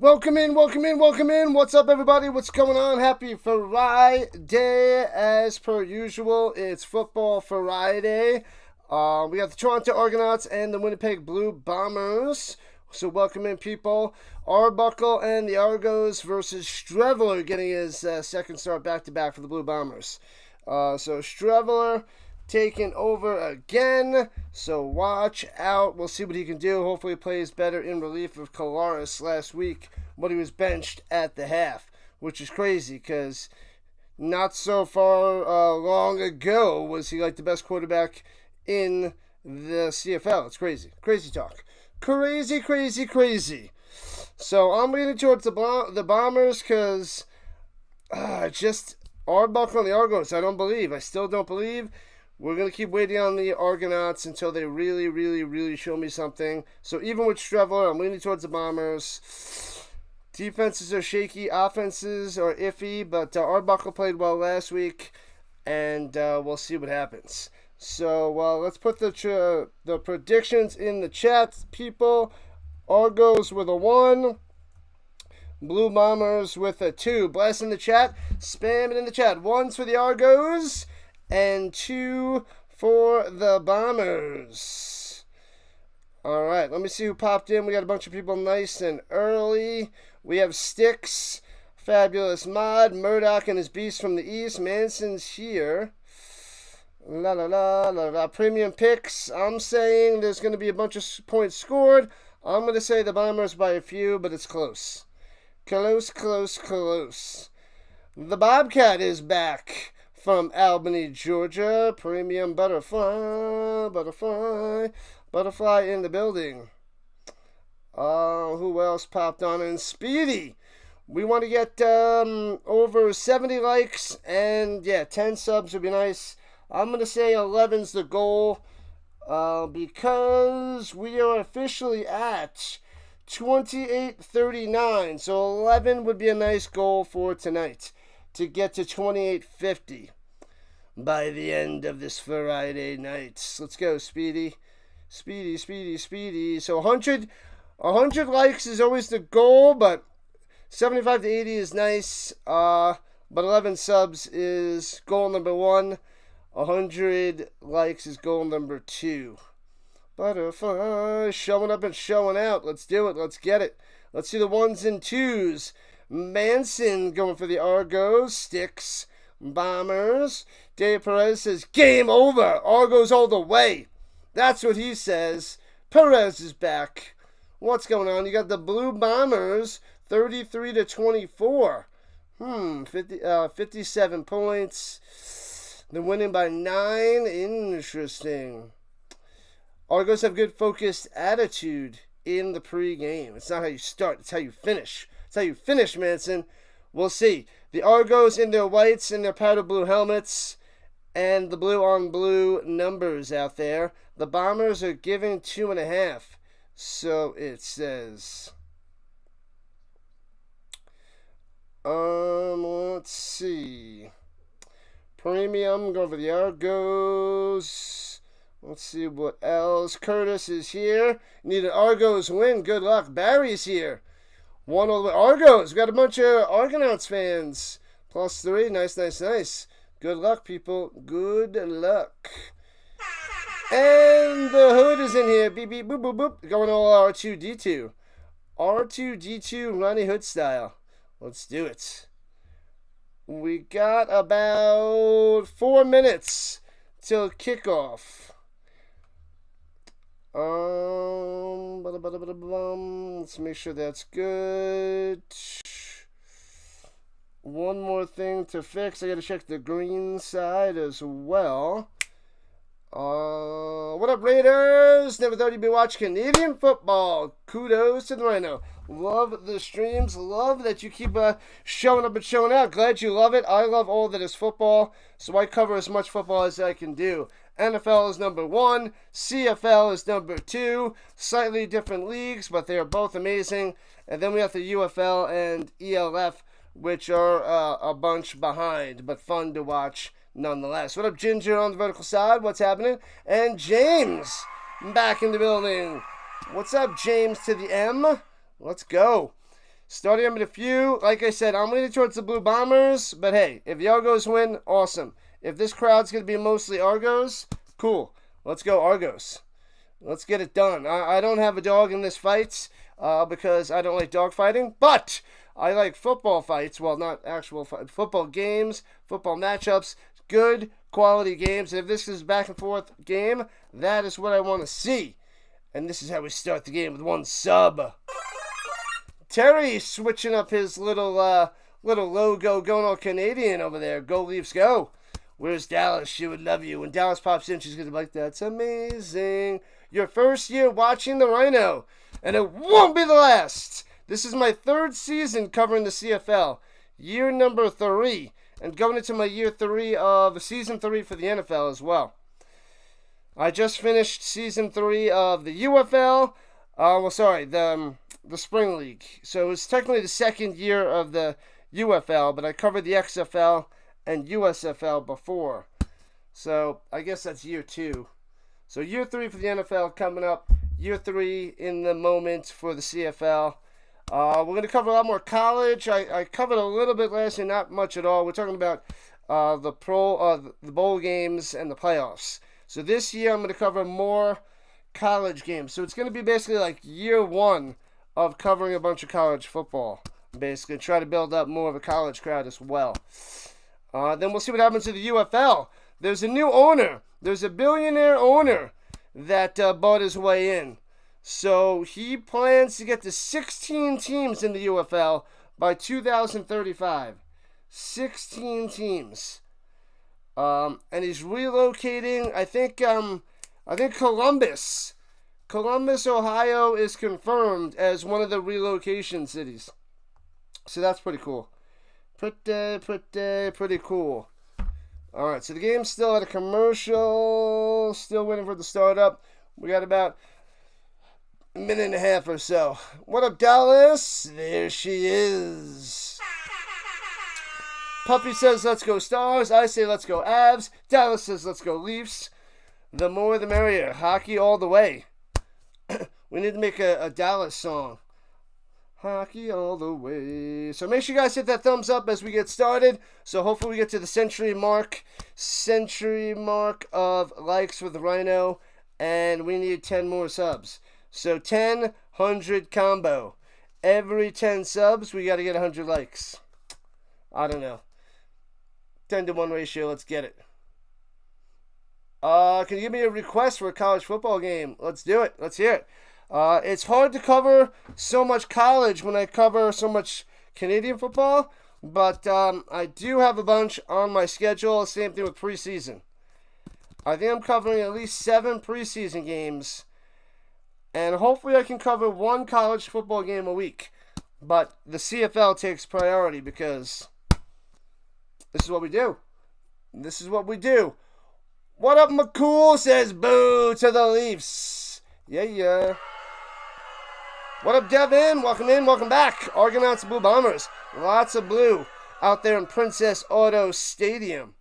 Welcome in. What's up, everybody? What's going on? Happy Friday. As per usual, it's Football Friday. We got the Toronto Argonauts and the Winnipeg Blue Bombers. So welcome in, people. Arbuckle and the Argos versus Streveler getting his second start back-to-back for the Blue Bombers. So Streveler taking over again, so watch out. We'll see what he can do. Hopefully he plays better in relief of Kolaris last week when he was benched at the half, which is crazy because not so far long ago was he like the best quarterback in the CFL. It's crazy. Crazy talk. Crazy. So I'm leaning towards the Bombers because just Arbuckle on the Argos. I still don't believe. We're going to keep waiting on the Argonauts until they really show me something. So even with Streveler, I'm leaning towards the Bombers. Defenses are shaky. Offenses are iffy. But Arbuckle played well last week. And we'll see what happens. So let's put the predictions in the chat, people. Argos with a 1. Blue Bombers with a 2. Blast in the chat. Spam it in the chat. 1's for the Argos. And 2 for the Bombers. All right, let me see who popped in. We got a bunch of people nice and early. We have Sticks, Fabulous Mod, Murdoch and his Beast from the East. Manson's here. Premium picks. I'm saying there's going to be a bunch of points scored. I'm going to say the Bombers by a few, but it's close. Close. The Bobcat is back from Albany, Georgia. Premium butterfly in the building. Who else popped on? And Speedy. We want to get over 70 likes, and 10 subs would be nice. I'm going to say 11's the goal because we are officially at 2839. So 11 would be a nice goal for tonight to get to 2850 by the end of this Friday night. Let's go, Speedy. So 100 likes is always the goal, but 75 to 80 is nice. But 11 subs is goal number 1. 100 likes is goal number 2. Butterfly showing up and showing out. Let's do it. Let's get it. Let's see the 1s and 2s. Manson going for the Argos. Sticks. Bombers. Dave Perez says, game over. Argos all the way. That's what he says. Perez is back. What's going on? You got the Blue Bombers, 33 to 24. 57 points. They're winning by 9. Interesting. Argos have good focused attitude in the pregame. It's not how you start. It's how you finish. It's how you finish, Manson. We'll see. The Argos in their whites and their powder blue helmets and the blue on blue numbers out there. The Bombers are giving 2.5. So it says. Let's see. Premium, go for the Argos. Let's see what else. Curtis is here. Need an Argos win. Good luck. Barry's here. 1 all the way. Argos. We got a bunch of Argonauts fans. +3. Nice. Good luck, people. Good luck. And the Hood is in here. Beep, beep, boop, boop, boop. Going all R2-D2. R2-D2 Ronnie Hood style. Let's do it. We got about 4 minutes till kickoff. Let's make sure that's good. One more thing to fix. I gotta check the green side as well. What up, Raiders? Never thought you'd be watching Canadian football. Kudos to the Rhino. Love the streams. Love that you keep showing up and showing out. Glad you love it. I love all that is football, so I cover as much football as I can do. NFL is number 1. CFL is number 2. Slightly different leagues, but they are both amazing. And then we have the UFL and ELF, which are a bunch behind, but fun to watch nonetheless. What up, Ginger on the vertical side? What's happening? And James back in the building. What's up, James to the M? Let's go. Starting up with a few. Like I said, I'm leaning towards the Blue Bombers. But hey, if the Argos win, awesome. If this crowd's going to be mostly Argos, cool. Let's go Argos. Let's get it done. I don't have a dog in this fight because I don't like dog fighting. But I like football fights. Well, not actual football games, football matchups, good quality games. And if this is back and forth game, that is what I want to see. And this is how we start the game with one sub. Terry switching up his little logo, going all Canadian over there. Go Leafs, go. Where's Dallas? She would love you. When Dallas pops in, she's going to be like, that's amazing. Your first year watching the Rhino, and it won't be the last. This is my 3rd season covering the CFL. Year number 3. And going into my year 3 of season 3 for the NFL as well. I just finished season 3 of the UFL. The Spring League. So it was technically the 2nd year of the UFL, but I covered the XFL and USFL before. So I guess that's year 2. So year 3 for the NFL coming up. Year 3 in the moment for the CFL. We're going to cover a lot more college. I covered a little bit last year, not much at all. We're talking about the bowl games and the playoffs. So this year I'm going to cover more college games. So it's going to be basically like year 1 of covering a bunch of college football. Basically, try to build up more of a college crowd as well. Then we'll see what happens to the UFL. There's a new owner. There's a billionaire owner that bought his way in. So he plans to get to 16 teams in the UFL by 2035. 16 teams. And he's relocating, I think Columbus. Columbus, Ohio is confirmed as one of the relocation cities. So that's pretty cool. Pretty cool. Alright, so the game's still at a commercial. Still waiting for it to start up. We got about a minute and a half or so. What up, Dallas? There she is. Puppy says, let's go Stars. I say, let's go Avs. Dallas says, let's go Leafs. The more the merrier. Hockey all the way. We need to make a Dallas song. Hockey all the way. So make sure you guys hit that thumbs up as we get started. So hopefully we get to the century mark of likes for the Rhino. And we need 10 more subs. So 10, 100 combo. Every 10 subs, we got to get 100 likes. I don't know. 10-to-1 ratio, let's get it. Can you give me a request for a college football game? Let's do it. Let's hear it. It's hard to cover so much college when I cover so much Canadian football, but I do have a bunch on my schedule. Same thing with preseason. I think I'm covering at least 7 preseason games, and hopefully I can cover 1 college football game a week. But the CFL takes priority because this is what we do. This is what we do. What up, McCool? Says boo to the Leafs. Yeah. What up, Devin? Welcome in, welcome back. Argonauts, Blue Bombers. Lots of blue out there in Princess Auto Stadium.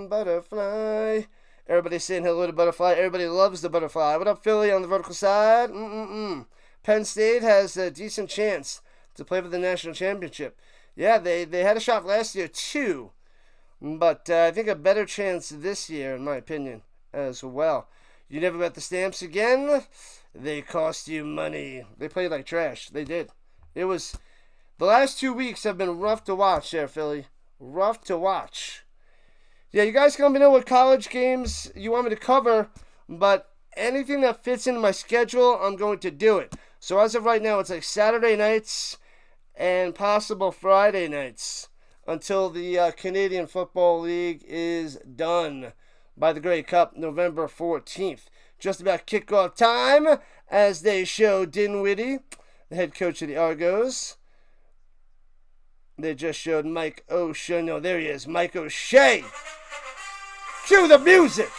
Butterfly. Everybody saying hello to Butterfly. Everybody loves the Butterfly. What up, Philly on the vertical side? Penn State has a decent chance to play for the national championship. Yeah, they had a shot last year too, but I think a better chance this year, in my opinion, as well. You never bet the Stamps again? They cost you money. They played like trash. They did. It was... The last 2 weeks have been rough to watch there, Philly. Rough to watch. Yeah, you guys can let me know what college games you want me to cover, but anything that fits into my schedule, I'm going to do it. So as of right now, it's like Saturday nights and possible Friday nights until the Canadian Football League is done by the Grey Cup, November 14th. Just about kickoff time as they show Dinwiddie, the head coach of the Argos. They just showed Mike O'Shea. No, there he is, Mike O'Shea. Cue the music.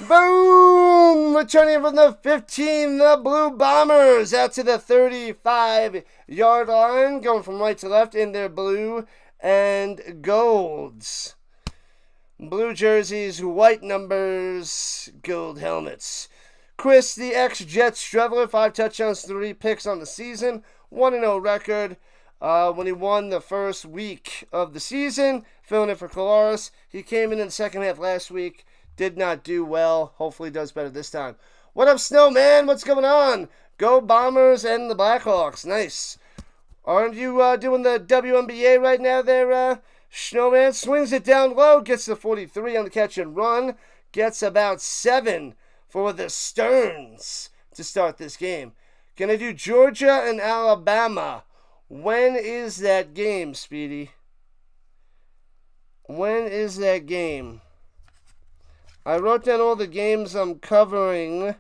Boom! Returning from the 15, the Blue Bombers out to the 35-yard line, going from right to left in their blue and golds. Blue jerseys, white numbers, gold helmets. Chris, the ex-Jet Streveler, 5 touchdowns, 3 picks on the season, 1-0 record. When he won the first week of the season, filling in for Colares. He came in the second half last week, did not do well. Hopefully does better this time. What up, Snowman? What's going on? Go Bombers and the Blackhawks. Nice. Aren't you doing the WNBA right now there, Snowman? Swings it down low, gets to 43 on the catch and run. Gets about 7 for the Sterns to start this game. Gonna do Georgia and Alabama. When is that game, Speedy? When is that game? I wrote down all the games I'm covering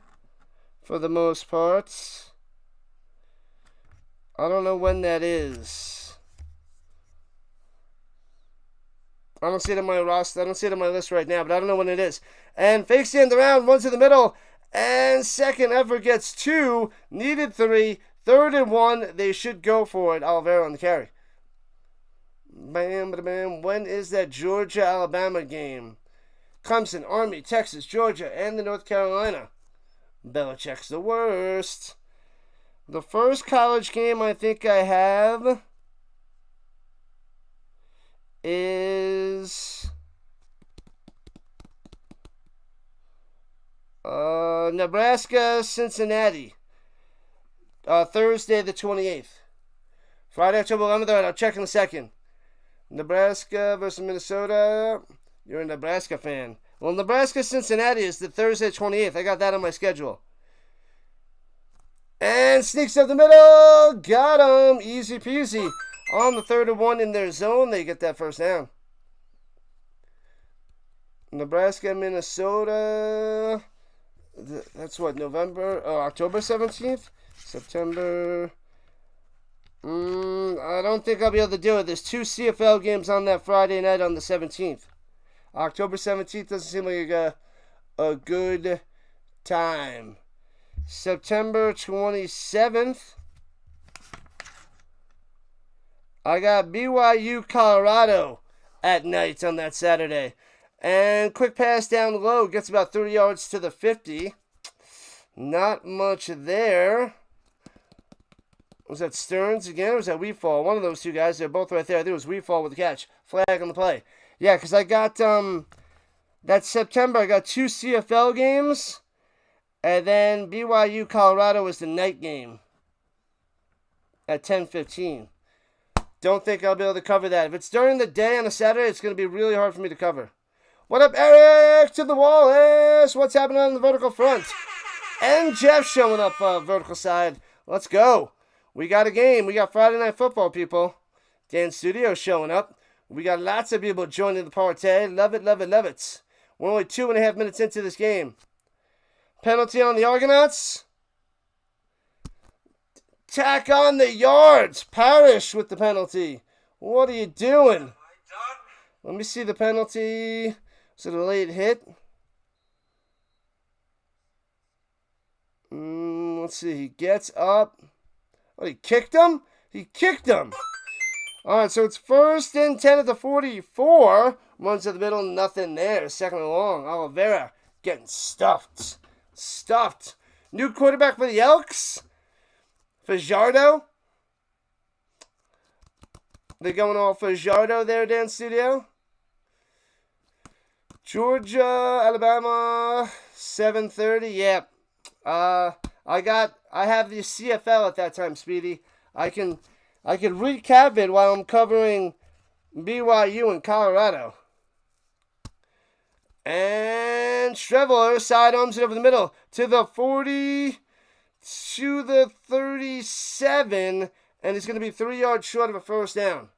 for the most part. I don't know when that is. I don't see it on my roster. I don't see it on my list right now, but I don't know when it is. And fakes the end around, runs to the middle, and second effort gets 2, needed 3, 3rd and 1. They should go for it. Oliveira on the carry. Bam, bam, bam. When is that Georgia-Alabama game? Clemson, Army, Texas, Georgia, and the North Carolina. Belichick's the worst. The first college game I think I have is Nebraska, Cincinnati. Thursday the 28th. Friday, October 11th. All right, I'll check in a second. Nebraska versus Minnesota. You're a Nebraska fan. Well, Nebraska, Cincinnati is the Thursday 28th. I got that on my schedule. And sneaks up the middle. Got him. Easy peasy. On the 3rd and 1 in their zone, they get that first down. Nebraska, Minnesota. That's what, October 17th? September. I don't think I'll be able to do it. There's 2 CFL games on that Friday night on the 17th. October 17th doesn't seem like a good time. September 27th. I got BYU, Colorado at night on that Saturday. And quick pass down low. Gets about 30 yards to the 50. Not much there. Was that Stearns again, or was that Weefall? One of those two guys. They're both right there. I think it was Weefall with the catch. Flag on the play. Yeah, because I got, that September, I got 2 CFL games. And then BYU, Colorado was the night game at 10:15. Don't think I'll be able to cover that. If it's during the day on a Saturday, it's going to be really hard for me to cover. What up, Eric? To the Wallace. What's happening on the vertical front? And Jeff showing up vertical side. Let's go. We got a game. We got Friday Night Football, people. Dan Studio showing up. We got lots of people joining the party. Love it, love it, love it. We're only 2.5 minutes into this game. Penalty on the Argonauts. Tack on the yards. Parrish with the penalty. What are you doing? Let me see the penalty. Is it a late hit? Let's see. He gets up. Oh, he kicked him? He kicked him. All right, so it's 1st and 10 at the 44. Runs to the middle, nothing there. 2nd and long. Oliveira getting stuffed. Stuffed. New quarterback for the Elks. Fajardo. They're going all Fajardo there, Dan Studio. Georgia, Alabama, 7:30. Yeah. I have the CFL at that time, Speedy. I can recap it while I'm covering BYU and Colorado. And Streveler sidearms it over the middle to the 40, to the 37, and it's going to be 3 yards short of a first down.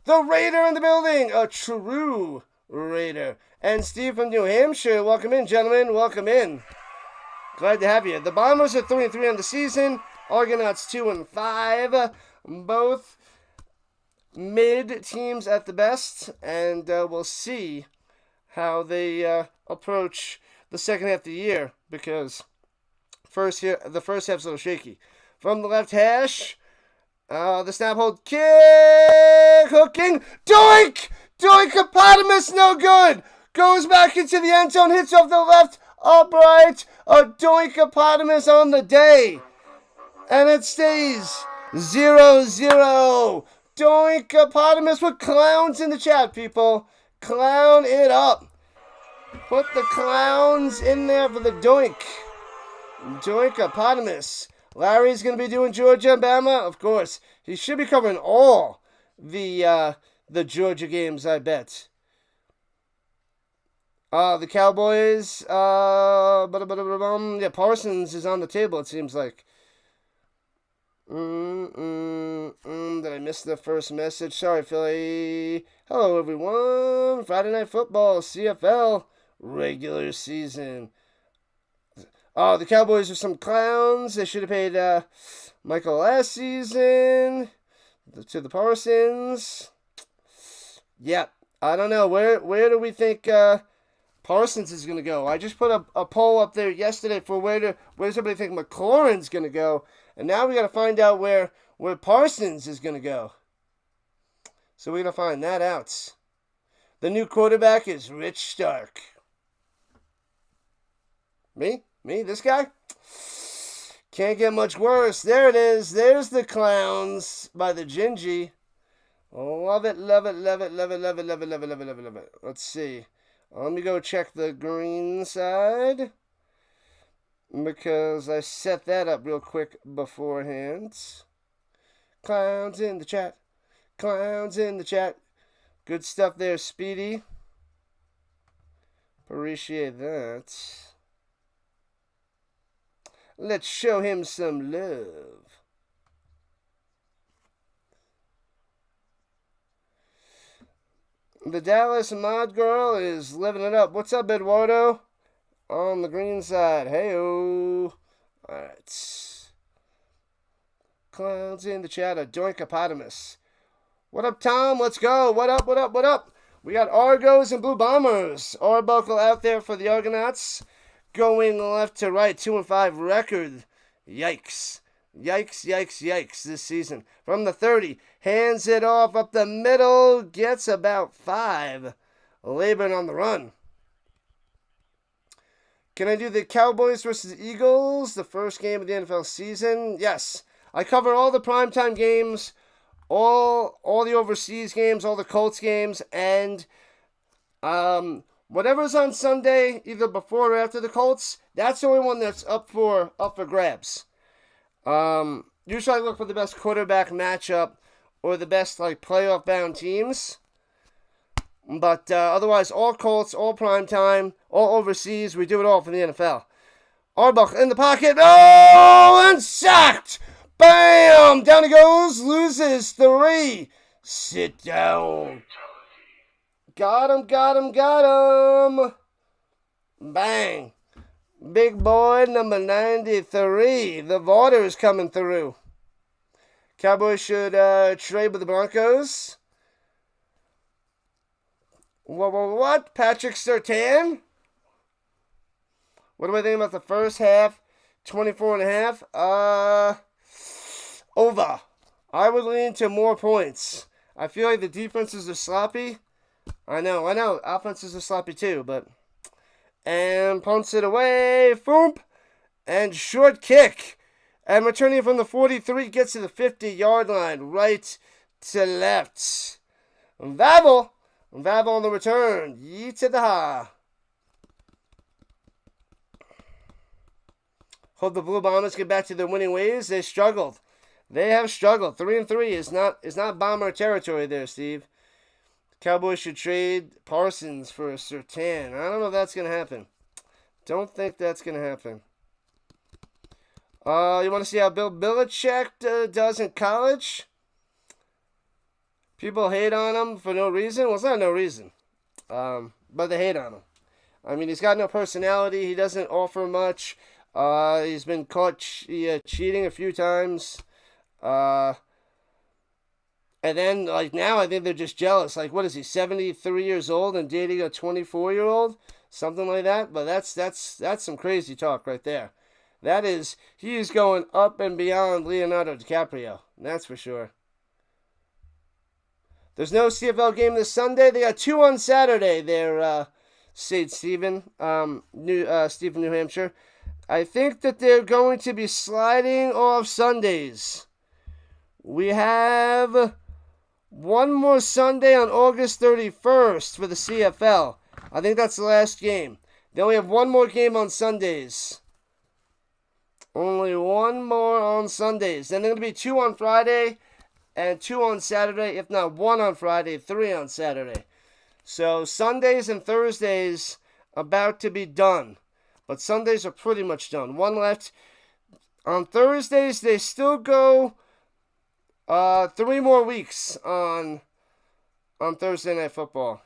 The Raider in the building, a true Raider. And Steve from New Hampshire, welcome in, gentlemen, welcome in. Glad to have you. The Bombers are 3-3 on the season. Argonauts 2-5. Both mid teams at the best, and we'll see how they approach the second half of the year, because the first half's a little shaky. From the left hash, The snap hold kick. Hooking. Doink! Doink-opotamus, no good. Goes back into the end zone. Hits off the left upright. A doink-opotamus on the day. And it stays 0-0. Doink-opotamus with clowns in the chat, people. Clown it up. Put the clowns in there for the doink. Doink-opotamus. Larry's going to be doing Georgia and Bama. Of course. He should be covering all the Georgia games, I bet. The Cowboys. Yeah, Parsons is on the table, it seems like. Did I miss the first message? Sorry, Philly. Hello, everyone. Friday Night Football, CFL, regular season. The Cowboys are some clowns. They should have paid Michael last season to the Parsons. Yeah, I don't know. Where do we think Parsons is going to go? I just put a poll up there yesterday for where does everybody think McLaurin's going to go? And now we got to find out where Parsons is going to go. So we're going to find that out. The new quarterback is Rich Stark. Me? This guy? Can't get much worse. There it is. There's the Clowns by the Gingy. Love it. Let's see. Let me go check the green side, because I set that up real quick beforehand. Clowns in the chat. Good stuff there, Speedy. Appreciate that. Let's show him some love. The Dallas Mod Girl is living it up. What's up, Eduardo? On the green side. Hey-o. Alright. Clowns in the chat. A doink-opotamus. What up, Tom? Let's go. What up? We got Argos and Blue Bombers. Arbuckle out there for the Argonauts. Going left to right. 2-5 record. Yikes this season. From the 30. Hands it off up the middle. Gets about 5. Laboring on the run. Can I do the Cowboys versus Eagles? The first game of the NFL season? Yes. I cover all the primetime games. All the overseas games. All the Colts games. And whatever's on Sunday, either before or after the Colts, that's the only one that's up for grabs. Usually I look for the best quarterback matchup or the best playoff bound teams. But otherwise, all Colts, all primetime, all overseas, we do it all for the NFL. Arbach in the pocket. Oh, and sacked! Bam! Down he goes, loses 3. Sit down. Got him. Bang. Big boy, number 93. The water is coming through. Cowboys should trade with the Broncos. What? Patrick Surtain? What do I think about the first half? 24.5? Over. I would lean to more points. I feel like the defenses are sloppy. I know. Offenses are sloppy too, but... And punts it away. Foomp. And short kick. And returning from the 43 gets to the 50-yard line. Right to left. Vavel on the return. Yee to the ha. Hope the Blue Bombers get back to their winning ways. They struggled. They have struggled. 3-3 is not Bomber territory there, Steve. Cowboys should trade Parsons for a Surtain. I don't know if that's going to happen. Don't think that's going to happen. You want to see how Bill Belichick does in college? People hate on him for no reason. Well, it's not no reason. But they hate on him. I mean, he's got no personality. He doesn't offer much. He's been caught cheating a few times. And then, now I think they're just jealous. What is he, 73 years old and dating a 24-year-old? Something like that. But that's some crazy talk right there. He is going up and beyond Leonardo DiCaprio. That's for sure. There's no CFL game this Sunday. They got 2 on Saturday. They're St. Stephen, New Hampshire. I think that they're going to be sliding off Sundays. We have one more Sunday on August 31st for the CFL. I think that's the last game. They only have one more game on Sundays. Only one more on Sundays. Then they're going to be 2 on Friday and 2 on Saturday. If not 1 on Friday, 3 on Saturday. So Sundays and Thursdays about to be done. But Sundays are pretty much done. One left. On Thursdays, they still go 3 more weeks on Thursday Night Football.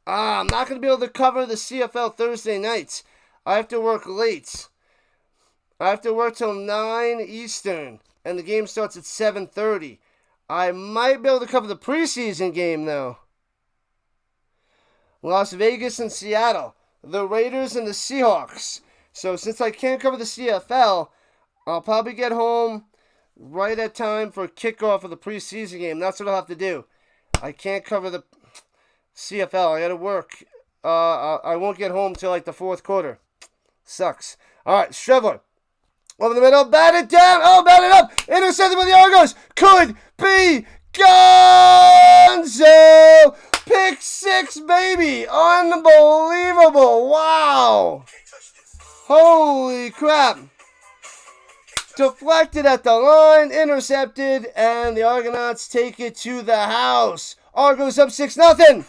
I'm not going to be able to cover the CFL Thursday nights. I have to work late. I have to work till 9 Eastern, and the game starts at 7:30. I might be able to cover the preseason game, though. Las Vegas and Seattle. The Raiders and the Seahawks. So since I can't cover the CFL, I'll probably get home right at time for kickoff of the preseason game. That's what I'll have to do. I can't cover the CFL. I got to work. I won't get home till like the 4th quarter. Sucks. All right, Strebler. Over the middle. Bat it down. Oh, bat it up. Intercepted by the Argos. Could be Gonzo. Pick 6, baby. Unbelievable. Wow. Holy crap. Deflected at the line. Intercepted. And the Argonauts take it to the house. Argos up 6-0.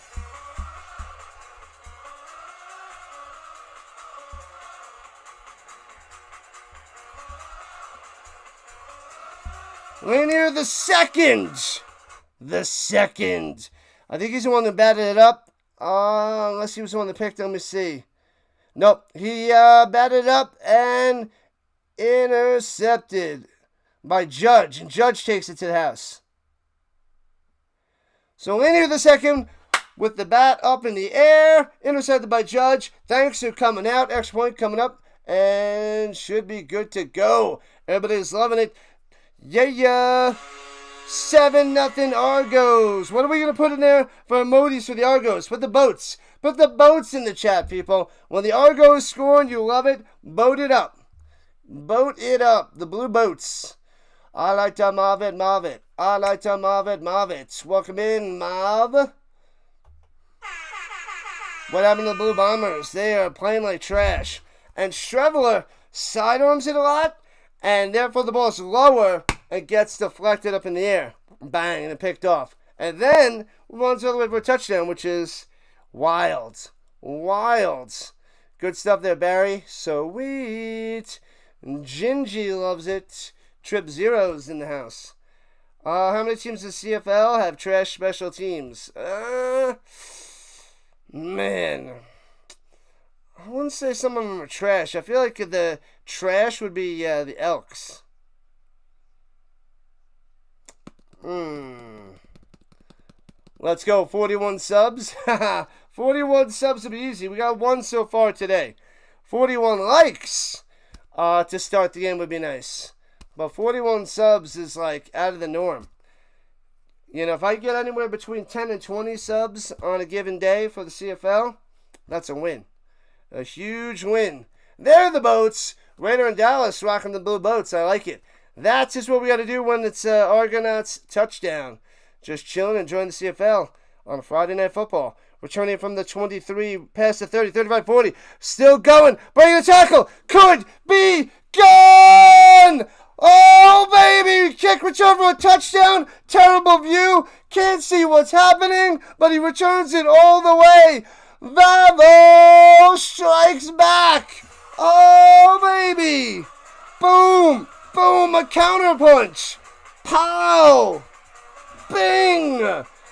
Lanier the second. I think he's the one that batted it up. Unless he was the one that picked it. Let me see. Nope. He batted it up and intercepted by Judge. And Judge takes it to the house. So Lanier the second with the bat up in the air. Intercepted by Judge. Thanks for coming out. Extra point coming up. And should be good to go. Everybody's loving it. Yeah. 7-0 Argos. What are we going to put in there for emojis for the Argos? Put the boats. Put the boats in the chat, people. When the Argos score and you love it, boat it up. Boat it up. The blue boats. I like to Marv it. I like to Marv it. Welcome in, Marv. What happened to the Blue Bombers? They are playing like trash. And Strebler sidearms it a lot, and therefore the ball is lower and gets deflected up in the air. Bang, and it picked off. And then runs all the way for a touchdown, which is wild. Good stuff there, Barry. Sweet. Gingy loves it. Trip Zero's in the house. How many teams in CFL have trash special teams? Man. I wouldn't say some of them are trash. I feel like the trash would be the Elks. Let's go. 41 subs. 41 subs would be easy. We got 1 so far today. 41 likes to start the game would be nice. But 41 subs is like out of the norm. You know, if I get anywhere between 10 and 20 subs on a given day for the CFL, that's a win. A huge win. There are the boats. Raider and Dallas rocking the blue boats. I like it. That's just what we got to do when it's Argonauts touchdown. Just chilling, enjoying the CFL on a Friday Night Football. Returning from the 23, past the 30, 35, 40. Still going. Breaking the tackle. Could be gone. Oh, baby. Kick return for a touchdown. Terrible view. Can't see what's happening, but he returns it all the way. Vavo strikes back. Oh, baby. Boom. Boom. A counterpunch. Pow. Bing.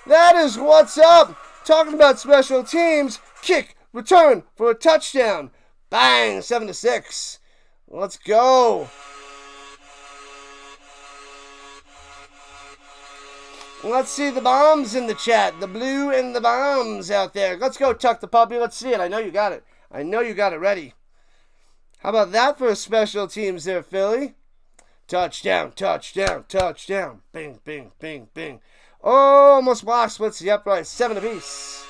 That is what's up. Talking about special teams. Kick. Return for a touchdown. Bang. 7-6. Let's go. Let's see the bombs in the chat. The blue and the bombs out there. Let's go, Tuck the Puppy. Let's see it. I know you got it. I know you got it ready. How about that for special teams there, Philly? Touchdown, touchdown, touchdown. Bing, bing, bing, bing. Oh, almost block splits the upright. 7 apiece.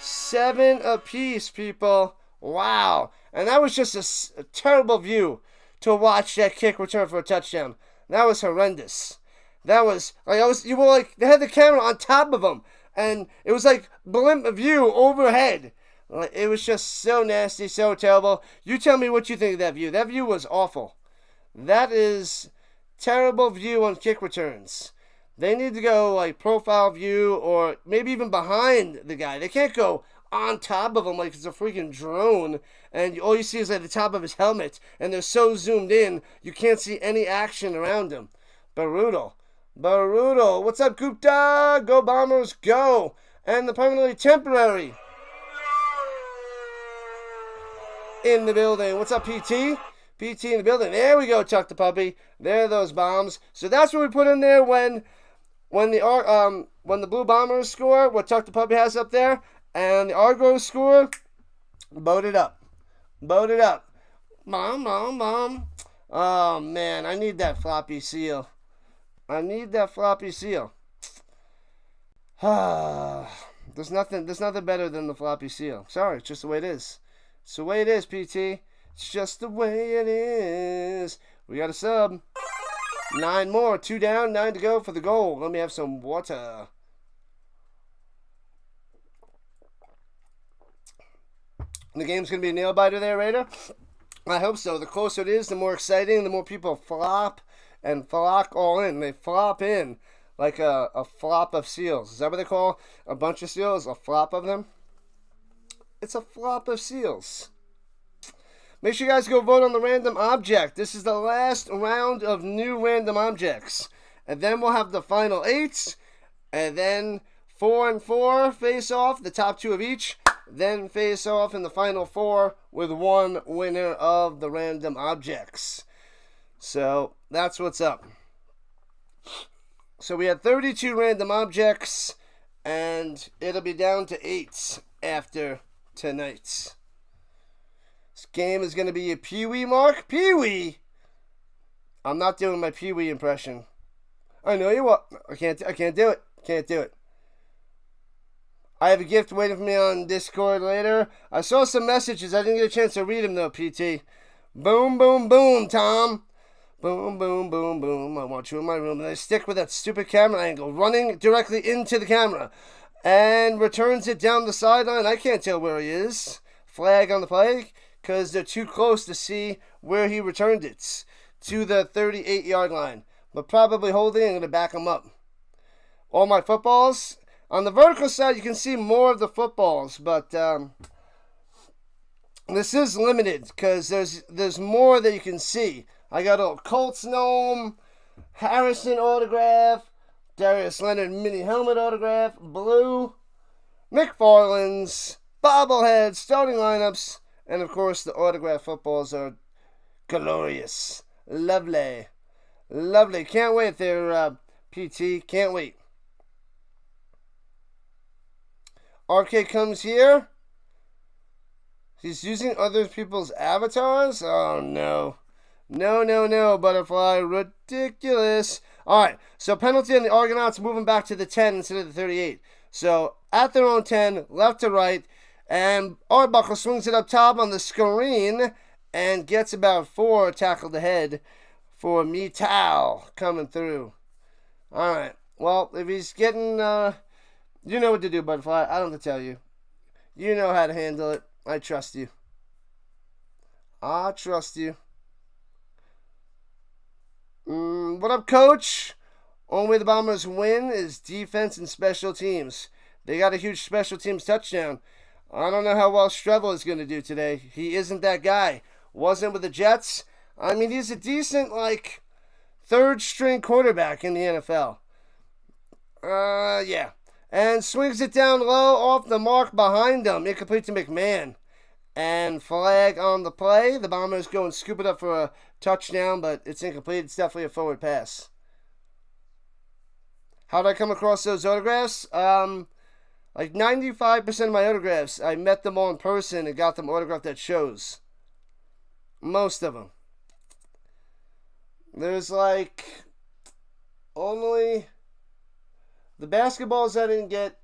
7 apiece, people. Wow. And that was just a terrible view to watch that kick return for a touchdown. That was horrendous. That was, you were like, they had the camera on top of them. And it was like blimp view overhead. It was just so nasty, so terrible. You tell me what you think of that view. That view was awful. That is terrible view on kick returns. They need to go like profile view or maybe even behind the guy. They can't go on top of him like it's a freaking drone and all you see is like the top of his helmet and they're so zoomed in you can't see any action around him. Brutal. What's up, Gupta? Go Bombers, go. And the permanently temporary in the building. What's up, PT? PT in the building. There we go, Chuck the Puppy. There are those bombs. So that's what we put in there when the Blue Bombers score, what Chuck the Puppy has up there, and the Argos score, boat it up. Mom. Oh, man, I need that floppy seal. There's nothing better than the floppy seal. Sorry, it's just the way it is. It's the way it is, PT. It's just the way it is. We got a sub. 9 more. 2 down, 9 to go for the goal. Let me have some water. The game's going to be a nail-biter there, Raider? I hope so. The closer it is, the more exciting, the more people flop and flock all in. They flop in like a flop of seals. Is that what they call a bunch of seals? A flop of them? It's a flop of seals. Make sure you guys go vote on the random object. This is the last round of new random objects. And then we'll have the final 8. And then 4 and 4 face off, the top 2 of each. Then face off in the final 4 with 1 winner of the random objects. So that's what's up. So we had 32 random objects. And it'll be down to 8 after tonight. This game is going to be a Pee-wee, Mark. Pee-wee? I'm not doing my Pee-wee impression. I know you what. I can't do it. Can't do it. I have a gift waiting for me on Discord later. I saw some messages. I didn't get a chance to read them though, PT. Boom, boom, boom, Tom. Boom, boom, boom, boom. I want you in my room. And I stick with that stupid camera angle, running directly into the camera. And returns it down the sideline. I can't tell where he is. Flag on the play. Because they're too close to see where he returned it. To the 38-yard line. But probably holding. I'm going to back him up. All my footballs. On the vertical side, you can see more of the footballs. But this is limited. Because there's more that you can see. I got a Colts gnome. Harrison autograph. Darius Leonard mini helmet autograph. Blue. McFarland's. Bobblehead. Starting lineups. And, of course, the autograph footballs are glorious. Lovely. Can't wait there, PT. Can't wait. RK comes here. He's using other people's avatars? Oh, no. No, Butterfly. Ridiculous. All right, so penalty on the Argonauts moving back to the 10 instead of the 38. So, at their own 10, left to right. And Arbuckle swings it up top on the screen and gets about 4 tackled ahead for Metal coming through. All right. Well, if he's getting, you know what to do, Butterfly. I don't have to tell you. You know how to handle it. I trust you. What up, Coach? Only way the Bombers win is defense and special teams. They got a huge special teams touchdown. I don't know how well Strevel is going to do today. He isn't that guy. Wasn't with the Jets. I mean, he's a decent, third-string quarterback in the NFL. Yeah. And swings it down low off the mark behind him. Incomplete to McMahon. And flag on the play. The Bombers go and scoop it up for a touchdown, but it's incomplete. It's definitely a forward pass. How did I come across those autographs? Like 95% of my autographs, I met them all in person and got them autographed at shows. Most of them. There's like only the basketballs I didn't get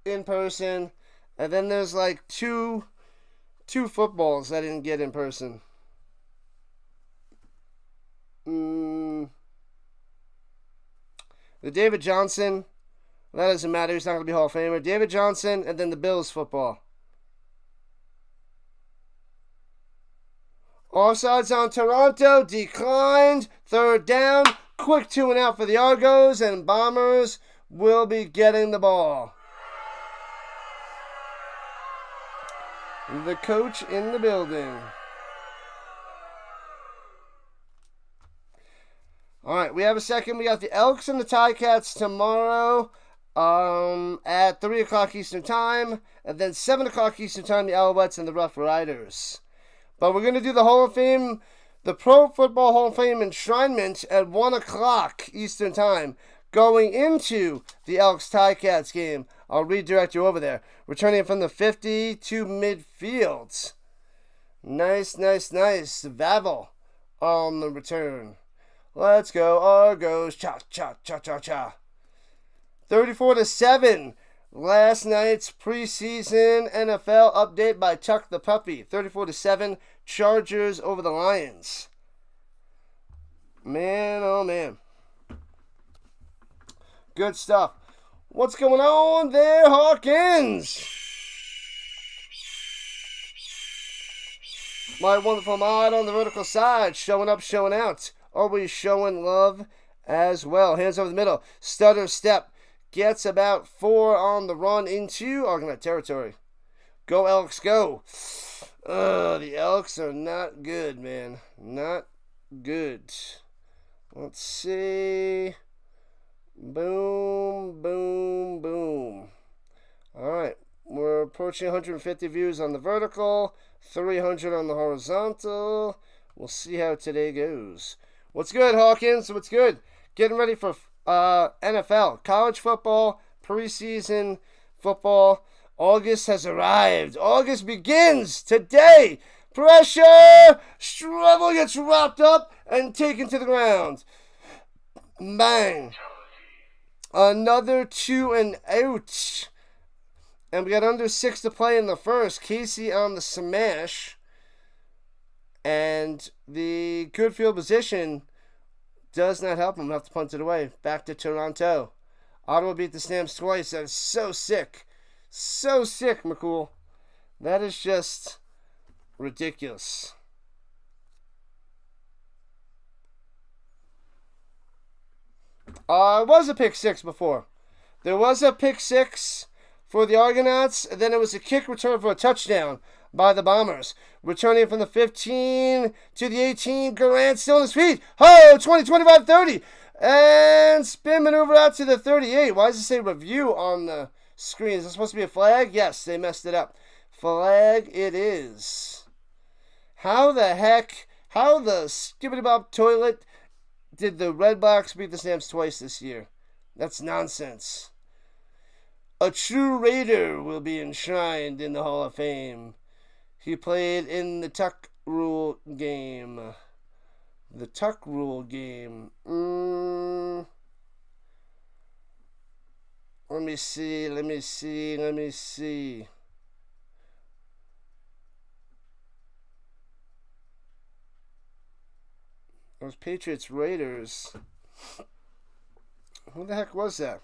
in person, and then there's like two footballs I didn't get in person. The David Johnson, that doesn't matter. He's not going to be Hall of Famer. David Johnson, and then the Bills football. Offsides on Toronto, declined. Third down, quick 2 and out for the Argos, and Bombers will be getting the ball. The coach in the building. All right, we have a second. We got the Elks and the Ticats tomorrow at 3 o'clock Eastern Time, and then 7 o'clock Eastern Time, the Alouettes and the Rough Riders. But we're going to do the Hall of Fame, the Pro Football Hall of Fame enshrinement at 1 o'clock Eastern Time, going into the Elks-Ticats game. I'll redirect you over there. Returning from the 50 to midfield. Nice. Vavel on the return. Let's go, Argos. Cha. 34-7. Last night's preseason NFL update by Tuck the Puppy. 34-7. Chargers over the Lions. Man, oh man. Good stuff. What's going on there, Hawkins? My wonderful mod on the vertical side. Showing up, showing out. Always showing love as well. Hands over the middle. Stutter step. Gets about 4 on the run into Argonaut territory. Go Elks, go. The Elks are not good, man. Not good. Let's see. Boom. All right. We're approaching 150 views on the vertical. 300 on the horizontal. We'll see how today goes. What's good, Hawkins? What's good? Getting ready for NFL, college football, preseason football. August has arrived. August begins today. Pressure. Struggle gets wrapped up and taken to the ground. Bang. Another 2 and out. And we got under 6 to play in the first. Casey on the smash. And the good field position does not help him. We'll have to punt it away. Back to Toronto. Ottawa beat the Stamps twice. That is so sick. So sick, McCool. That is just ridiculous. It was a pick 6 before. There was a pick 6 for the Argonauts. And then it was a kick return for a touchdown by the Bombers. Returning from the 15 to the 18. Rant still on his feet. 20, 25, 30. And spin maneuver out to the 38. Why does it say review on the screen? Is this supposed to be a flag? Yes, they messed it up. Flag it is. How the heck, how the skibbity-bop toilet did the Red Blacks beat the Stamps twice this year? That's nonsense. A true Raider will be enshrined in the Hall of Fame. He played in the Tuck Rule game. The Tuck Rule game. Let me see. Those Patriots Raiders. Who the heck was that?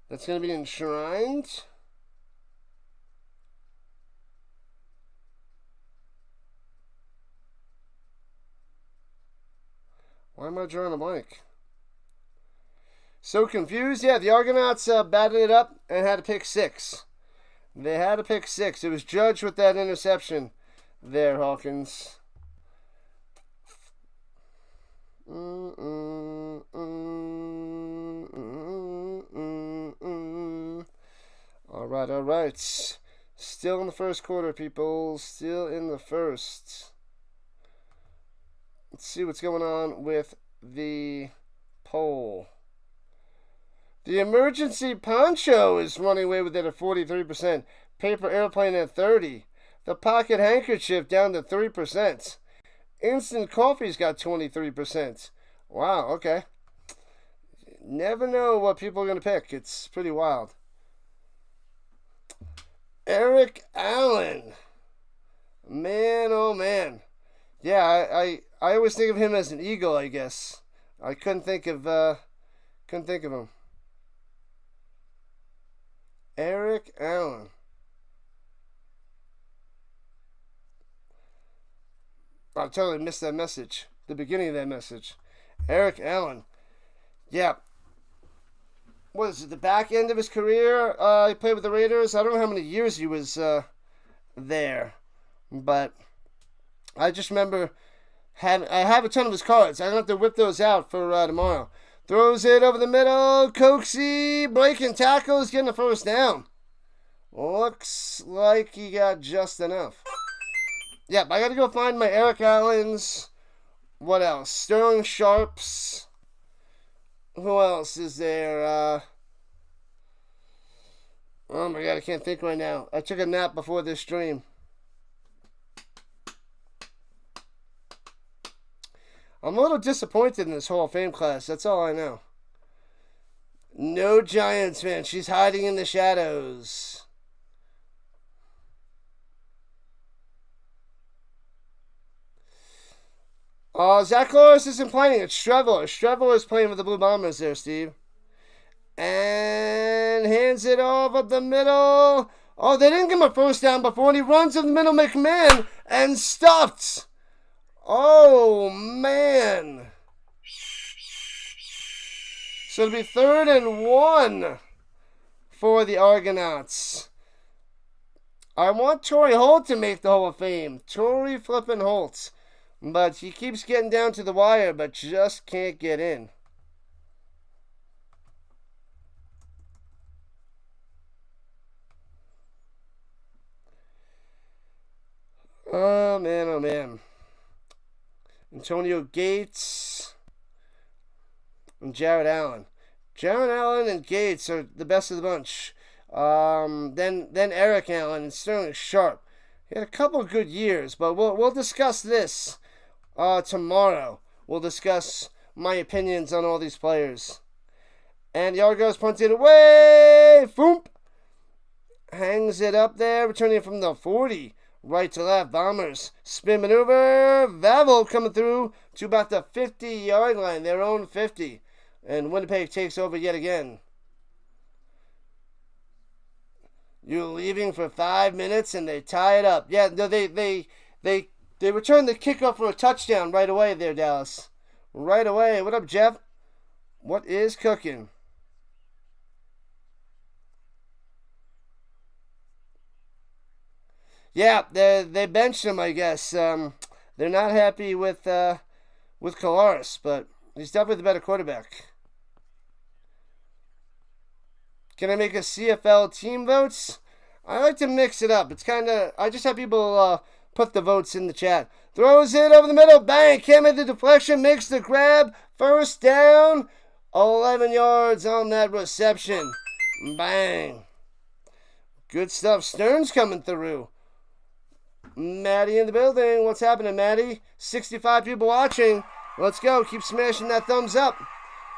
That's going to be enshrined. Why am I drawing a blank? So confused. Yeah, the Argonauts batted it up and had a pick 6. They had a pick 6. It was judged with that interception there, Hawkins. All right. Still in the first quarter, people. Still in the first. Let's see what's going on with the poll. The emergency poncho is running away with it at 43%. Paper airplane at 30%. The pocket handkerchief down to 3%. Instant coffee's got 23%. Wow, okay. Never know what people are going to pick. It's pretty wild. Eric Allen. Man, oh man. Yeah, I always think of him as an Eagle, I guess. I couldn't think of him. Eric Allen. I totally missed that message. The beginning of that message. Eric Allen. Yeah. What is it? The back end of his career? He played with the Raiders. I don't know how many years he was there. But I just remember I have a ton of his cards. I'm going to have to whip those out for tomorrow. Throws it over the middle. Coxie breaking tackles, getting the first down. Looks like he got just enough. Yep, I got to go find my Eric Allens. What else? Sterling Sharps. Who else is there? Oh my god, I can't think right now. I took a nap before this stream. I'm a little disappointed in this Hall of Fame class. That's all I know. No Giants fan. She's hiding in the shadows. Zach Loris isn't playing. It's Streveler. Streveler is playing for the Blue Bombers there, Steve. And hands it off up the middle. Oh, they didn't give him a first down before, and he runs in the middle, McMahon, and stuffed. Oh, man. So it'll be 3rd and 1 for the Argonauts. I want Torrey Holt to make the Hall of Fame. Torrey flippin' Holt. But he keeps getting down to the wire, but just can't get in. Oh, man, oh, man. Antonio Gates and Jared Allen. Jared Allen and Gates are the best of the bunch. Then Eric Allen and Sterling Sharp. He had a couple of good years, but we'll discuss this tomorrow. We'll discuss my opinions on all these players. And the Argos punted away. Foomp. Hangs it up there, returning from the 40. Right to left, Bombers. Spin maneuver. Vavel coming through to about the 50-yard line, their own 50. And Winnipeg takes over yet again. You're leaving for 5 minutes and they tie it up. Yeah, no, they return the kickoff for a touchdown right away there, Dallas. Right away. What up, Jeff? What is cooking? Yeah, they benched him, I guess. They're not happy with Kolaris, but he's definitely the better quarterback. Can I make a CFL team votes? I like to mix it up. It's kind of... I just have people put the votes in the chat. Throws it over the middle. Bang! Can't make the deflection. Makes the grab. First down. 11 yards on that reception. Bang. Good stuff. Stern's coming through. Maddie in the building. What's happening, Maddie? 65 people watching. Let's go. Keep smashing that thumbs up.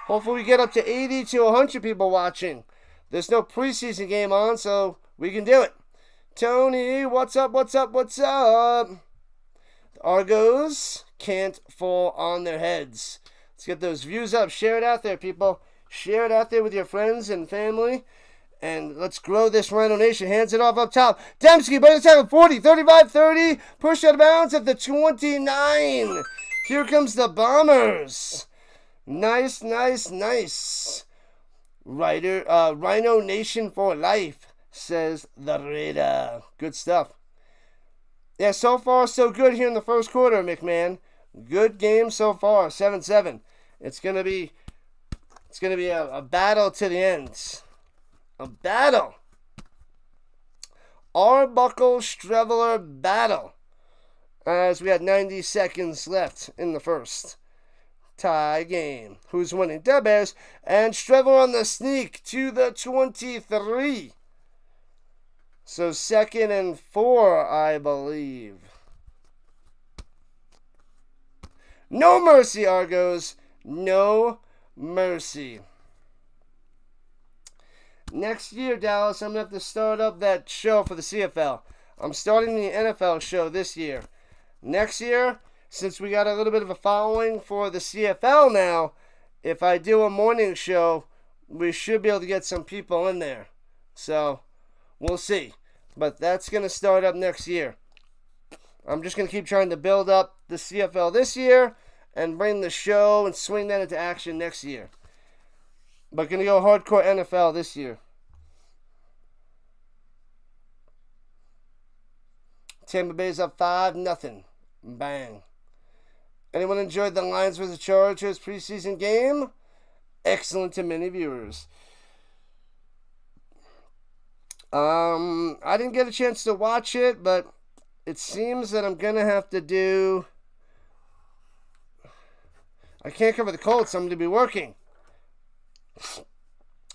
Hopefully we get up to 80 to 100 people watching. There's no preseason game on, so we can do it. Tony, what's up, what's up, what's up? The Argos can't fall on their heads. Let's get those views up. Share it out there, people. Share it out there with your friends and family. And let's grow this Rhino Nation. Hands it off up top. Dembski, by the tackle, 40, 35, 30. Push out of bounds at the 29. Here comes the Bombers. Nice, nice, nice. Rhino Nation for life, says the Raider. Good stuff. Yeah, so far so good here in the first quarter, McMahon. Good game so far, 7-7. It's gonna be a battle to the end. A battle. Arbuckle Streveler battle. As we had 90 seconds left in the first. tie game. Who's winning? The Bears. And Strevel on the sneak to the 23. So 2nd and 4, I believe. No mercy, Argos. No mercy. Next year, Dallas, I'm going to have to start up that show for the CFL. I'm starting the NFL show this year. Next year, since we got a little bit of a following for the CFL now, if I do a morning show, we should be able to get some people in there. So, we'll see. But that's going to start up next year. I'm just going to keep trying to build up the CFL this year and bring the show and swing that into action next year. But going to go hardcore NFL this year. Tampa Bay's up 5-0. Bang. Anyone enjoyed the Lions vs. Chargers preseason game? Excellent to many viewers. I didn't get a chance to watch it, but it seems that I'm going to have to do... I can't cover the Colts. I'm going to be working.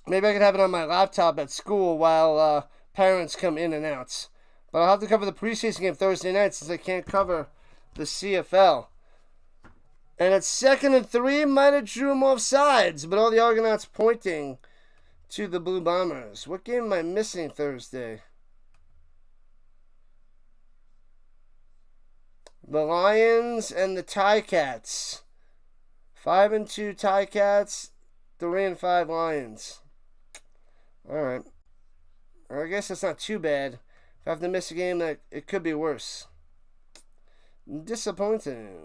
Maybe I could have it on my laptop at school while parents come in and out. But I'll have to cover the preseason game Thursday night since I can't cover the CFL. And at 2nd and 3, might have drew him off sides, but all the Argonauts pointing to the Blue Bombers. What game am I missing Thursday? The Lions and the Ticats. 5-2 Ticats, 3-5 Lions. Alright. I guess that's not too bad. If I have to miss a game, that it could be worse. Disappointing.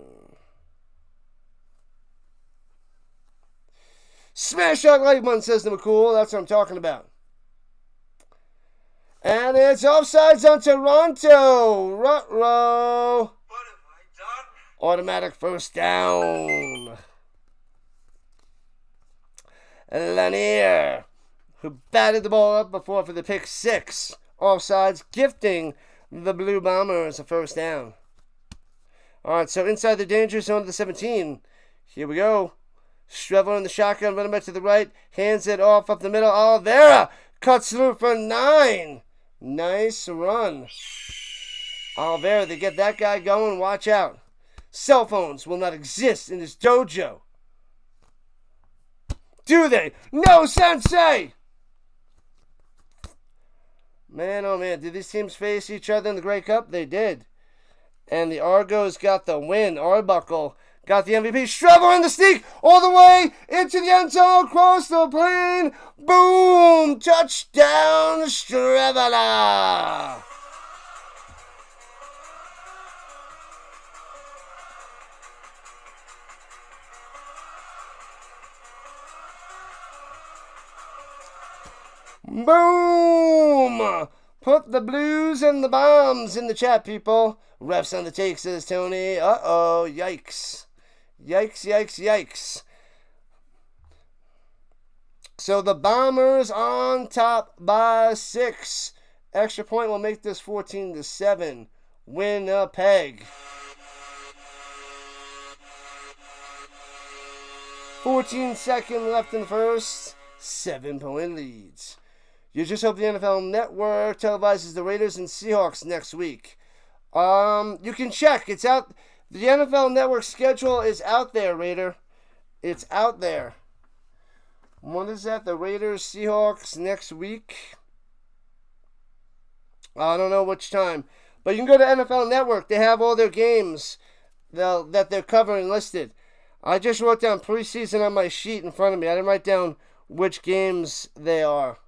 Smash that like button, says the McCool. That's what I'm talking about. And it's offsides on Toronto. Ruh-roh. What have I done? Automatic first down. Lanier, who batted the ball up before for the pick 6. Offsides, gifting the Blue Bombers a first down. All right, so inside the danger zone of the 17. Here we go. Strevel in the shotgun, running back to the right. Hands it off up the middle. Oliveira cuts through for 9. Nice run. Oliveira, they get that guy going. Watch out. Cell phones will not exist in this dojo. Do they? No, sensei! Man, oh man, did these teams face each other in the Grey Cup? They did. And the Argos got the win. Arbuckle got the MVP. Strevel in the sneak all the way into the end zone, across the plane. Boom! Touchdown, Strevela! Boom! Put the Blues and the Bombs in the chat, people. Refs on the take, says Tony. Uh-oh, yikes. Yikes, yikes, yikes. So the Bombers on top by 6. Extra point will make this 14-7. Winnipeg. 14 seconds left in the first. 7-point leads. You just hope the NFL Network televises the Raiders and Seahawks next week. You can check. It's out. The NFL Network schedule is out there, Raider. It's out there. What is that? The Raiders, Seahawks next week? I don't know which time. But you can go to NFL Network. They have all their games that they're covering listed. I just wrote down preseason on my sheet in front of me. I didn't write down which games they are.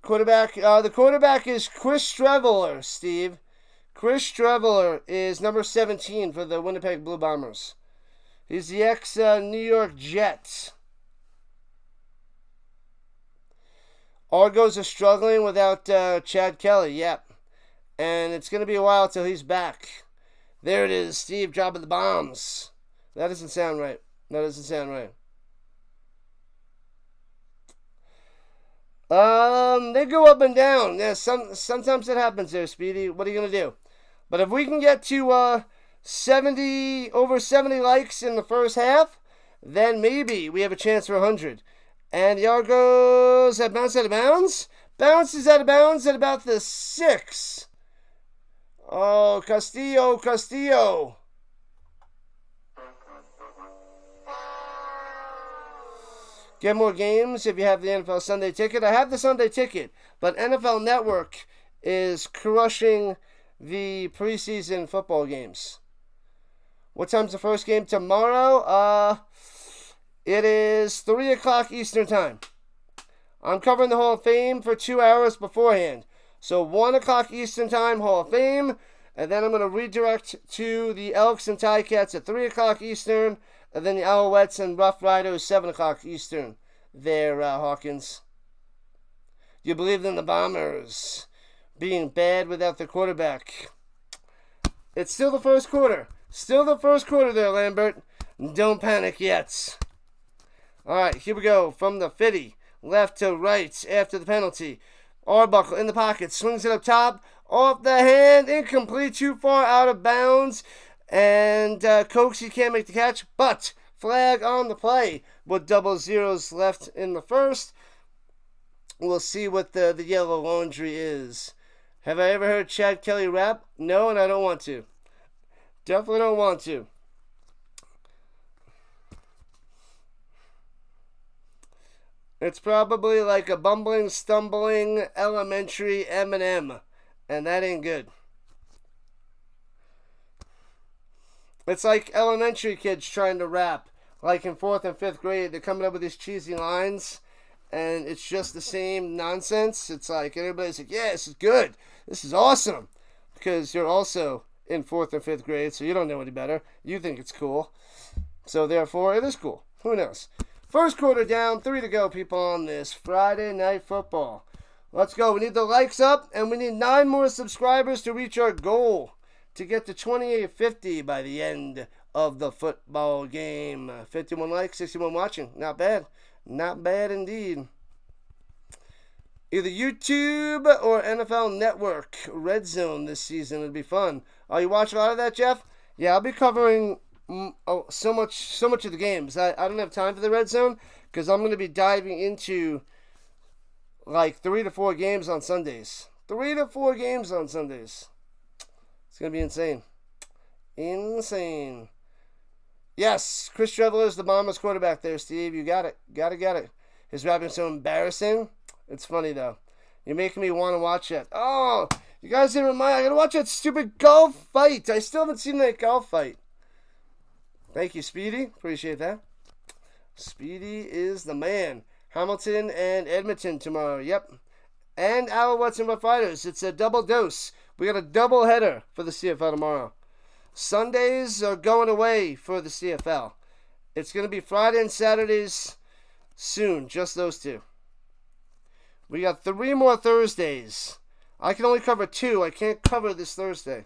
Quarterback. The quarterback is Chris Streveler, Steve. Chris Streveler is number 17 for the Winnipeg Blue Bombers. He's the ex-New York Jets. Argos are struggling without Chad Kelly, yep. And it's going to be a while till he's back. There it is, Steve dropping the bombs. That doesn't sound right. That doesn't sound right. They go up and down. Yeah, sometimes it happens there, Speedy. What are you going to do? But if we can get to over 70 likes in the first half, then maybe we have a chance for 100. And the Argos have bounced out of bounds. Bounces out of bounds at about the 6. Oh, Castillo. Get more games if you have the NFL Sunday ticket. I have the Sunday ticket, but NFL Network is crushing the preseason football games. What time's the first game? Tomorrow? It is 3 o'clock Eastern Time. I'm covering the Hall of Fame for 2 hours beforehand. So 1 o'clock Eastern Time, Hall of Fame. And then I'm going to redirect to the Elks and Ticats at 3 o'clock Eastern. And then the Alouettes and Rough Riders, 7 o'clock Eastern. There, Hawkins. You believe in the Bombers being bad without the quarterback. It's still the first quarter. Still the first quarter there, Lambert. Don't panic yet. All right, here we go. From the 50, left to right after the penalty. Arbuckle in the pocket, swings it up top, off the hand, incomplete, too far out of bounds. And Coxie can't make the catch, but flag on the play with double zeros left in the first. We'll see what the yellow laundry is. Have I ever heard Chad Kelly rap? No, and I don't want to. Definitely don't want to. It's probably like a bumbling, stumbling, elementary Eminem, and that ain't good. It's like elementary kids trying to rap, like in 4th and 5th grade. They're coming up with these cheesy lines, and it's just the same nonsense. It's like everybody's like, yeah, this is good. This is awesome. Because you're also in 4th and 5th grade, so you don't know any better. You think it's cool. So therefore, it is cool. Who knows? First quarter down, 3 to go, people, on this Friday Night Football. Let's go. We need the likes up, and we need 9 more subscribers to reach our goal to get to 2850 by the end of the football game. 51 likes, 61 watching. Not bad. Not bad indeed. Either YouTube or NFL Network Red Zone this season would be fun. Oh, you watch a lot of that, Jeff? Yeah, I'll be covering so much of the games. I don't have time for the Red Zone because I'm going to be diving into like 3 to 4 games on Sundays. 3 to 4 games on Sundays. It's going to be insane. Insane. Yes, Chris Trevor is the Bombers quarterback there, Steve. You got it. Got it. His rapping so embarrassing. It's funny, though. You're making me want to watch it. Oh, you guys didn't remind me. I got to watch that stupid golf fight. I still haven't seen that golf fight. Thank you, Speedy. Appreciate that. Speedy is the man. Hamilton and Edmonton tomorrow. Yep. And Alouettes and Rough Riders. It's a double dose. We got a double header for the CFL tomorrow. Sundays are going away for the CFL. It's going to be Friday and Saturdays soon. Just those 2. We got 3 more Thursdays. I can only cover 2. I can't cover this Thursday.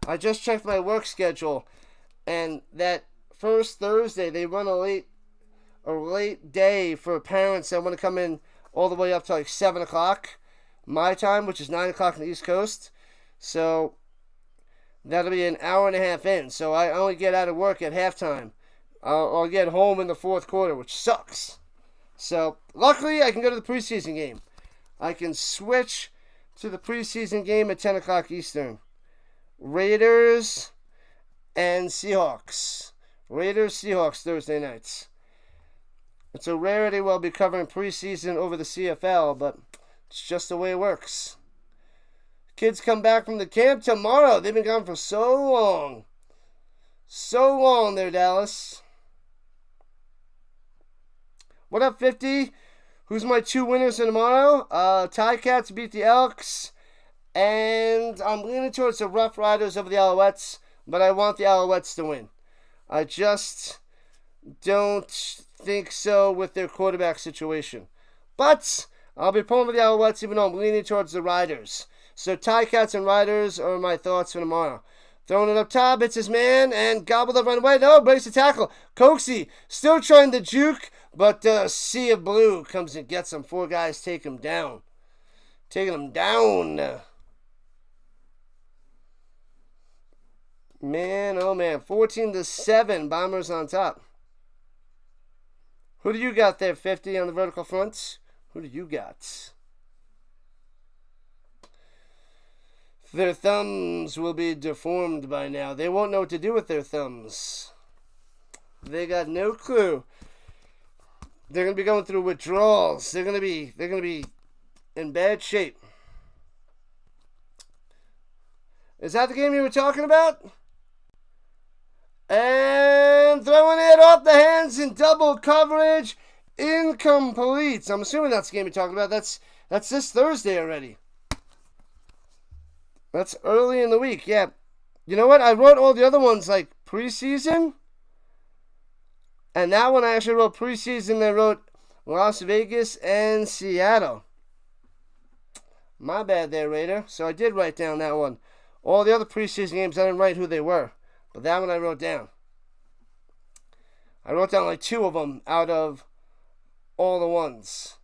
I just checked my work schedule, and that first Thursday they run a late day for parents that want to come in all the way up to like 7 o'clock my time, which is 9 o'clock on the East Coast. So that'll be an hour and a half in. So I only get out of work at halftime. I'll get home in the 4th quarter, which sucks. So luckily I can go to the preseason game. I can switch to the preseason game at 10 o'clock Eastern. Raiders and Seahawks. Raiders-Seahawks Thursday nights. It's a rarity we'll be covering preseason over the CFL, but it's just the way it works. Kids come back from the camp tomorrow. They've been gone for so long. So long there, Dallas. What up, 50? Who's my 2 winners for tomorrow? Ticats beat the Elks. And I'm leaning towards the Rough Riders over the Alouettes, but I want the Alouettes to win. I just don't think so with their quarterback situation. But I'll be pulling for the Alouettes even though I'm leaning towards the Riders. So Ticats and Riders are my thoughts for tomorrow. Throwing it up top, it's his man, and gobbled up right away. No, breaks the tackle. Coxie still trying to juke, but Sea of Blue comes and gets him. 4 guys take him down. Taking him down. Man, oh man. 14-7. Bombers on top. Who do you got there, 50 on the vertical front? Who do you got? Their thumbs will be deformed by now. They won't know what to do with their thumbs. They got no clue. They're gonna be going through withdrawals. They're gonna be in bad shape. Is that the game you were talking about? And throwing it off the hands in double coverage. Incomplete. I'm assuming that's the game you're talking about. That's this Thursday already. That's early in the week. Yeah. You know what? I wrote all the other ones like preseason. And that one I actually wrote preseason. I wrote Las Vegas and Seattle. My bad there, Raider. So I did write down that one. All the other preseason games, I didn't write who they were. But that one I wrote down. I wrote down like 2 of them out of all the ones.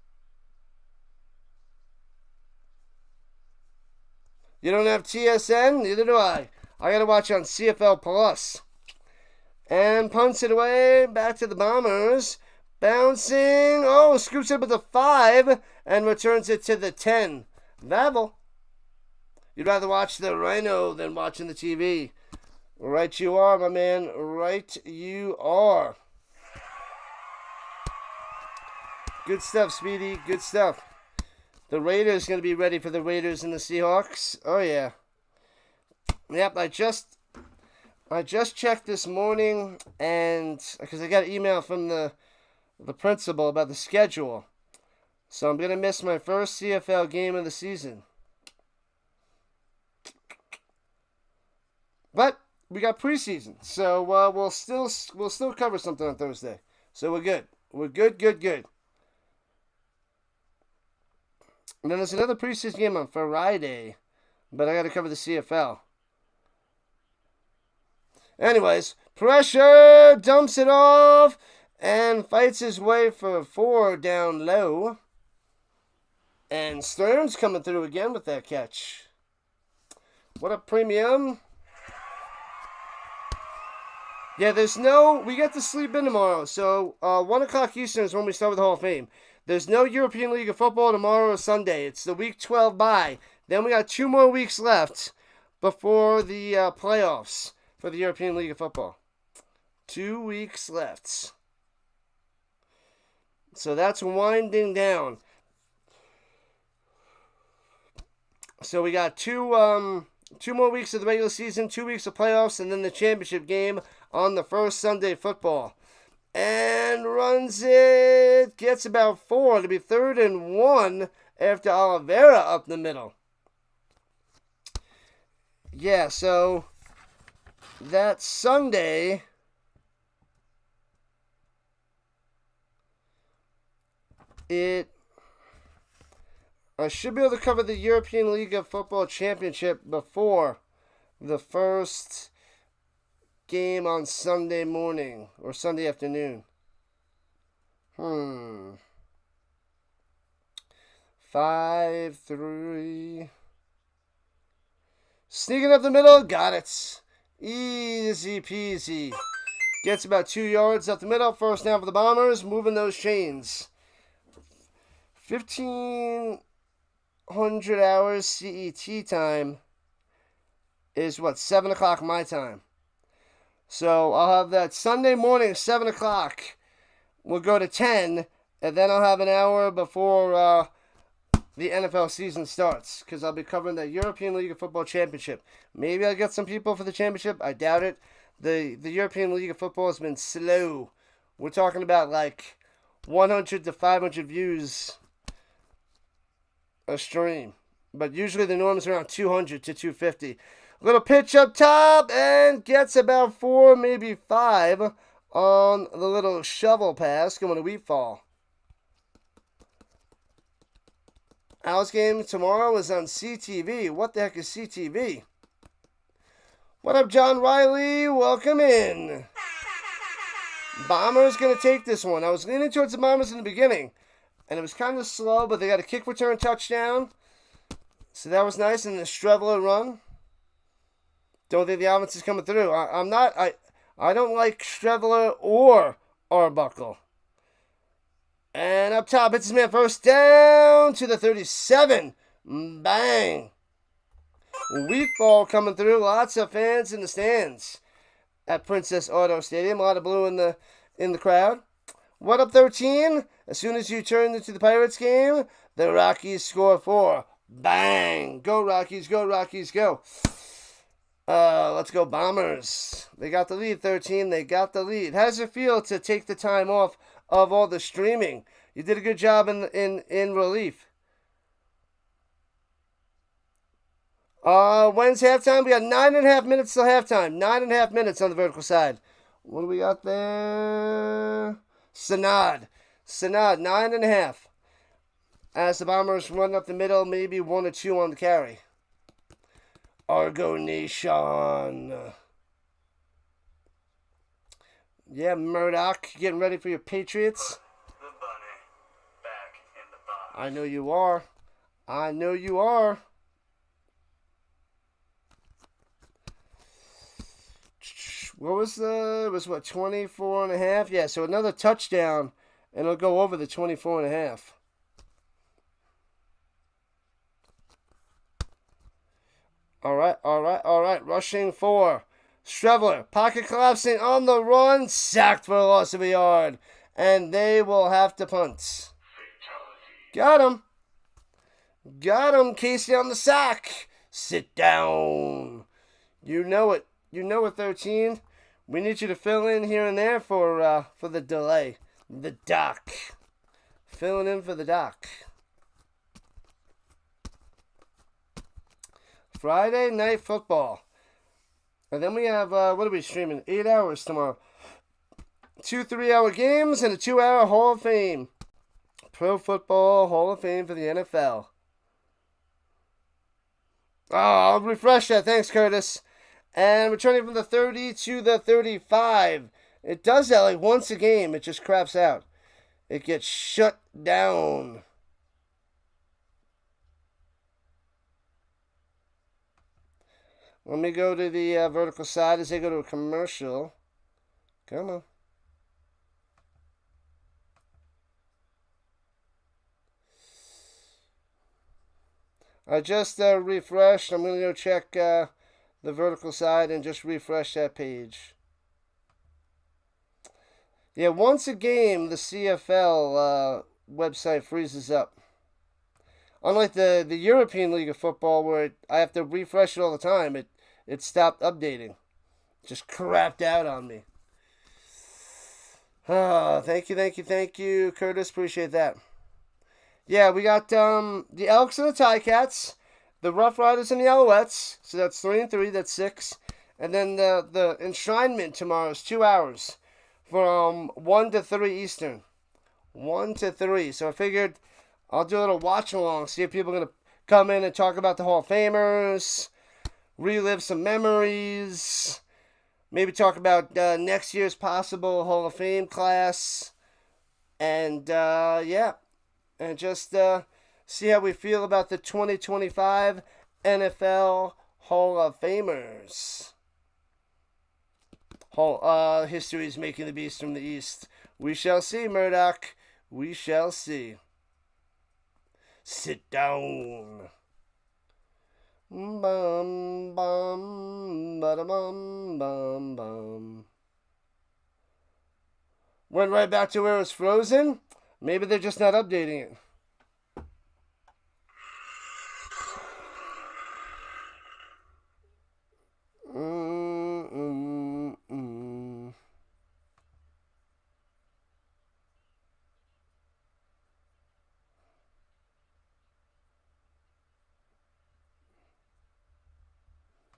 You don't have TSN? Neither do I. I got to watch on CFL Plus. And punts it away. Back to the Bombers. Bouncing. Oh, scoops it with a 5 and returns it to the 10. Vavel. You'd rather watch the Rhino than watching the TV. Right you are, my man. Right you are. Good stuff, Speedy. Good stuff. The Raiders going to be ready for the Raiders and the Seahawks. Oh, yeah. Yep, I just checked this morning, and because I got an email from the principal about the schedule. So I'm going to miss my first CFL game of the season. But we got preseason, so we'll still cover something on Thursday. So we're good. We're good. And then there's another preseason game on Friday, but I got to cover the CFL. Anyways, pressure, dumps it off, and fights his way for 4 down low. And Stern's coming through again with that catch. What a premium. Yeah, we get to sleep in tomorrow. So, 1 o'clock Eastern is when we start with the Hall of Fame. There's no European League of Football tomorrow or Sunday. It's the Week 12 bye. Then we got 2 more weeks left before the playoffs for the European League of Football. 2 weeks left. So that's winding down. So we got 2 more weeks of the regular season, 2 weeks of playoffs, and then the championship game on the first Sunday football. And runs it, gets about 4 to be 3rd and 1 after Oliveira up the middle. Yeah, so that Sunday, I should be able to cover the European League of Football Championship before the first game on Sunday morning or Sunday afternoon. 5-3. Sneaking up the middle, got it. Easy peasy. Gets about 2 yards up the middle. First down for the Bombers, moving those chains. 1500 hours CET time is 7 o'clock my time. So I'll have that Sunday morning, 7 o'clock. We'll go to 10, and then I'll have an hour before the NFL season starts, because I'll be covering the European League of Football Championship. Maybe I'll get some people for the championship. I doubt it. The European League of Football has been slow. We're talking about like 100 to 500 views a stream. But usually the norm is around 200 to 250. Little pitch up top, and gets about 4, maybe 5 on the little shovel pass going to Wheatfall. Al's game tomorrow is on CTV. What the heck is CTV? What up, John Riley? Welcome in. Bombers going to take this one. I was leaning towards the Bombers in the beginning, and it was kind of slow, but they got a kick return touchdown. So that was nice, and the Strevler run. Don't think the offense is coming through. I don't like Streveler or Arbuckle. And up top, it's his man first down to the 37. Bang. Weak ball coming through. Lots of fans in the stands at Princess Auto Stadium. A lot of blue in the crowd. What up, 13? As soon as you turn into the Pirates game, the Rockies score 4. Bang. Go Rockies, go Rockies, go. Let's go Bombers. They got the lead, 13. They got the lead. How does it feel to take the time off of all the streaming? You did a good job in relief. When's halftime? We got 9.5 minutes till halftime. 9.5 minutes on the vertical side. What do we got there? Synod, 9.5. As the Bombers run up the middle, maybe 1 or 2 on the carry. Argo Nation. Yeah, Murdoch, getting ready for your Patriots. The bunny back in the box. I know you are. I know you are. What was it was 24.5? Yeah, so another touchdown, and it'll go over the 24.5. All right. Rushing 4. Streveler, pocket collapsing on the run, sacked for a loss of a yard, and they will have to punt. Got him, Casey on the sack. Sit down. You know it, 13. We need you to fill in here and there for the delay. The doc. Filling in for the doc. Friday night football. And then we have, what are we streaming? 8 hours tomorrow. 2 3-hour games and a 2-hour Hall of Fame. Pro Football Hall of Fame for the NFL. Oh, I'll refresh that. Thanks, Curtis. And returning from the 30 to the 35. It does that like once a game. It just craps out. It gets shut down. Let me go to the vertical side as they go to a commercial. Come on. I just refreshed. I'm going to go check the vertical side and just refresh that page. Yeah, once a game, the CFL website freezes up. Unlike the European League of Football, where I have to refresh it all the time, it stopped updating. Just crapped out on me. Thank you, Curtis. Appreciate that. Yeah, we got the Elks and the Ticats, the Rough Riders and the Alouettes. So that's 3 and 3. That's 6. And then the enshrinement tomorrow is 2 hours from 1 to 3 Eastern. 1 to 3. So I figured I'll do a little watch along, see if people are going to come in and talk about the Hall of Famers, relive some memories, maybe talk about next year's possible Hall of Fame class, and yeah, and just see how we feel about the 2025 NFL Hall of Famers. History is making the beast from the East. We shall see, Murdoch. We shall see. Sit down. Bum, bum, ba-da-bum, bum, bum. Went right back to where it was frozen. Maybe they're just not updating it.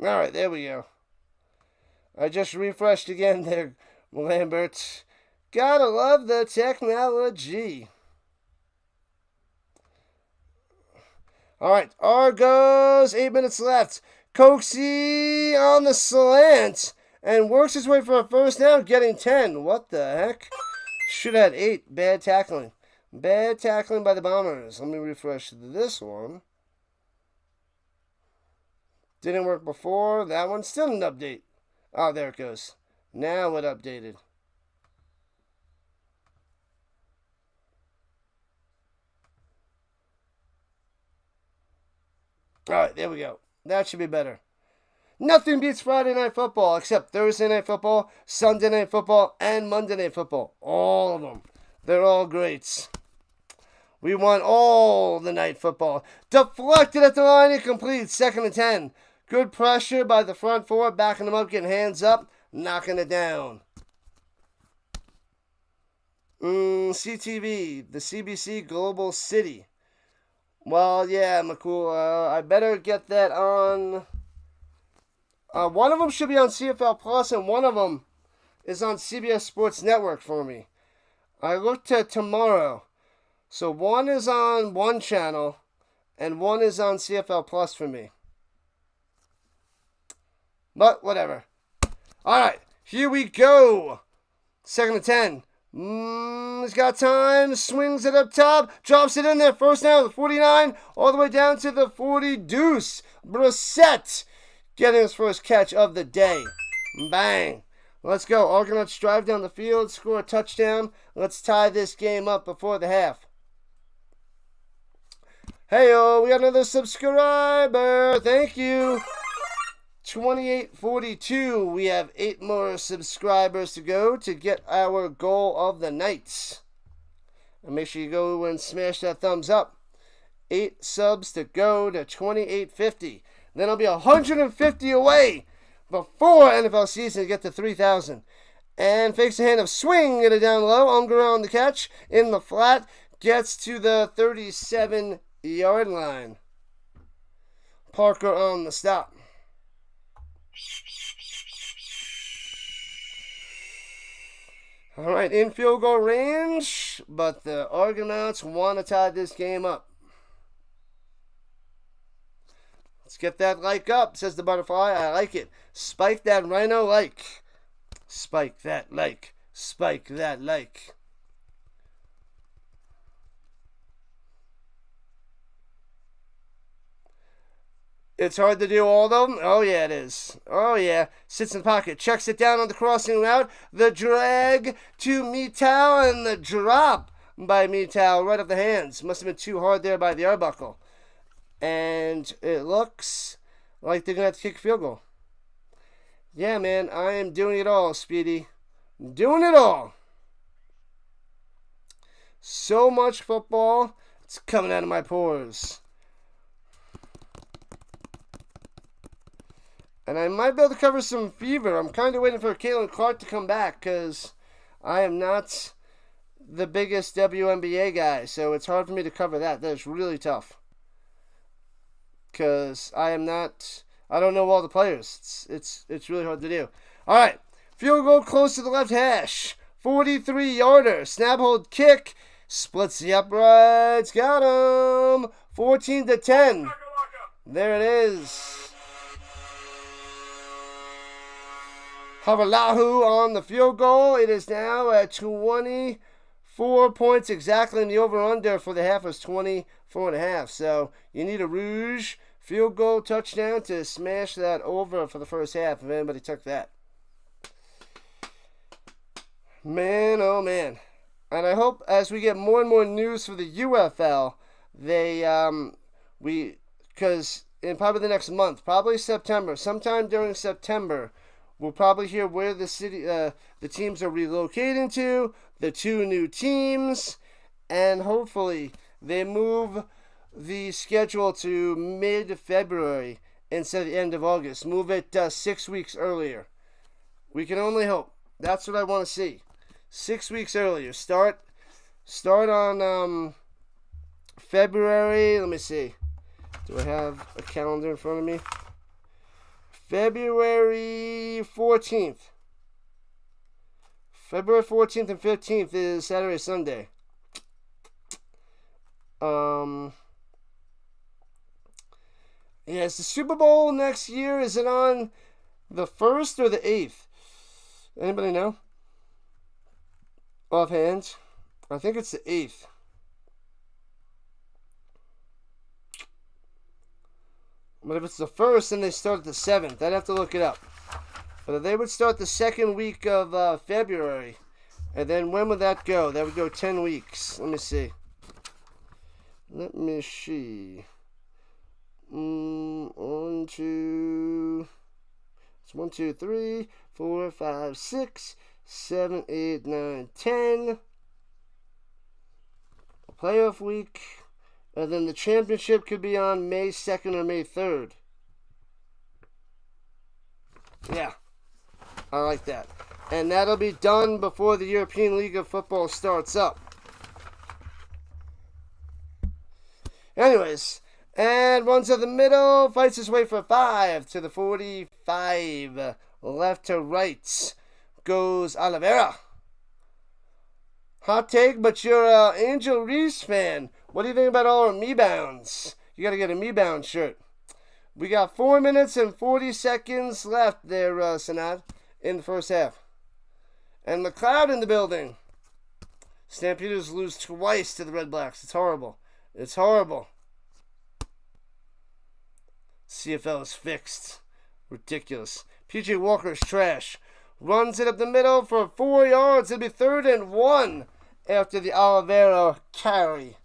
All right, there we go. I just refreshed again there, Lambert. Gotta love the technology. All right, Argos, 8 minutes left. Coxie on the slant and works his way for a first down, getting 10. What the heck? Should have had 8. Bad tackling. Bad tackling by the Bombers. Let me refresh this one. Didn't work before. That one still didn't update. Oh, there it goes. Now it updated. Alright, there we go. That should be better. Nothing beats Friday Night Football except Thursday Night Football, Sunday Night Football, and Monday Night Football. All of them. They're all greats. We want all the night football. Deflected at the line, incomplete. 2nd and 10. Good pressure by the front four, backing them up, getting hands up, knocking it down. CTV, the CBC Global City. Well, yeah, McCool, I better get that on. One of them should be on CFL Plus, and one of them is on CBS Sports Network for me. I looked at tomorrow. So one is on one channel, and one is on CFL Plus for me. But whatever. All right, here we go. 2nd and 10. He's got time. Swings it up top. Drops it in there. First down to the 49. All the way down to the 40 deuce. Brissett getting his first catch of the day. Bang. Let's go. Argonauts drive down the field. Score a touchdown. Let's tie this game up before the half. Hey-oh, we got another subscriber. Thank you. 2842. We have 8 more subscribers to go to get our goal of the night. And make sure you go and smash that thumbs up. 8 subs to go to 2850. Then I'll be 150 away before NFL season to get to 3,000. And fakes the hand of swing it down low. Unger on the catch in the flat. Gets to the 37-yard line. Parker on the stop. All right, in field goal range, but the Argonauts want to tie this game up. Let's get that like up, says the butterfly. I like it. Spike that Rhino like. Spike that like. Spike that like. It's hard to do all of them. Oh, yeah, it is. Oh, yeah. Sits in the pocket. Checks it down on the crossing route. The drag to Mitau and the drop by Mitau right off the hands. Must have been too hard there by the Arbuckle. And it looks like they're going to have to kick a field goal. Yeah, man. I am doing it all, Speedy. I'm doing it all. So much football. It's coming out of my pores. And I might be able to cover some fever. I'm kind of waiting for Caitlin Clark to come back because I am not the biggest WNBA guy. So it's hard for me to cover that. That is really tough. Because I don't know all the players. It's really hard to do. All right. Field goal close to the left hash. 43-yarder. Snap hold kick. Splits the uprights. Got him. 14-10. There it is. Havalahu on the field goal. It is now at 24 points exactly, and the over-under for the half was 24.5. So you need a Rouge field goal touchdown to smash that over for the first half, if anybody took that. Man, oh man. And I hope as we get more and more news for the UFL, because in probably the next month, probably September, sometime during September, we'll probably hear where the teams are relocating to, the 2 new teams, and hopefully they move the schedule to mid-February instead of the end of August. Move it 6 weeks earlier. We can only hope. That's what I want to see. 6 weeks earlier. Start on February. Let me see. Do I have a calendar in front of me? February 14th. February 14th and 15th is Saturday, Sunday. Yes, the Super Bowl next year, is it on the 1st or the 8th? Anybody know? Offhand? I think it's the 8th. But if it's the 1st, then they start the 7th. I'd have to look it up. But they would start the 2nd week of February. And then when would that go? That would go 10 weeks. Let me see. Let me see. 1, 2... It's 1, 2, 3, 4, 5, 6, 7, 8, 9, 10. Playoff week. And then the championship could be on May 2nd or May 3rd. Yeah. I like that. And that'll be done before the European League of Football starts up. Anyways, and runs to the middle, fights his way for 5 to the 45. Left to right goes Oliveira. Hot take, but you're an Angel Reese fan. What do you think about all our me-bounds? You got to get a me-bound shirt. We got 4 minutes and 40 seconds left there, Sanad, in the first half. And McLeod in the building. Stampeders lose twice to the Red Blacks. It's horrible. It's horrible. CFL is fixed. Ridiculous. PJ Walker's trash. Runs it up the middle for 4 yards. It'll be 3rd and 1 after the Oliveira carry.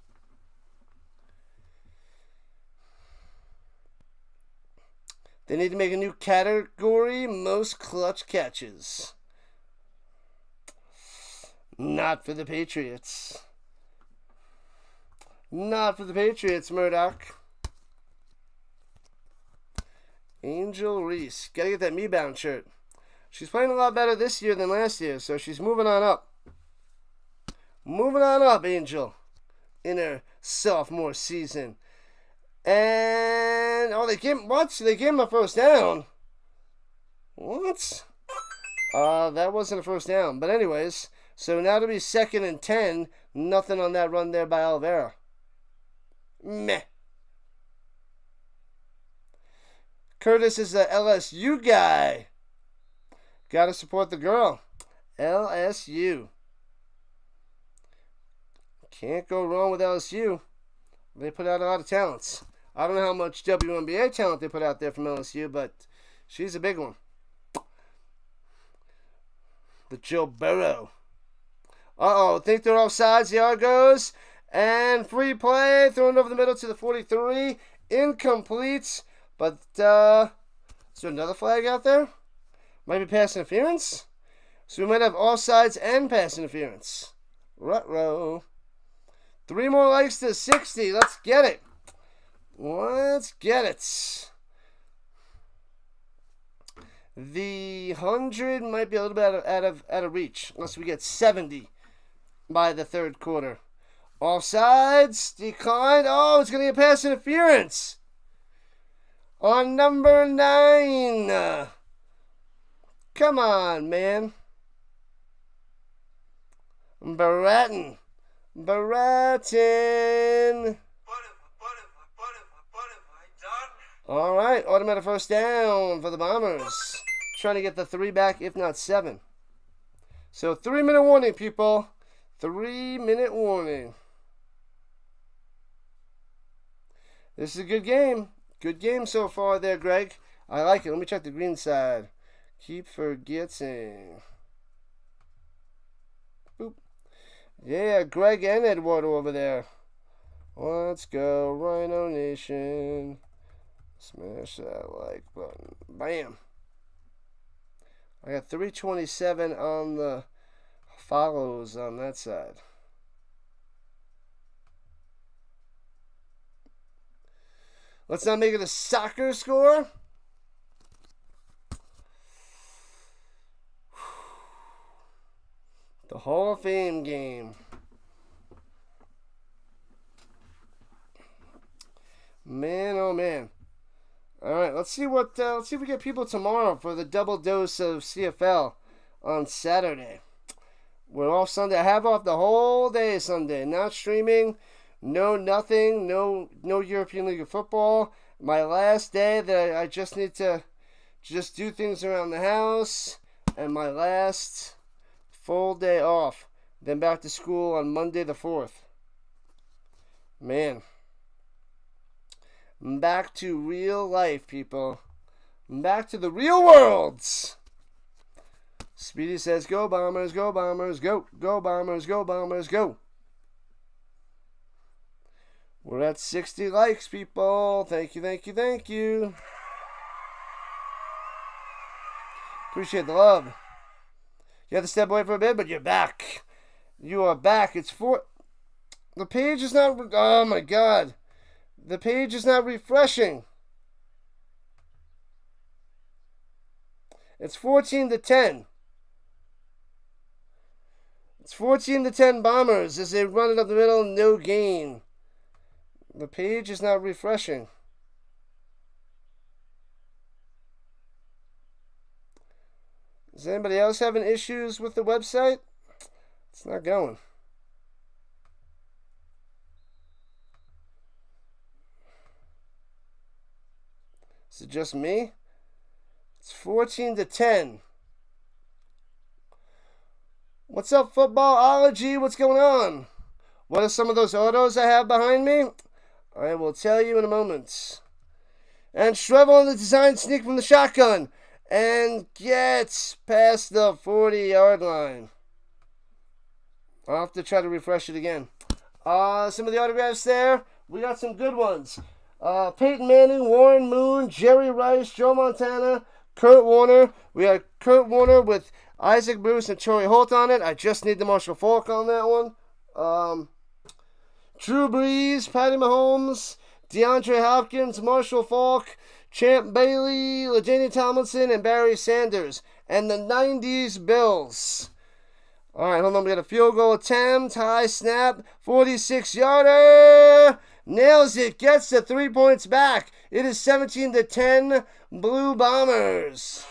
They need to make a new category, most clutch catches. Not for the Patriots. Not for the Patriots, Murdoch. Angel Reese. Gotta get that me-bound shirt. She's playing a lot better this year than last year, so she's moving on up. Moving on up, Angel. In her sophomore season. And, they gave him a first down. What? That wasn't a first down. But anyways, so now it'll be 2nd and 10. Nothing on that run there by Oliveira. Meh. Curtis is the LSU guy. Gotta support the girl. LSU. Can't go wrong with LSU. They put out a lot of talents. I don't know how much WNBA talent they put out there from LSU, but she's a big one. The Joe Burrow. Think they're offsides, the Argos. And free play, thrown over the middle to the 43. Incomplete. But, is there another flag out there? Might be pass interference? So we might have offsides and pass interference. Ruh-roh. 3 more likes to 60. Let's get it. Let's get it. The 100 might be a little bit out of reach, unless we get 70 by the 3rd quarter. Offsides, declined. It's going to get pass interference. On number 9. Come on, man. Baratin. What have I done? All right, automatic first down for the Bombers. Trying to get the 3 back, if not 7. So 3-minute warning, people. 3-minute warning. This is a good game. Good game so far there, Greg. I like it. Let me check the green side. Keep forgetting. Boop. Yeah, Greg and Eduardo over there. Let's go, Rhino Nation. Smash that like button. Bam. I got 327 on the follows on that side. Let's not make it a soccer score. The Hall of Fame game. Man, oh man. All right, let's see if we get people tomorrow for the double dose of CFL on Saturday. We're off Sunday. I have off the whole day Sunday. Not streaming. No nothing. No European League of Football. My last day that I just need to just do things around the house. And my last full day off. Then back to school on Monday the 4th. Man. Back to real life, people. Back to the real worlds. Speedy says, go Bombers, go Bombers, go. Go Bombers, go Bombers, go. We're at 60 likes, people. Thank you, thank you, thank you. Appreciate the love. You had to step away for a bit, but you're back. You are back. It's for... The page is not... Oh, my God. The page is not refreshing. It's 14-10. It's 14-10 Bombers as they run it up the middle. No gain. The page is not refreshing. Does anybody else having issues with the website? It's not going. Is it just me? It's 14-10. What's up, Footballology? What's going on? What are some of those autos I have behind me? I will tell you in a moment. And Shrevel on the design sneak from the shotgun. And gets past the 40-yard line. I'll have to try to refresh it again. Some of the autographs there. We got some good ones. Peyton Manning, Warren Moon, Jerry Rice, Joe Montana, Kurt Warner. We got Kurt Warner with Isaac Bruce and Torrey Holt on it. I just need the Marshall Faulk on that one. Drew Brees, Patty Mahomes, DeAndre Hopkins, Marshall Faulk, Champ Bailey, LaDainian Tomlinson, and Barry Sanders. And the 90s Bills. All right, hold on. We got a field goal attempt. High snap. 46-yarder. Nails it. Gets the 3 points back. It is 17-10 Blue Bombers.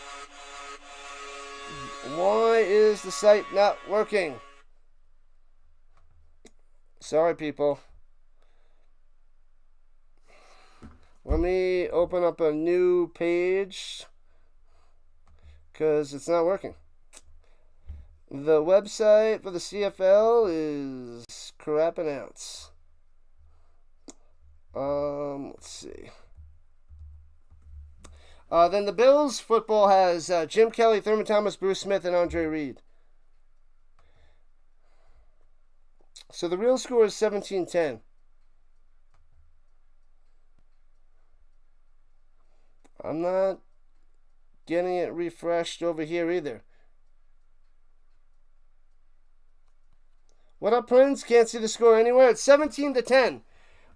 Why is the site not working? Sorry, people. Let me open up a new page because it's not working. The website for the CFL is crapping out. Let's see. Then the Bills football has Jim Kelly, Thurman Thomas, Bruce Smith, and Andre Reed. So the real score is 17-10. I'm not getting it refreshed over here either. What up, Prince? Can't see the score anywhere. It's 17-10,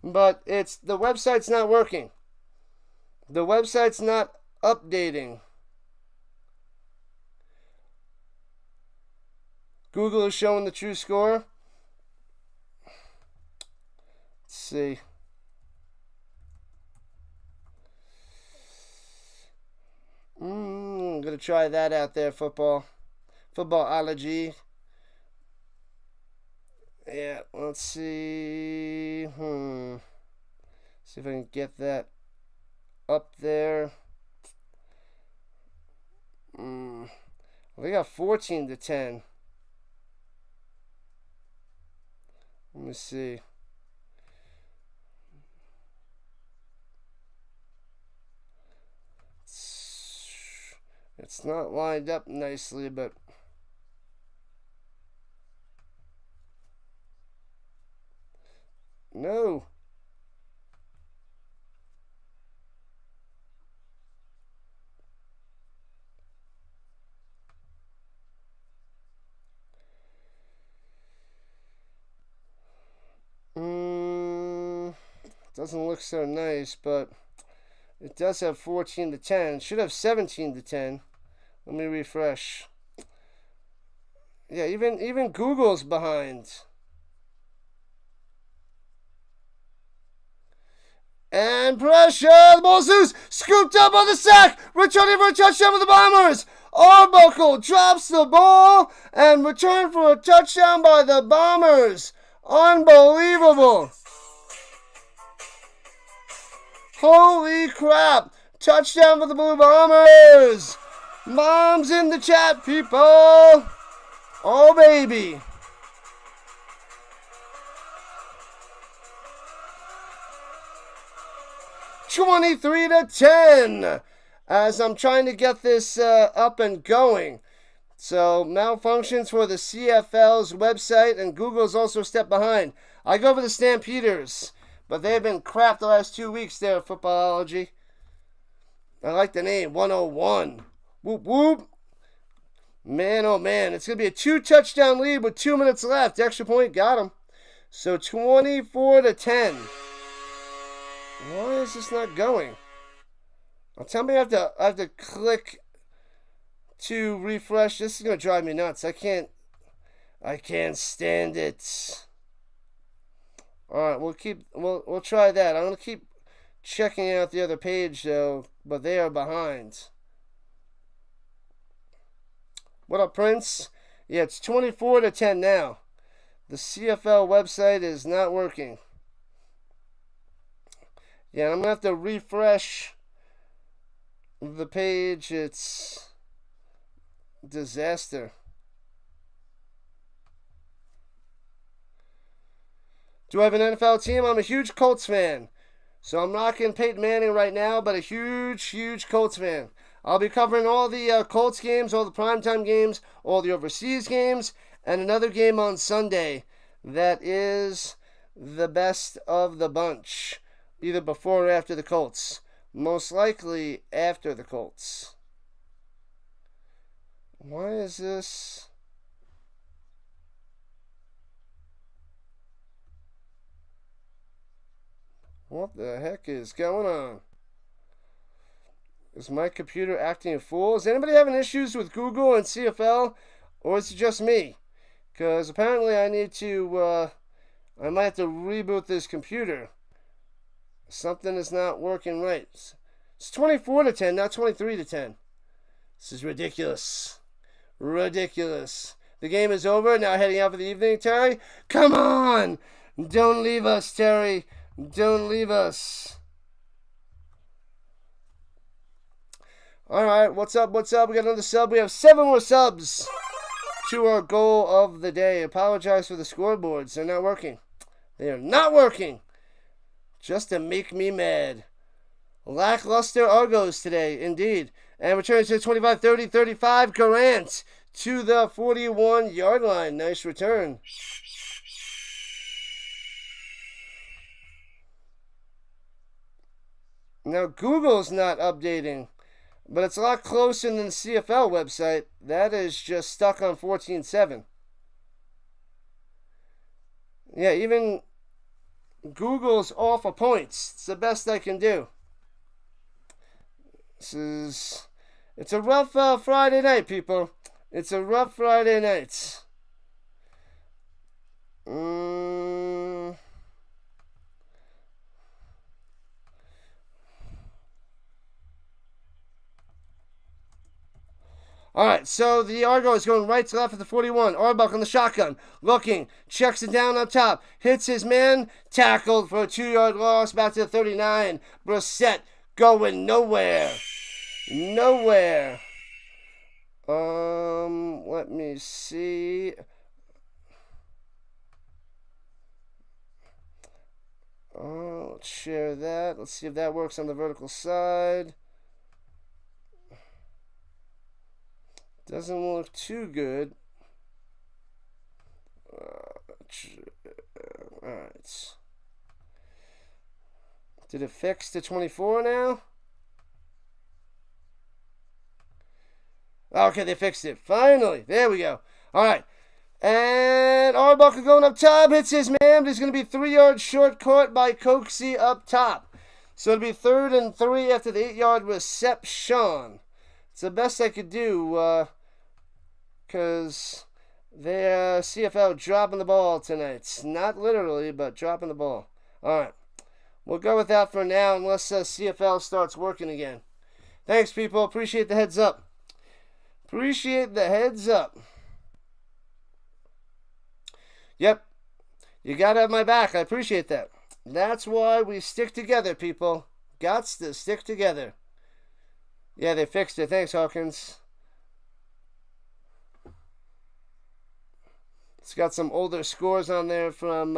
but it's the website's not working. The website's not updating. Google is showing the true score. Let's see. I'm going to try that out there, Footballology. Yeah, let's see. See if I can get that up there. They got 14-10. Let me see. It's not lined up nicely, but no. Doesn't look so nice, but it does have 14-10. It should have 17-10. Let me refresh. Yeah, even Google's behind. And pressure! The ball's loose! Scooped up on the sack! Returning for a touchdown for the Bombers! Arbuckle drops the ball and returned for a touchdown by the Bombers! Unbelievable! Holy crap! Touchdown for the Blue Bombers! Moms in the chat, people! Oh, baby! 23-10 as I'm trying to get this up and going. So, malfunctions for the CFL's website, and Google's also a step behind. I go for the Stampeders, but they've been crap the last 2 weeks there, Footballology. I like the name, 101. Whoop, whoop. Man, oh man, it's going to be a 2-touchdown lead with 2 minutes left. Extra point, got him. So, 24-10. Why is this not going? Tell me I have to click to refresh. This is gonna drive me nuts. I can't stand it. Alright, we'll try that. I'm gonna keep checking out the other page though, but they are behind. What up, Prince? Yeah, it's 24-10 now. The CFL website is not working. Yeah, I'm gonna have to refresh the page. It's disaster. Do I have an NFL team? I'm a huge Colts fan. So I'm rocking Peyton Manning right now, but a huge Colts fan. I'll be covering all the Colts games, all the primetime games, all the overseas games, and another game on Sunday that is the best of the bunch. Either before or after the Colts. Most likely after the Colts. Why is this? What the heck is going on? Is my computer acting a fool? Is anybody having issues with Google and CFL? Or is it just me? Because apparently I need to, I might have to reboot this computer. Something is not working right. It's 24-10, not 23-10. This is ridiculous. Ridiculous. The game is over. Now heading out for the evening, Terry. Come on! Don't leave us, Terry. Don't leave us. Alright, what's up? What's up? We got another sub. We have 7 more subs to our goal of the day. Apologize for the scoreboards. They're not working. They are not working. Just to make me mad. Lackluster Argos today, indeed. And returns to 25-30-35. Rant to the 41-yard line. Nice return. Now, Google's not updating, but it's a lot closer than the CFL website. That is just stuck on 14.7. Yeah, even Google's off of points. It's the best I can do. It's a rough Friday night, people. It's a rough Friday night. Alright, so the Argo is going right to left at the 41. Arbuck on the shotgun. Looking. Checks it down up top. Hits his man. Tackled for a 2-yard loss. Back to the 39. Brissett going nowhere. Nowhere. Let me see. Let's share that. Let's see if that works on the vertical side. Doesn't look too good. Alright. Did it fix to 24 now? Okay, they fixed it. Finally. There we go. Alright. And Arbuckle going up top. Hits his man, but he's going to be 3 yards short, caught by Coxie up top. So it'll be 3rd and 3 after the 8-yard reception. It's the best I could do, because the CFL dropping the ball tonight. Not literally, but dropping the ball. Alright. We'll go with that for now, unless CFL starts working again. Thanks, people. Appreciate the heads up. Appreciate the heads up. Yep. You gotta have my back. I appreciate that. That's why we stick together, people. Gots to stick together. Yeah, they fixed it. Thanks, Hawkins. It's got some older scores on there from,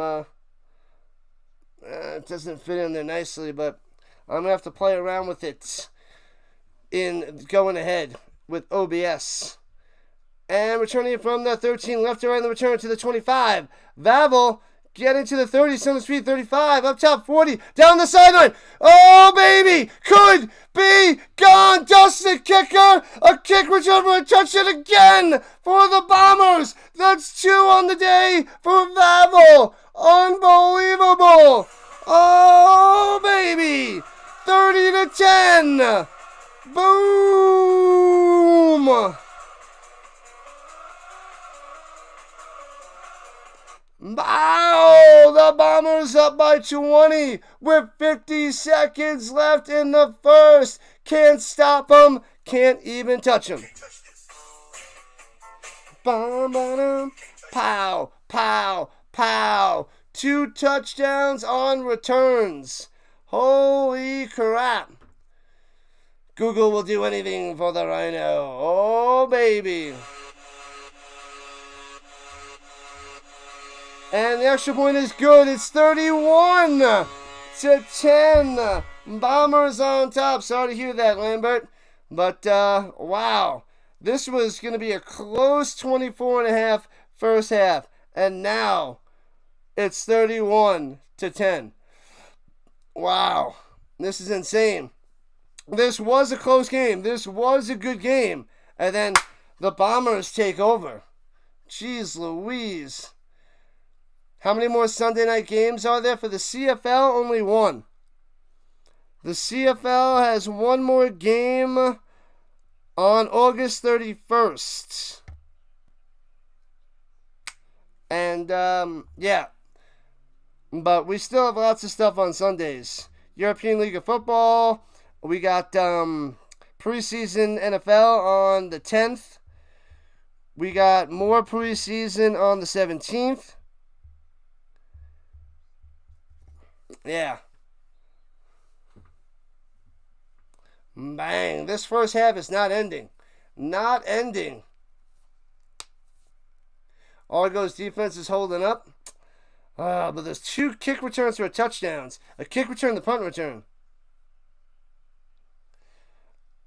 it doesn't fit in there nicely, but I'm going to have to play around with it in going ahead with OBS. And returning it from the 13 left to right in the return to the 25. Vavel getting to the 30, center speed 35, up top 40, down the sideline. Oh, baby! Could be gone. Dustin kicker. A kick return for a touchdown again for the Bombers. That's 2 on the day for Vavel. Unbelievable. Oh, baby. 30 to 10. Boom. Wow, the Bombers up by 20 with 50 seconds left in the first. Can't stop them, can't even touch them. Pow, pow, pow. 2 touchdowns on returns. Holy crap. Google will do anything for the Rhino. Oh, baby. And the extra point is good. It's 31 to 10. Bombers on top. Sorry to hear that, Lambert. But, wow. This was going to be a close 24.5 first half. And now it's 31 to 10. Wow. This is insane. This was a close game. This was a good game. And then the Bombers take over. Jeez Louise. How many more Sunday night games are there for the CFL? Only 1. The CFL has 1 more game on August 31st. And, yeah. But we still have lots of stuff on Sundays. European League of Football. We got preseason NFL on the 10th. We got more preseason on the 17th. Yeah. Bang. This first half is not ending. Not ending. Argos defense is holding up. But there's 2 kick returns for touchdowns. A kick return, the punt return.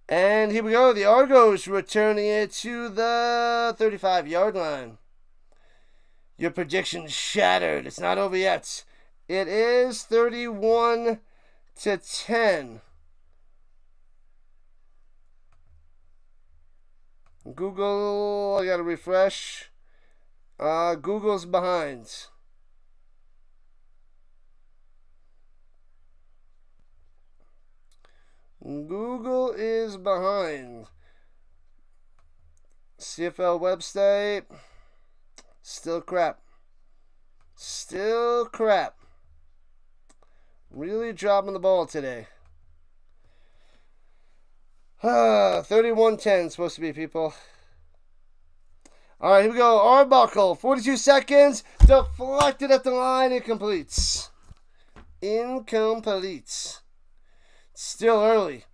And here we go. The Argos returning it to the 35-yard line. Your prediction's shattered. It's not over yet. It is 31 to 10. Google, I gotta refresh. Google's behind. Google is behind. CFL website. Still crap. Still crap. Really dropping the ball today. 31-10 supposed to be, people. Alright, here we go. Arbuckle, 42 seconds. Deflected at the line. Incompletes. Incomplete. Still early.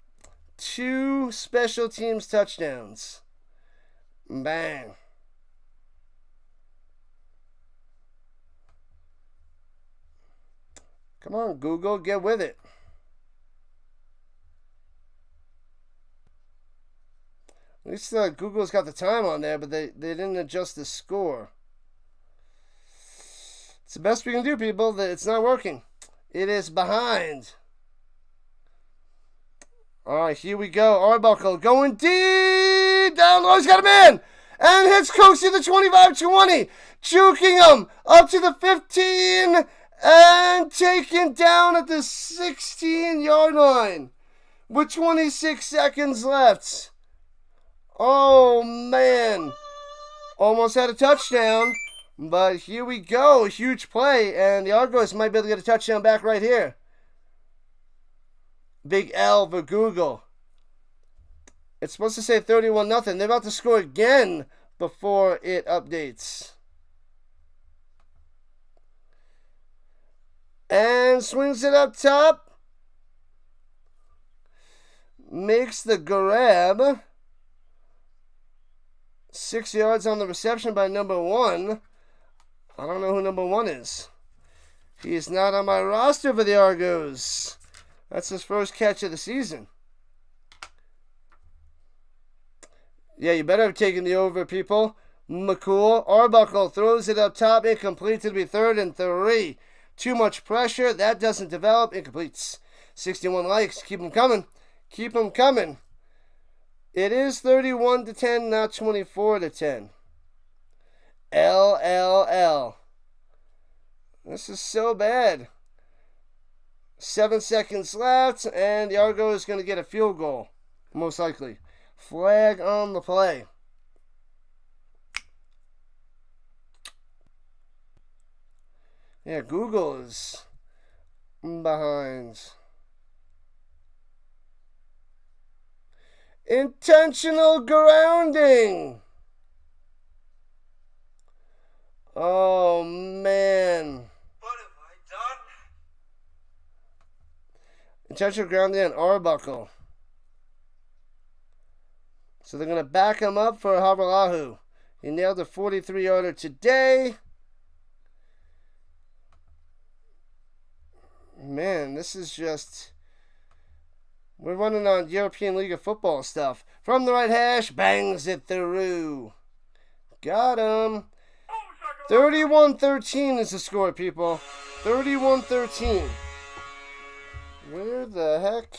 2 special teams touchdowns. Bang. Come on, Google, get with it. At least Google's got the time on there, but they didn't adjust the score. It's the best we can do, people. It's not working. It is behind. All right, here we go. Arbuckle going deep. Down low. He's got a man. And hits Coach to the 25-20. Juking him up to the 15. And taken down at the 16-yard line. With 26 seconds left. Oh, man. Almost had a touchdown. But here we go. Huge play. And the Argos might be able to get a touchdown back right here. Big L for Google. It's supposed to say 31-0. They're about to score again before it updates. And swings it up top. Makes the grab. 6 yards on the reception by number 1. I don't know who number 1 is. He is not on my roster for the Argos. That's his first catch of the season. Yeah, you better have taken the over, people. McCool. Arbuckle throws it up top. Incomplete. It'll be 3rd and 3. Too much pressure. That doesn't develop. Incompletes. 61 likes. Keep them coming. Keep them coming. It is 31-10, not 24-10. LLL. This is so bad. 7 seconds left, and the Argos is going to get a field goal, most likely. Flag on the play. Yeah, Google is behind. Intentional grounding. Oh, man. What have I done? Intentional grounding on Arbuckle. So they're going to back him up for Habalahu. He nailed a 43-yarder today. Man, this is just... We're running on European League of Football stuff. From the right hash, bangs it through. Got him. 31-13 is the score, people. 31-13. Where the heck?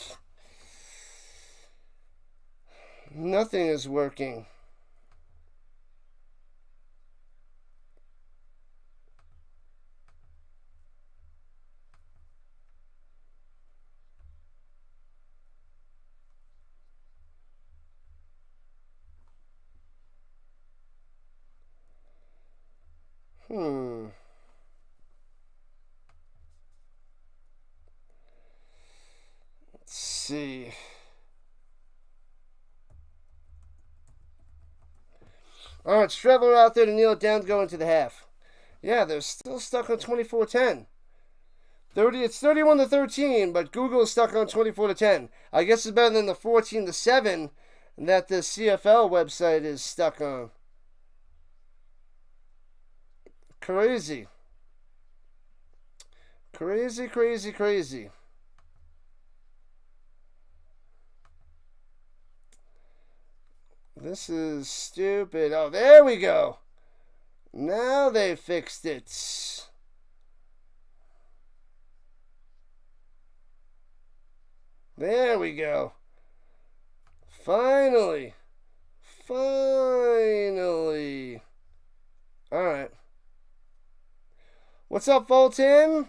Nothing is working. Let's see. All right, Streveler out there to kneel it down to go into the half. Yeah, they're still stuck on 24-10. It's 31-13, but Google is stuck on 24-10. I guess it's better than the 14-7 that the CFL website is stuck on. Crazy. Crazy, crazy, crazy. This is stupid. Oh, there we go. Now they fixed it. There we go. Finally. Finally. All right. What's up, Fulton?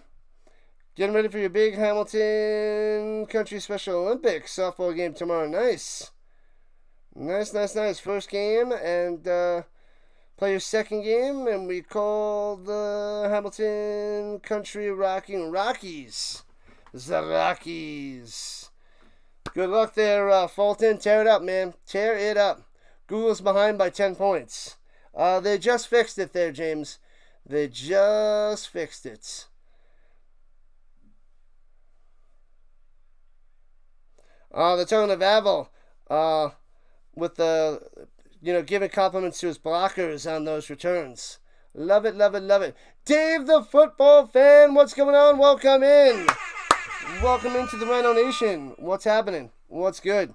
Getting ready for your big Hamilton Country Special Olympics softball game tomorrow. Nice. Nice, nice, nice. First game, and play your second game, and we call the Hamilton Country Rocking Rockies. The Rockies. Good luck there, Fulton. Tear it up, man. Tear it up. Google's behind by 10 points. They just fixed it there, James. They just fixed it. They're talking to Vavel. With the, giving compliments to his blockers on those returns. Love it, love it, love it. Dave the football fan, what's going on? Welcome in. Welcome into the Rhino Nation. What's happening? What's good?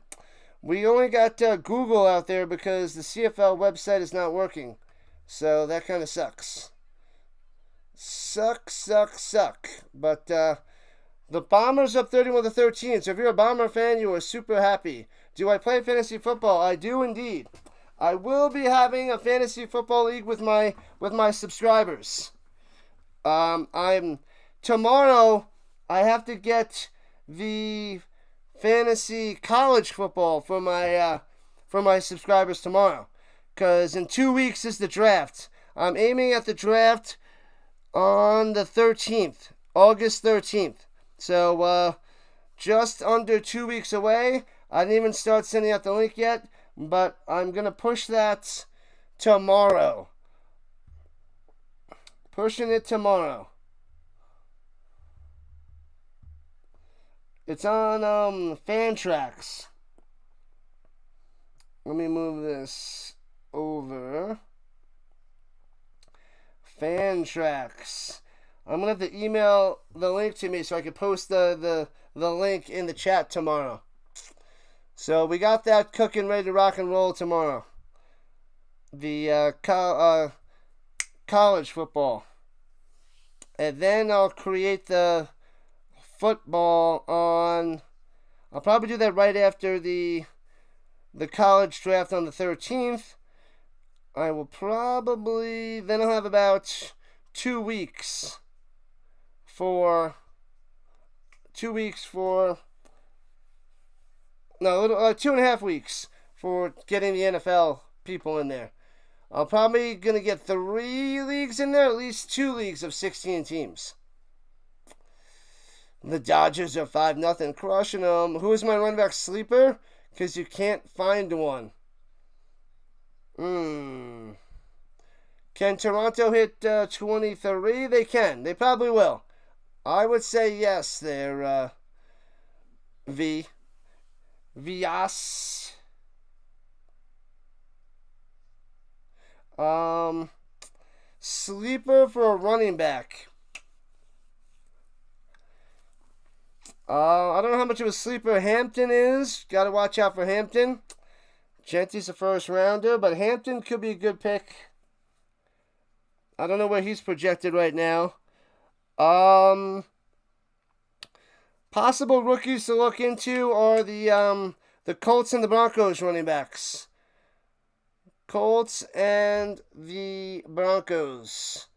We only got Google out there because the CFL website is not working. So that kind of sucks. Suck. But the Bombers up 31-13. So if you're a Bomber fan, you are super happy. Do I play fantasy football? I do indeed. I will be having a fantasy football league with my subscribers. Tomorrow I have to get the fantasy college football for my subscribers tomorrow, because in 2 weeks is the draft. I'm aiming at the draft on the 13th, August 13th. So just under 2 weeks away. I didn't even start sending out the link yet, but I'm going to push that tomorrow. Pushing it tomorrow. It's on Fantrax. Let me move this over. Fantrax. I'm going to have to email the link to me so I can post the the link in the chat tomorrow. So we got that cooking, ready to rock and roll tomorrow. The college football. And then I'll create the football on... I'll probably do that right after the college draft on the 13th. I will probably... Then I'll have about 2 weeks for... 2 weeks for... No, 2.5 weeks for getting the NFL people in there. I'm probably going to get 3 leagues in there, at least 2 leagues of 16 teams. The Dodgers are 5-0, crushing them. Who is my running back sleeper? Because you can't find one. Can Toronto hit 23? They can. They probably will. I would say yes there, Vias. Sleeper for a running back. I don't know how much of a sleeper Hampton is. Got to watch out for Hampton. Genty's a first rounder, but Hampton could be a good pick. I don't know where he's projected right now. Possible rookies to look into are the Colts and the Broncos running backs. Colts and the Broncos.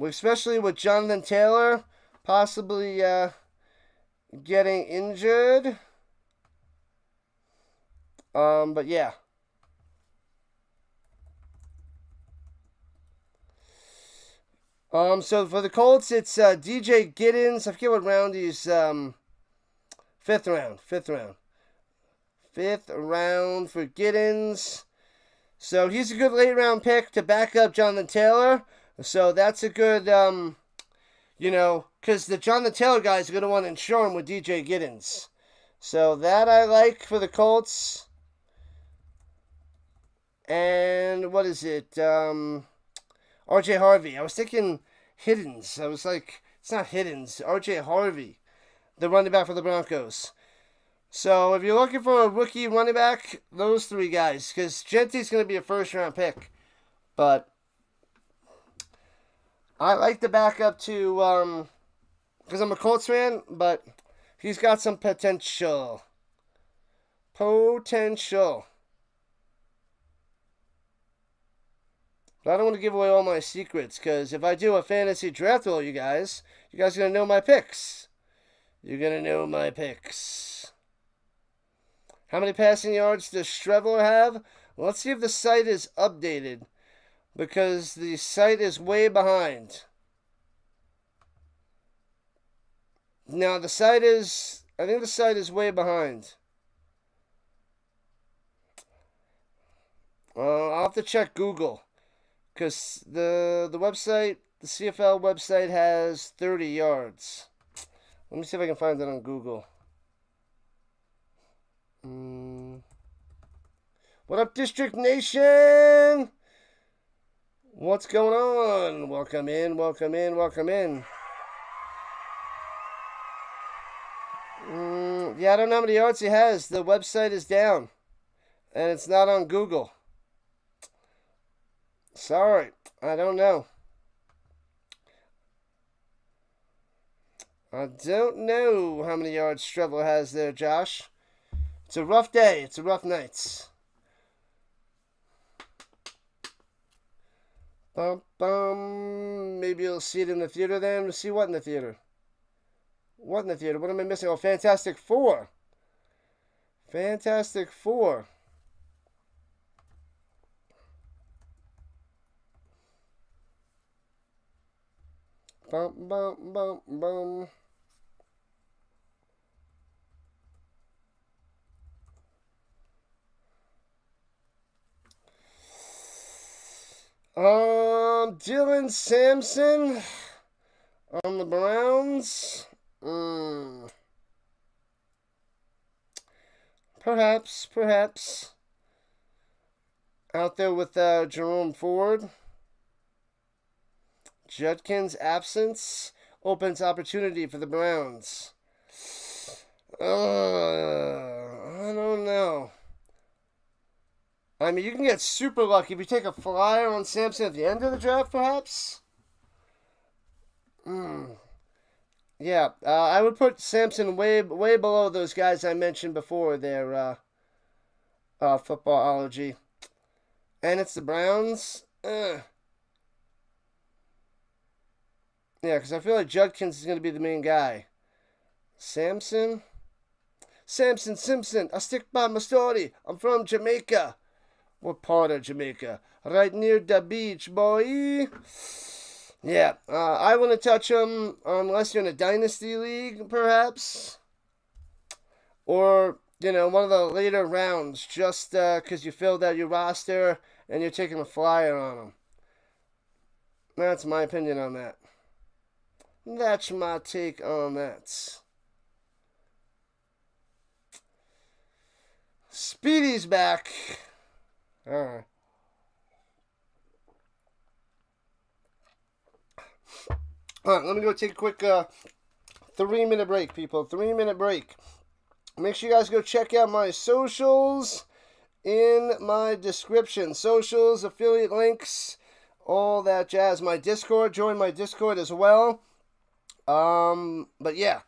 Especially with Jonathan Taylor possibly getting injured. But yeah. So for the Colts, it's DJ Giddens. I forget what round he's, 5th round. 5th round for Giddens. So he's a good late round pick to back up Jonathan Taylor. So that's a good, because the Jonathan Taylor guys are going to want to insure him with DJ Giddens. So that I like for the Colts. And what is it? RJ Harvey. I was thinking Hiddens. I was like, it's not Hiddens. RJ Harvey, the running back for the Broncos. So if you're looking for a rookie running back, those 3 guys. Because Genty's going to be a first-round pick. But I like the backup to, because I'm a Colts fan, but he's got some potential. But I don't want to give away all my secrets, because if I do a fantasy draft with all you guys are going to know my picks. You're going to know my picks. How many passing yards does Streveler have? Well, let's see if the site is updated, because the site is way behind. Now, I think the site is way behind. I'll have to check Google. Because the website, the CFL website has 30 yards. Let me see if I can find it on Google. What up, District Nation? What's going on? Welcome in. Yeah, I don't know how many yards he has. The website is down. And it's not on Google. Sorry, I don't know. I don't know how many yards Streveler has there, Josh. It's a rough day. It's a rough night. Maybe you'll see it in the theater then. We'll see what in the theater. What am I missing? Oh, Fantastic Four. Bum. Dylan Sampson on the Browns. Perhaps. Out there with Jerome Ford. Judkins' absence opens opportunity for the Browns. I don't know. I mean, you can get super lucky if you take a flyer on Samson at the end of the draft, perhaps. Yeah, I would put Samson way below those guys I mentioned before. Their footballology, and it's the Browns. Yeah, because I feel like Judkins is going to be the main guy. Samson, Simpson. I stick by my story. I'm from Jamaica. What part of Jamaica? Right near the beach, boy. Yeah, I wouldn't touch him unless you're in a dynasty league, perhaps, or one of the later rounds, just because you filled out your roster and you're taking a flyer on him. That's my opinion on that. That's my take on that. Speedy's back. Alright. Alright, let me go take a quick 3-minute break, people. 3-minute break. Make sure you guys go check out my socials in my description. Socials, affiliate links, all that jazz. My Discord, join my Discord as well. But yeah,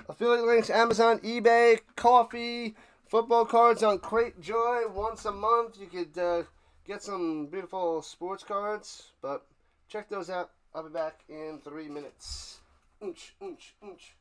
affiliate links, Amazon, eBay, coffee, football cards on Crate Joy. Once a month, you could get some beautiful sports cards. But check those out. I'll be back in 3 minutes. Oonch, oonch, oonch.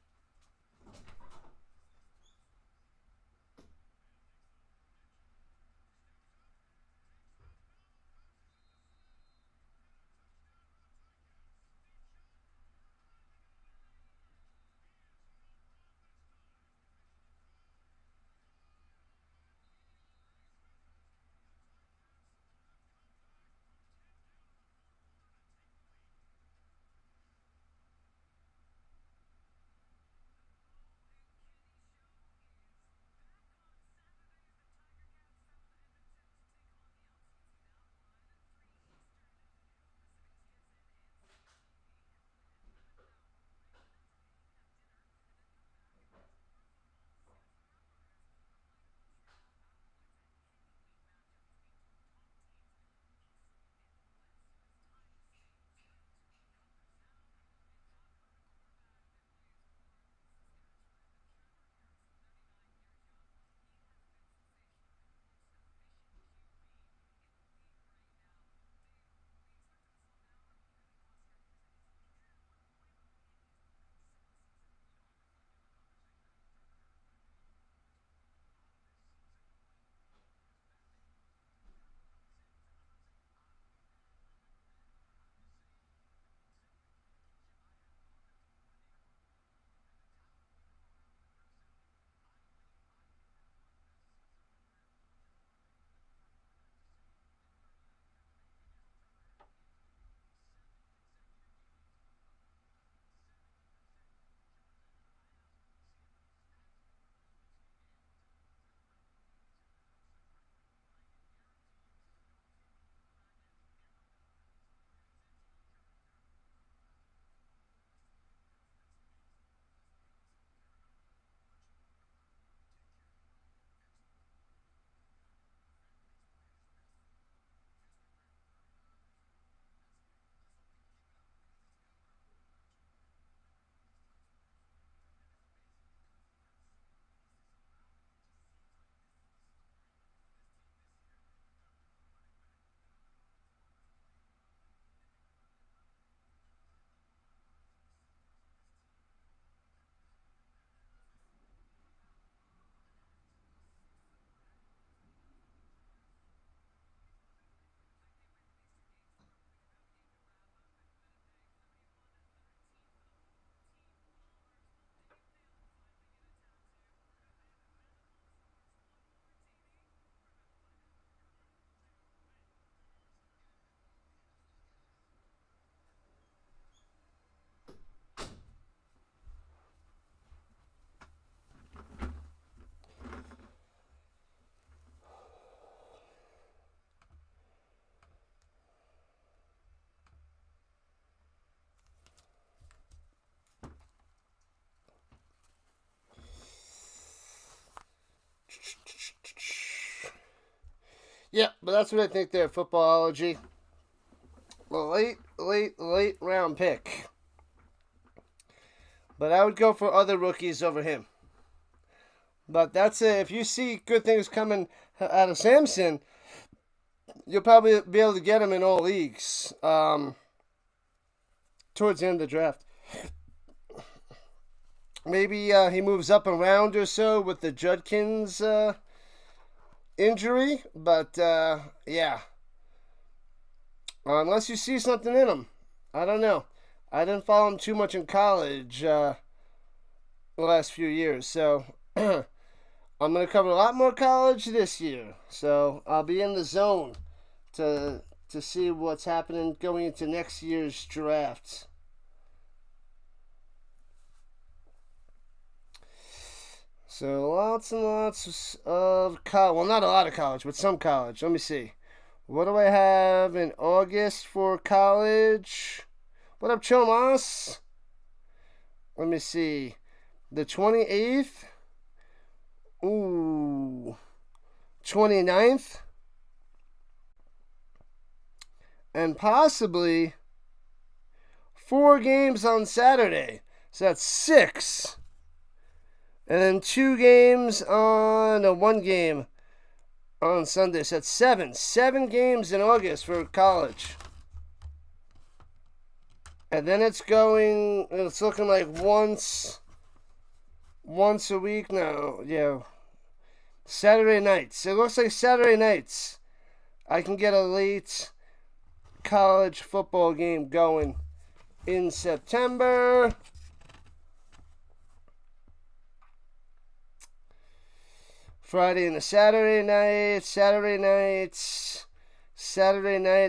Yeah, but that's what I think there, Footballology. Late round pick. But I would go for other rookies over him. But that's it. If you see good things coming out of Samson, you'll probably be able to get him in all leagues towards the end of the draft. Maybe he moves up a round or so with the Judkins injury. But, yeah. Unless you see something in him. I don't know. I didn't follow him too much in college the last few years. So, I'm going to cover a lot more college this year. So, I'll be in the zone to see what's happening going into next year's draft. So, lots and lots of college. Well, not a lot of college, but some college. Let me see. What do I have in August for college? What up, Chomas? Let me see. The 28th. Ooh. 29th. And possibly 4 games on Saturday. So that's 6. And then 2 games on... No, 1 game on Sunday. So that's 7. 7 games in August for college. And then it's looking like once a week now. Yeah. Saturday nights. It looks like Saturday nights I can get a late college football game going in September. Friday and a Saturday night. Saturday night.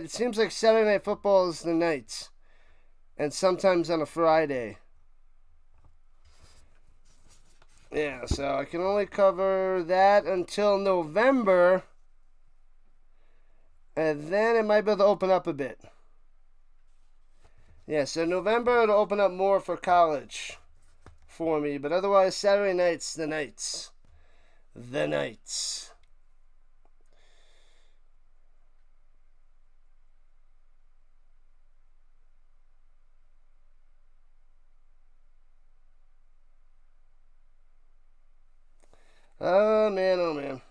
It seems like Saturday night football is the night. And sometimes on a Friday. Yeah, so I can only cover that until November. And then it might be able to open up a bit. Yeah, so November it'll open up more for college for me. But otherwise, Saturday nights, the nights. The nights. Oh, man, oh, man.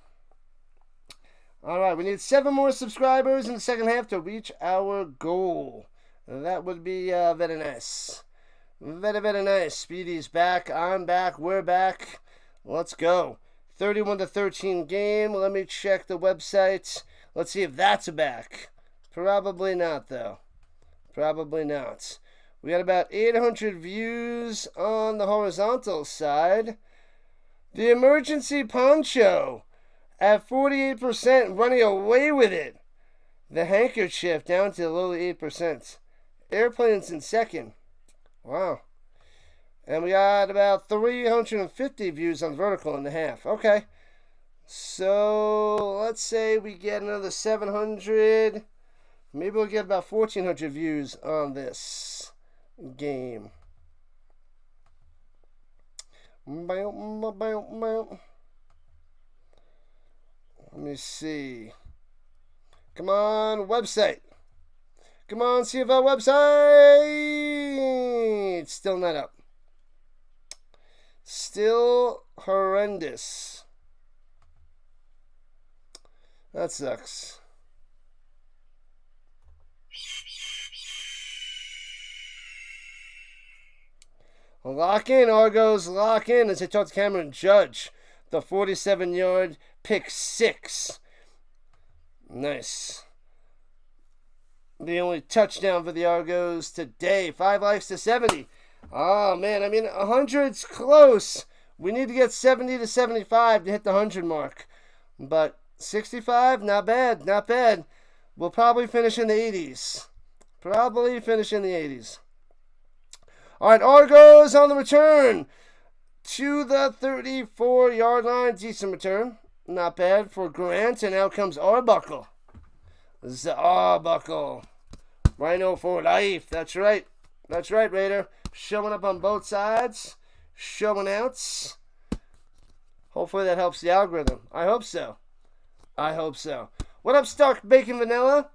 All right, we need 7 more subscribers in the second half to reach our goal. That would be very nice. Very nice. Speedy's back. I'm back. We're back. Let's go. 31-13 game. Let me check the website. Let's see if that's back. Probably not, though. Probably not. We got about 800 views on the horizontal side. The emergency poncho at 48%, running away with it. The handkerchief down to the lowly 8%. Airplanes in second. Wow. And we got about 350 views on vertical in the half. Okay. So, let's say we get another 700. Maybe we'll get about 1,400 views on this game. Let me see. Come on, website. Come on, CFL website. Still not up. Still horrendous. That sucks. Lock in, Argos. Lock in as I talk to Cameron Judge. The 47-yard pick 6. Nice. The only touchdown for the Argos today. 5 likes to 70. Oh, man. I mean, 100's close. We need to get 70 to 75 to hit the 100 mark. But 65, not bad. Not bad. We'll probably finish in the 80s. Probably finish in the 80s. All right, Argos on the return to the 34-yard line. Decent return. Not bad for Grant. And out comes Arbuckle. The Arbuckle. Rhino for life. That's right. That's right, Raider. Showing up on both sides. Showing outs. Hopefully that helps the algorithm. I hope so. I hope so. What up, Stark Bacon Vanilla?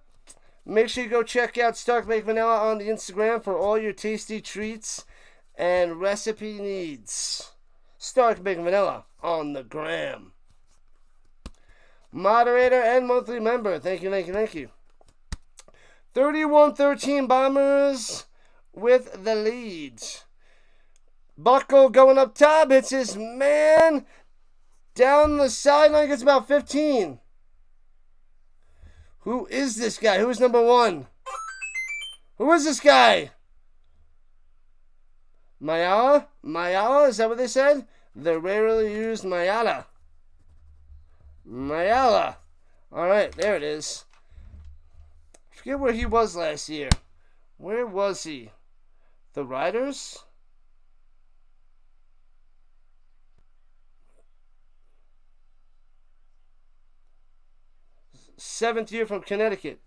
Make sure you go check out Stark Bacon Vanilla on the Instagram for all your tasty treats and recipe needs. Stark Bacon Vanilla on the gram. Moderator and monthly member. Thank you, thank you, thank you. 31-13 Bombers with the lead. Buckle going up top. Hits his man. Down the sideline. Gets about 15. Who is this guy? Who is number 1? Who is this guy? Mayala? Mayala? Is that what they said? The rarely used Mayala. Mayala. Alright, there it is. I forget where he was last year. Where was he? The Riders? Seventh year from Connecticut.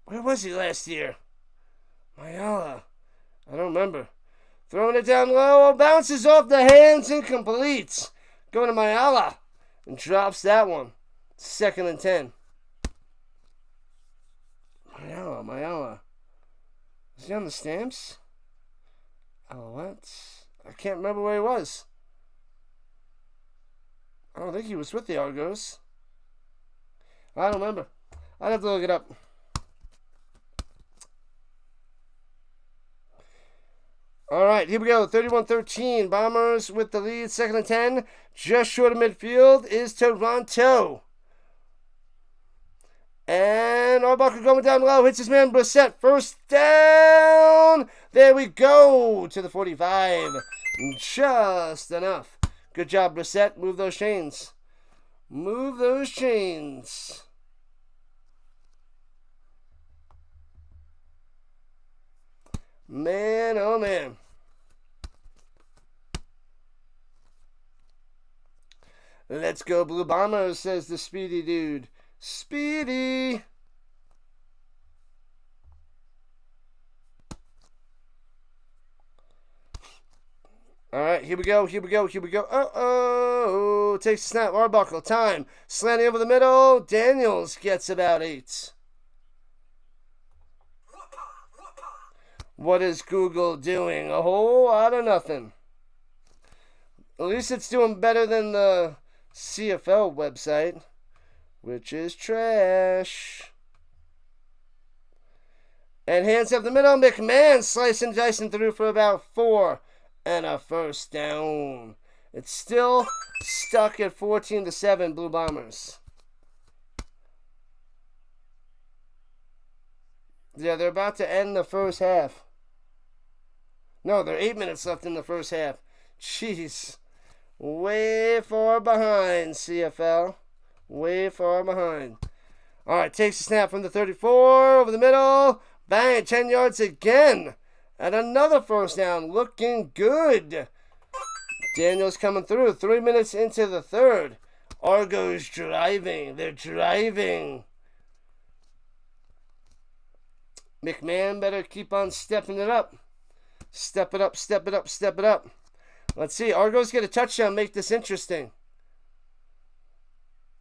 Where was he last year? Mayala. I don't remember. Throwing it down low. Bounces off the hands. Incomplete. Going to Mayala. And drops that one. 2nd and 10. Mayala. Is he on the Stamps? Oh, what? I can't remember where he was. I don't think he was with the Argos. I don't remember. I'd have to look it up. Alright, here we go. 31-13. Bombers with the lead. 2nd and 10. Just short of midfield is Toronto. And Arbuckle going down low. Hits his man Brissett. First down. There we go. To the 45. Just enough. Good job, Brissett. Move those chains. Move those chains. Man, oh man. Let's go Blue Bombers, says the speedy dude. Speedy. Alright, here we go, here we go, here we go. Uh-oh. Takes a snap. Arbuckle. Time. Slanting over the middle. Daniels gets about 8. What is Google doing? A whole lot of nothing. At least it's doing better than the CFL website, which is trash. And hands up the middle. McMahon slicing, dicing through for about 4 and a first down. It's still stuck at 14-7 Blue Bombers. Yeah, they're about to end the first half. No, there are 8 minutes left in the first half. Jeez. Way far behind, CFL. Way far behind. Alright, takes a snap from the 34. Over the middle. Bang, 10 yards again. And another first down. Looking good. Daniels coming through. 3 minutes into the third. Argos driving. They're driving. McMahon better keep on stepping it up. Step it up, step it up, step it up. Let's see. Argos get a touchdown. Make this interesting.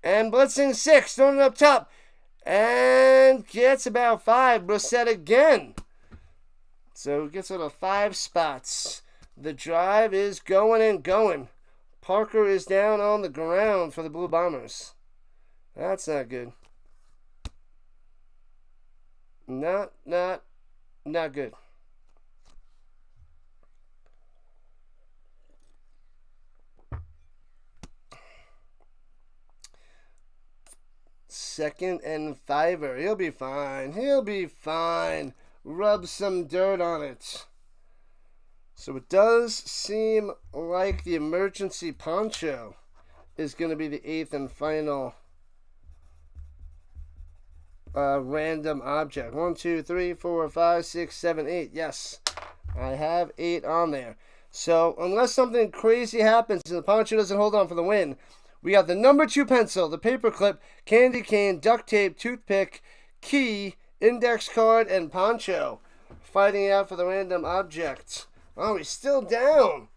And blitzing 6. Throwing it up top. And gets about 5. Brissett again. So gets out of 5 spots. The drive is going and going. Parker is down on the ground for the Blue Bombers. That's not good. Not good. Second and 5. He'll be fine. He'll be fine. Rub some dirt on it. So it does seem like the emergency poncho is going to be the 8th and final random object. 1, 2, 3, 4, 5, 6, 7, 8. Yes, I have 8 on there. So unless something crazy happens and the poncho doesn't hold on for the win, we got the number 2 pencil, the paperclip, candy cane, duct tape, toothpick, key, index card, and poncho fighting out for the random object. Oh, he's still down.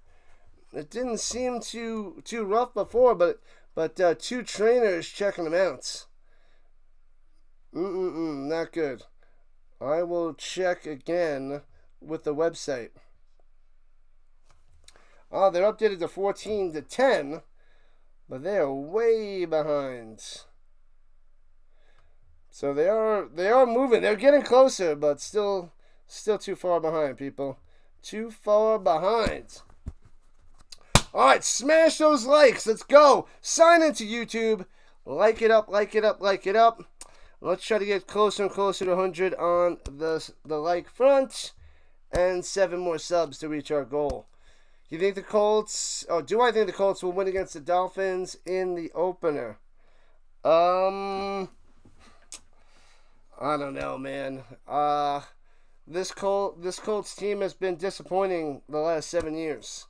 It didn't seem too rough before, but 2 trainers checking him out. Not good. I will check again with the website. Oh, they're updated to 14-10, but they are way behind. So they are moving. They're getting closer, but still too far behind, people. Too far behind. All right, smash those likes. Let's go. Sign into YouTube. Like it up, like it up, like it up. Let's try to get closer and closer to 100 on the like front. And 7 more subs to reach our goal. You think the Colts... Oh, do I think the Colts will win against the Dolphins in the opener? I don't know, man. This Colts team has been disappointing the last 7 years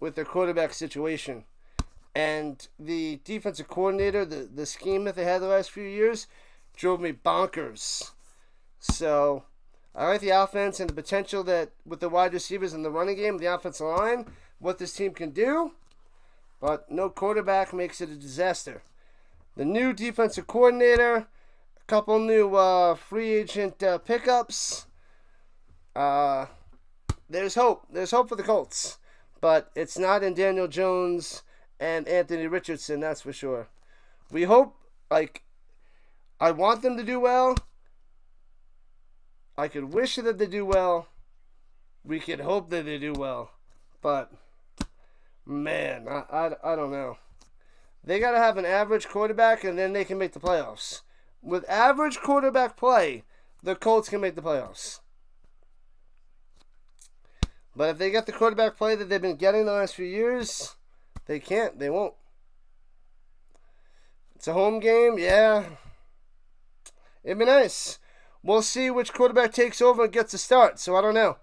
with their quarterback situation. And the defensive coordinator, the scheme that they had the last few years, drove me bonkers. So, I like the offense and the potential that with the wide receivers and the running game, the offensive line, what this team can do. But no quarterback makes it a disaster. The new defensive coordinator, a couple new free agent pickups. There's hope. There's hope for the Colts. But it's not in Daniel Jones and Anthony Richardson, that's for sure. We hope, I want them to do well. I could wish that they do well. We could hope that they do well. But, man, I don't know. They got to have an average quarterback, and then they can make the playoffs. With average quarterback play, the Colts can make the playoffs. But if they get the quarterback play that they've been getting the last few years, they can't. They won't. It's a home game, yeah. It'd be nice. We'll see which quarterback takes over and gets a start, so I don't know.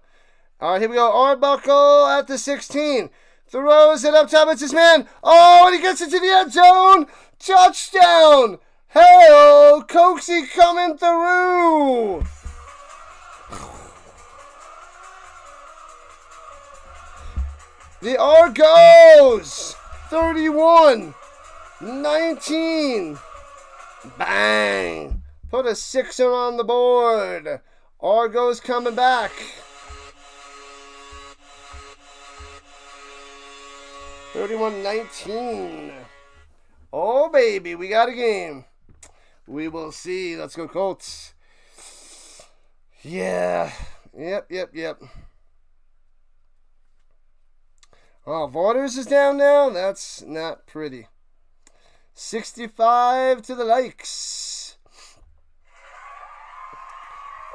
All right, here we go. Arbuckle at the 16. Throws it up top. It's his man. Oh, and he gets into the end zone. Touchdown. Hey-oh, Coxie coming through. The Argos, 31-19. Bang. Put a 6er on the board. Argos coming back. $31-19. Oh, baby, we got a game. We will see. Let's go, Colts. Yeah. Yep. Oh, Waters is down now? That's not pretty. 65 to the likes.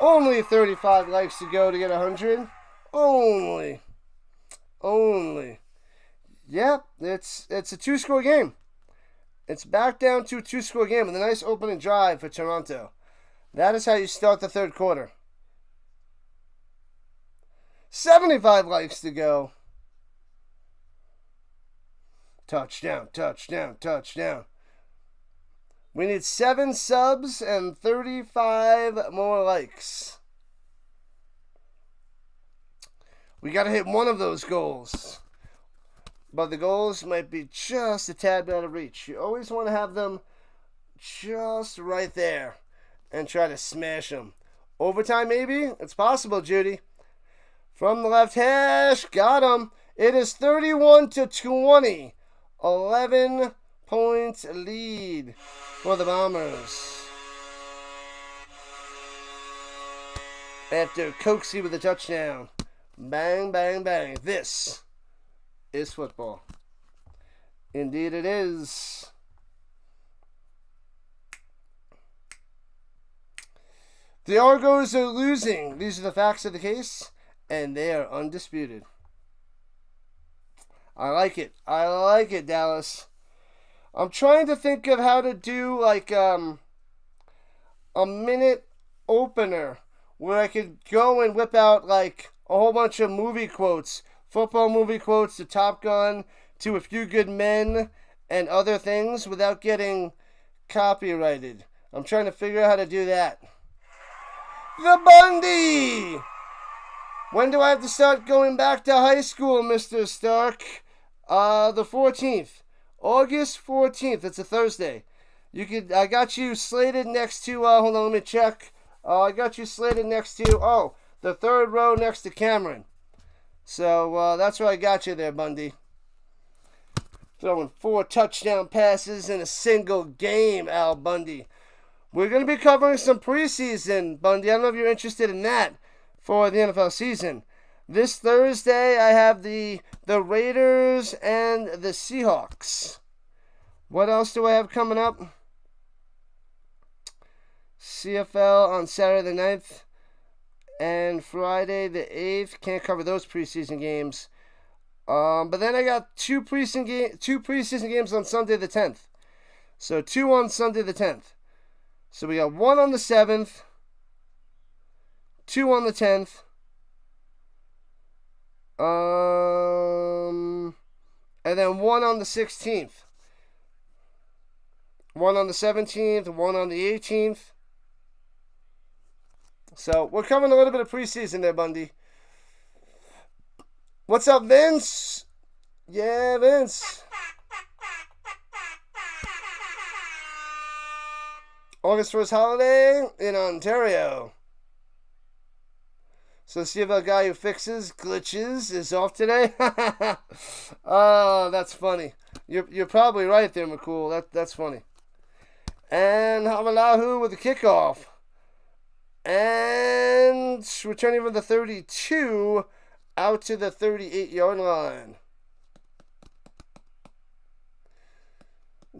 Only 35 likes to go to get 100. Only. Yep, it's a 2-score game. It's back down to a 2-score game with a nice opening drive for Toronto. That is how you start the third quarter. 75 likes to go. Touchdown. We need 7 subs and 35 more likes. We got to hit one of those goals. But the goals might be just a tad bit out of reach. You always want to have them just right there and try to smash them. Overtime, maybe? It's possible, Judy. From the left hash, got him. It is 31-20. 11 points lead for the Bombers. After Coxie with a touchdown. Bang, bang, bang. This is football. Indeed it is. The Argos are losing. These are the facts of the case, and they are undisputed. I like it, Dallas. I'm trying to think of how to do a minute opener where I could go and whip out a whole bunch of movie quotes, football movie quotes to Top Gun, to A Few Good Men, and other things without getting copyrighted. I'm trying to figure out how to do that. The Bundy! When do I have to start going back to high school, Mr. Stark? The 14th. August 14th. It's a Thursday. I got you slated next to, hold on, let me check. I got you slated next to, the third row next to Cameron. So, that's where I got you there, Bundy. Throwing 4 touchdown passes in a single game, Al Bundy. We're going to be covering some preseason, Bundy. I don't know if you're interested in that for the NFL season. This Thursday, I have the Raiders and the Seahawks. What else do I have coming up? CFL on Saturday the 9th and Friday the 8th. Can't cover those preseason games. But then I got two preseason games on Sunday the 10th. So 2 on Sunday the 10th. So we got 1 on the 7th, 2 on the 10th, and then 1 on the 16th. 1 on the 17th, 1 on the 18th. So we're covering a little bit of preseason there, Bundy. What's up, Vince? Yeah, Vince. August 1st holiday in Ontario. So the CFL guy who fixes glitches is off today. Oh, that's funny. You're probably right there, McCool. That's funny. And Hamalahu with the kickoff. And returning from the 32 out to the 38-yard line.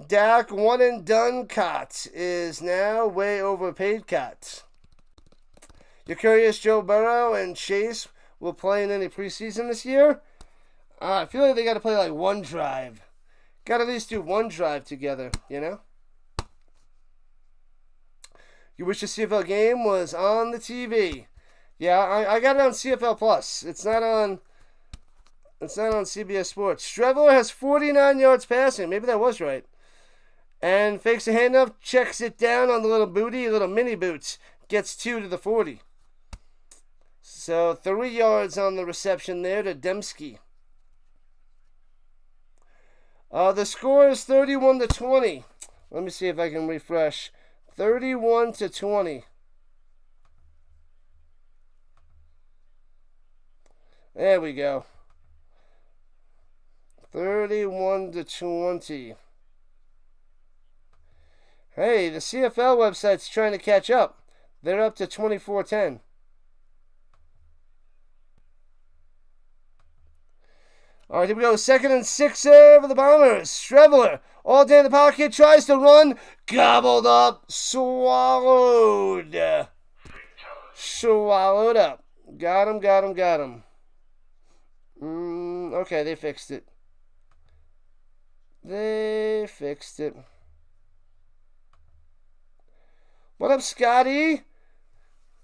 Dak one and done cut is now way overpaid cut. You're curious Joe Burrow and Chase will play in any preseason this year? I feel like they got to play like one drive. Got to at least do one drive together, you know? You wish the CFL game was on the TV. Yeah, I got it on CFL Plus. It's not on CBS Sports. Streveler has 49 yards passing. Maybe that was right. And fakes a handoff, checks it down on the little booty, little mini boots. Gets 2 to the 40. So 3 yards on the reception there to Dembski. The score is 31-20. Let me see if I can refresh. 31-20. There we go. 31-20. Hey, the CFL website's trying to catch up. They're up to 24-10. All right, here we go. 2nd and 6 there for the Bombers. Streveler, all day in the pocket, tries to run. Gobbled up. Swallowed. Swallowed up. Got him. Okay, they fixed it. What up, Scotty?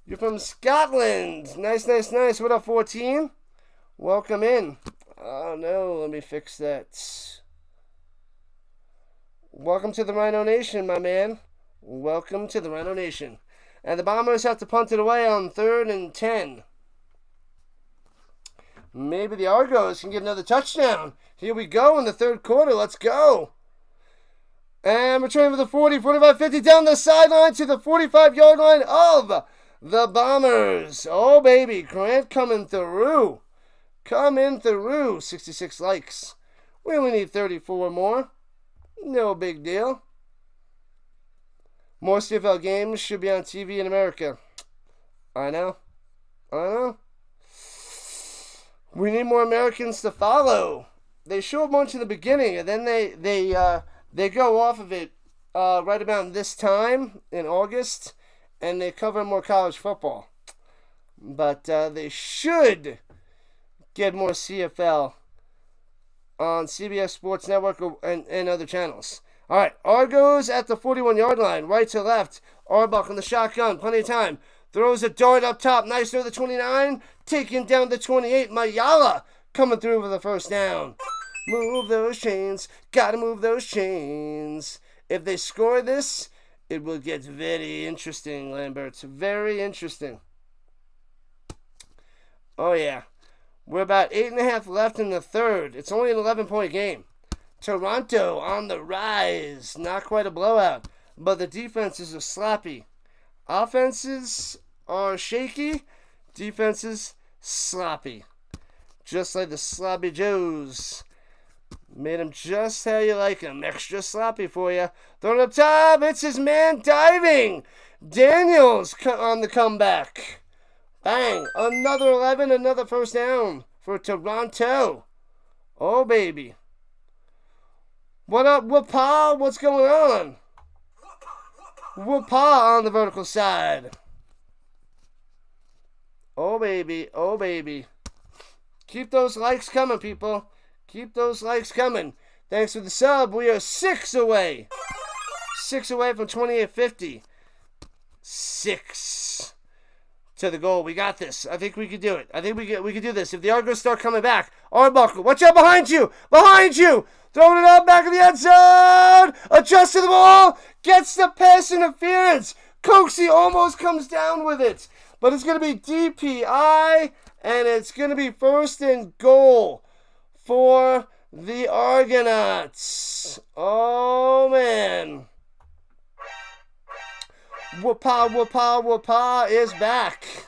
You're from Scotland. Nice. What up, 14? Welcome in. Oh, no, let me fix that. Welcome to the Rhino Nation, my man. Welcome to the Rhino Nation. And the Bombers have to punt it away on 3rd and 10. Maybe the Argos can get another touchdown. Here we go in the 3rd quarter. Let's go. And returning for the 40, 45, 50, down the sideline to the 45-yard line of the Bombers. Oh, baby. Grant coming through. 66 likes. We only need 34 more. No big deal. More CFL games should be on TV in America. I know. We need more Americans to follow. They show a bunch in the beginning, and then they go off of it right about this time in August, and they cover more college football. But they should get more CFL on CBS Sports Network and other channels. All right, Argos at the 41-yard line, right to left. Arbuck on the shotgun, plenty of time. Throws a dart up top, nice throw the 29, taking down the 28. Mayala coming through for the first down. Move those chains, gotta move those chains. If they score this, it will get very interesting, Lambert. Very interesting. Oh, yeah. We're about 8.5 left in the 3rd. It's only an 11-point game. Toronto on the rise. Not quite a blowout. but the defenses are sloppy. Offenses are shaky, defenses sloppy. Just like the Sloppy Joes. Made him just how you like him. Extra sloppy for you. Throwing up top. It's his man diving. Daniels on the comeback. Bang. Another 11. Another first down for Toronto. Oh, baby. What up, Whoop-ah? What's going on? Whoop-ah on the vertical side. Oh, baby. Oh, baby. Keep those likes coming, people. Keep those likes coming. Thanks for the sub. We are 6 away. 6 away from 2850. 6 to the goal. We got this. I think we could do it. I think we could do this. If the Argos start coming back. Arbuckle, watch out behind you. Behind you. Throwing it out back of the end zone. Adjust to the ball. Gets the pass interference. Coxie almost comes down with it. But it's going to be DPI. And it's going to be first and goal for the Argonauts. Oh, man. Whoop-ah, whoop-ah, whoop-ah is back.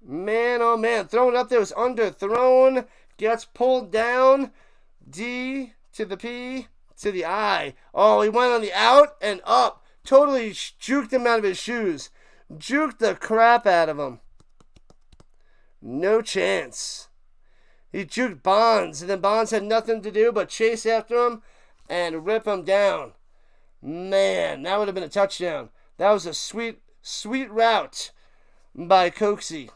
Man, oh, man. Throwing up there was underthrown. Gets pulled down. D to the P to the I. Oh, he went on the out and up. Totally juked him out of his shoes. Juked the crap out of him. No chance. He juked Bonds, and then Bonds had nothing to do but chase after him and rip him down. Man, that would have been a touchdown. That was a sweet, sweet route by Coxie.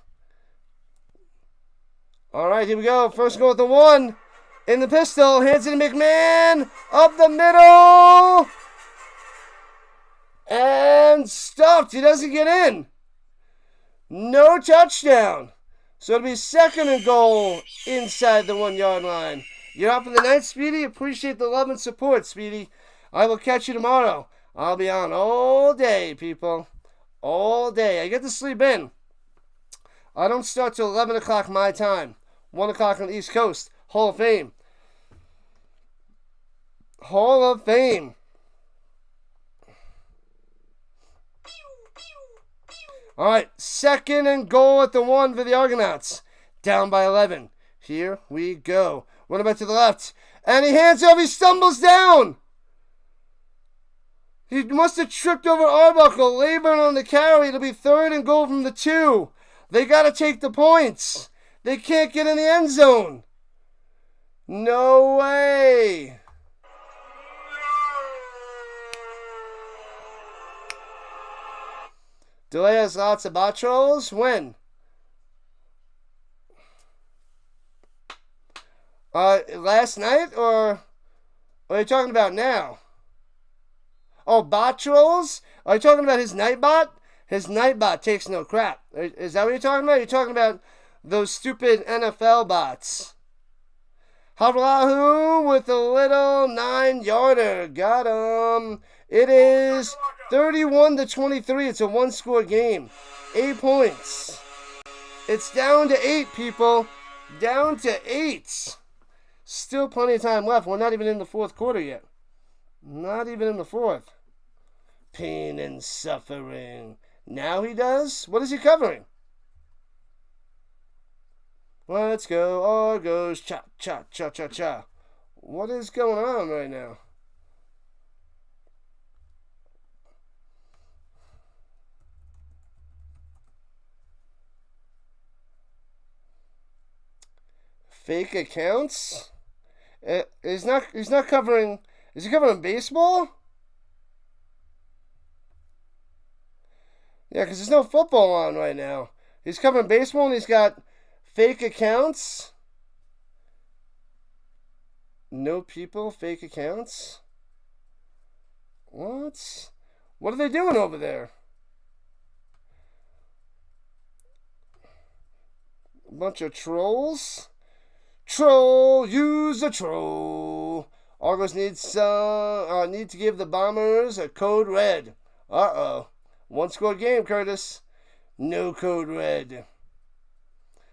All right, here we go. First goal with the 1 in the pistol. Hands it to McMahon. Up the middle. And stuffed. He doesn't get in. No touchdown. So it'll be second and goal inside the 1 yard line. You're out for the night, Speedy. Appreciate the love and support, Speedy. I will catch you tomorrow. I'll be on all day, people. All day. I get to sleep in. I don't start till 11 o'clock my time. 1 o'clock on the East Coast. Hall of Fame. Hall of Fame. All right, second and goal at the 1 for the Argonauts. Down by 11. Here we go. Running back to the left. And he hands off. He stumbles down. He must have tripped over Arbuckle. Laboring on the carry. It'll be third and goal from the 2. They got to take the points. They can't get in the end zone. No way. Delay has lots of bot trolls. When? Last night or what are you talking about now? Oh, bot trolls? Are you talking about his Nightbot? His Nightbot takes no crap. Is that what you're talking about? You're talking about those stupid NFL bots. Havlahu with a little 9-yarder. Got him. It is 31-23. It's a 1-score game. 8 points. It's down to 8, people. Down to 8. Still plenty of time left. We're not even in the 4th quarter yet. Not even in the 4th. Pain and suffering. Now he does? What is he covering? Let's go, Argos. Cha, cha, cha, cha, cha. What is going on right now? Fake accounts? He's not covering. Is he covering baseball? Yeah, because there's no football on right now. He's covering baseball and he's got fake accounts. No people, fake accounts. What? What are they doing over there? A bunch of trolls? Troll, use a troll. Argos need to give the Bombers a code red. Uh-oh. 1-score game, Curtis. No code red.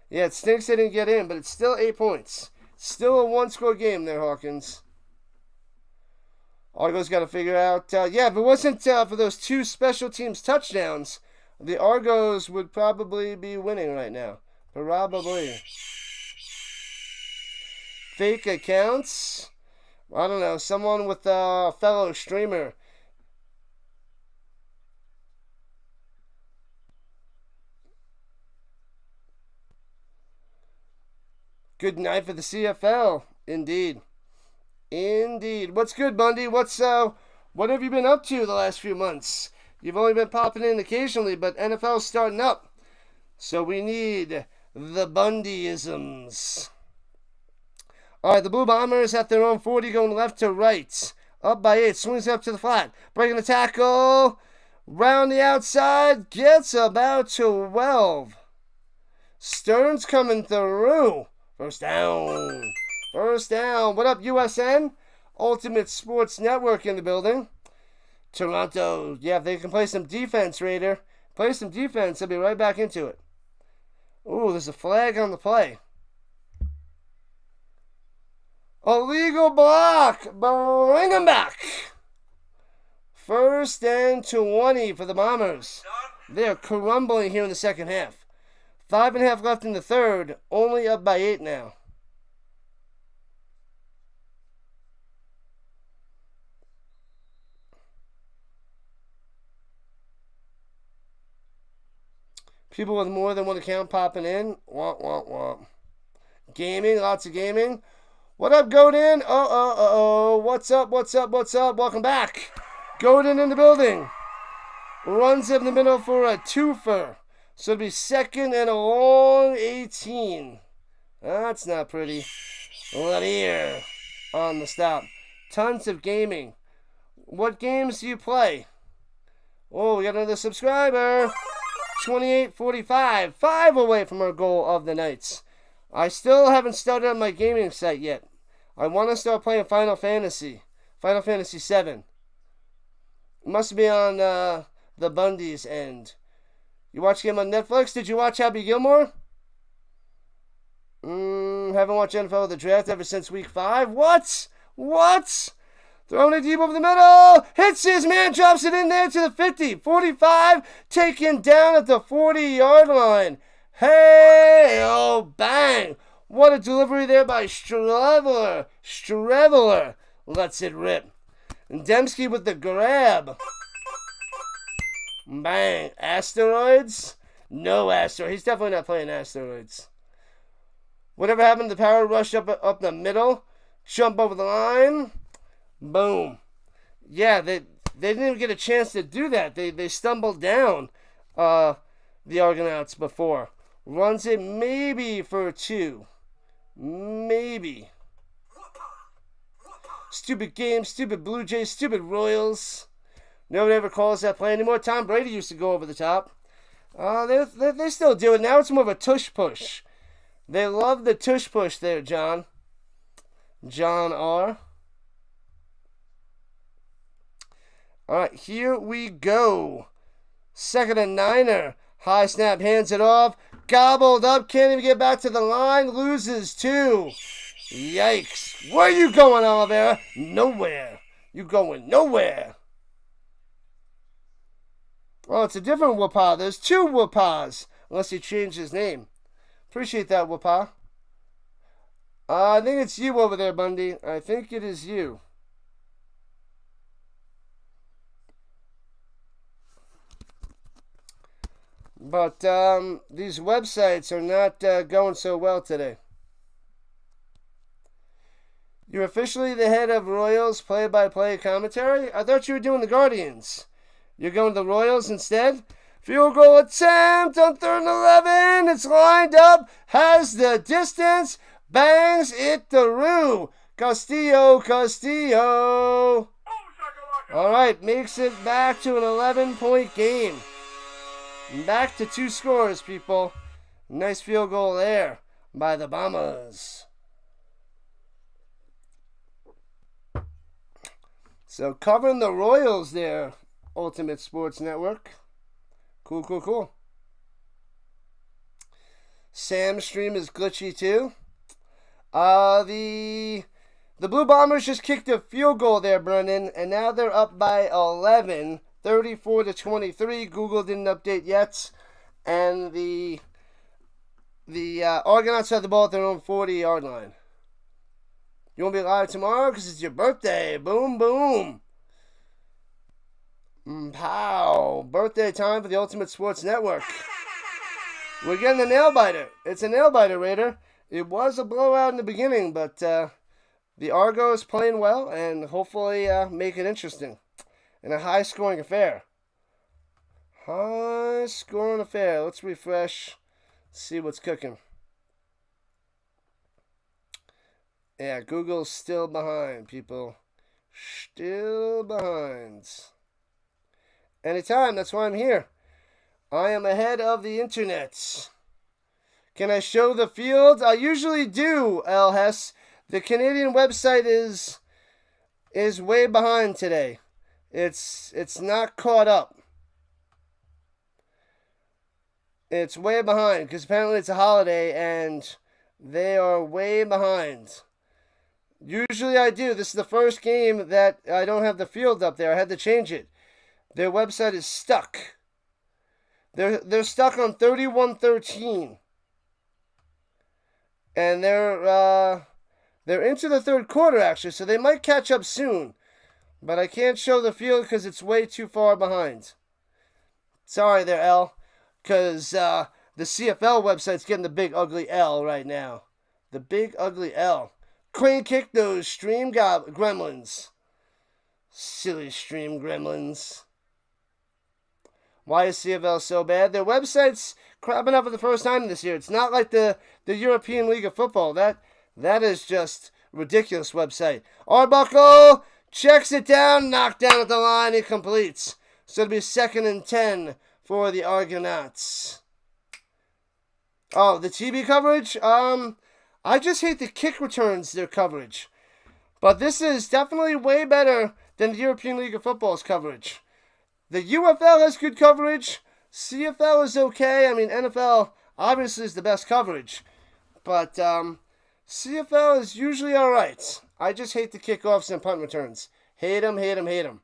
Yeah, it stinks they didn't get in, but it's still 8 points. Still a 1-score game there, Hawkins. Argos got to figure out. Yeah, if it wasn't for those 2 special teams touchdowns, the Argos would probably be winning right now. Probably. Fake accounts. I don't know. Someone with a fellow streamer. Good night for the CFL. Indeed. Indeed. What's good, Bundy? What have you been up to the last few months? You've only been popping in occasionally, but NFL's starting up. So we need the Bundyisms. All right, the Blue Bombers at their own 40 going left to right. Up by 8. Swings up to the flat. Breaking the tackle. Round the outside. Gets about 12. Stern's coming through. First down. First down. What up, USN? Ultimate Sports Network in the building. Toronto. Yeah, if they can play some defense, Raider. Play some defense. They'll be right back into it. Ooh, there's a flag on the play. Illegal block. Bring him back. First and 20 for the Bombers. They're crumbling here in the second half. 5.5 left in the third. Only up by 8 now. People with more than one account popping in. Womp, womp, womp. Gaming. Lots of gaming. What up, Godin? What's up? Welcome back. Godin in the building. Runs up in the middle for a twofer. So it'll be second and a long 18. That's not pretty. Lanier on the stop. Tons of gaming. What games do you play? Oh, we got another subscriber. 28:45. 5 away from our goal of the nights. I still haven't started on my gaming site yet. I want to start playing Final Fantasy. Final Fantasy 7. It must be on the Bundy's end. You watch game on Netflix? Did you watch Happy Gilmore? Haven't watched NFL The Draft ever since week 5. What? Throwing it deep over the middle. Hits his man, drops it in there to the 50. 45, taken down at the 40-yard line. Hey, oh, bang. What a delivery there by Streveler. Lets it rip. And Dembski with the grab. Bang. Asteroids? No asteroid. He's definitely not playing asteroids. Whatever happened to the power rush up the middle? Jump over the line. Boom. Yeah, they didn't even get a chance to do that. They stumbled down the Argonauts before. Runs it maybe for 2. Maybe. Stupid game, stupid Blue Jays, stupid Royals. Nobody ever calls that play anymore. Tom Brady used to go over the top. They still do it. Now it's more of a tush push. They love the tush push there, John. John R. All right, here we go. Second and 9er. High snap, hands it off. Gobbled up, can't even get back to the line. Loses 2. Yikes. Where you going, Oliveira? Nowhere. You going nowhere. Oh, it's a different Whoopah. There's 2 Whoopahs. Unless he changed his name. Appreciate that, Whoopah. I think it's you over there, Bundy. I think it is you. But these websites are not going so well today. You're officially the head of Royals play-by-play commentary? I thought you were doing the Guardians. You're going to the Royals instead? Field goal attempt on 3rd and 11. It's lined up. Has the distance. Bangs it through. Castillo. All right, makes it back to an 11-point game. Back to 2 scores, people. Nice field goal there by the Bombers. So covering the Royals there, Ultimate Sports Network. Cool. Sam's stream is glitchy too. The The Blue Bombers just kicked a field goal there, Brennan, and now they're up by 11, 34-23. Google didn't update yet, and the Argonauts have the ball at their own 40-yard line. You want to be live tomorrow? Because it's your birthday. Boom, boom. Pow. Birthday time for the Ultimate Sports Network. We're getting a nail-biter. It's a nail-biter, Raider. It was a blowout in the beginning, but the Argos playing well and hopefully make it interesting. And a high-scoring affair. High-scoring affair. Let's refresh. See what's cooking. Yeah, Google's still behind, people. Still behind. Anytime, that's why I'm here. I am ahead of the internet. Can I show the field? I usually do, L. Hess. The Canadian website is way behind today. It's not caught up. It's way behind because apparently it's a holiday and they are way behind. Usually I do. This is the first game that I don't have the field up there. I had to change it. Their website is stuck. They're stuck on 31-13. And they're into the third quarter, actually, so they might catch up soon. But I can't show the field because it's way too far behind. Sorry there, L. Because the CFL website's getting the big ugly L right now. The big ugly L. Crane kick those stream gremlins. Silly stream gremlins. Why is CFL so bad? Their website's crapping up for the first time this year. It's not like the European League of Football. That is just ridiculous website. Arbuckle checks it down, knocked down at the line, and completes. So it'll be 2nd and 10 for the Argonauts. Oh, the TV coverage? I just hate the kick returns, their coverage. But this is definitely way better than the European League of Football's coverage. The UFL has good coverage. CFL is okay. I mean, NFL obviously is the best coverage. But CFL is usually alright. I just hate the kickoffs and punt returns. Hate them, hate them, hate them.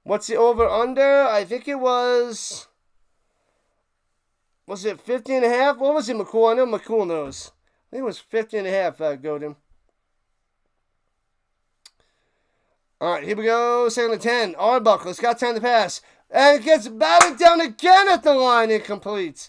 What's the over-under? I think it was... Was it 50.5? What was it, McCool? I know McCool knows. I think it was 50.5, Godin. Alright, here we go. 2nd and 10. Arbuckle. It's got time to pass. And it gets batted down again at the line. Incomplete.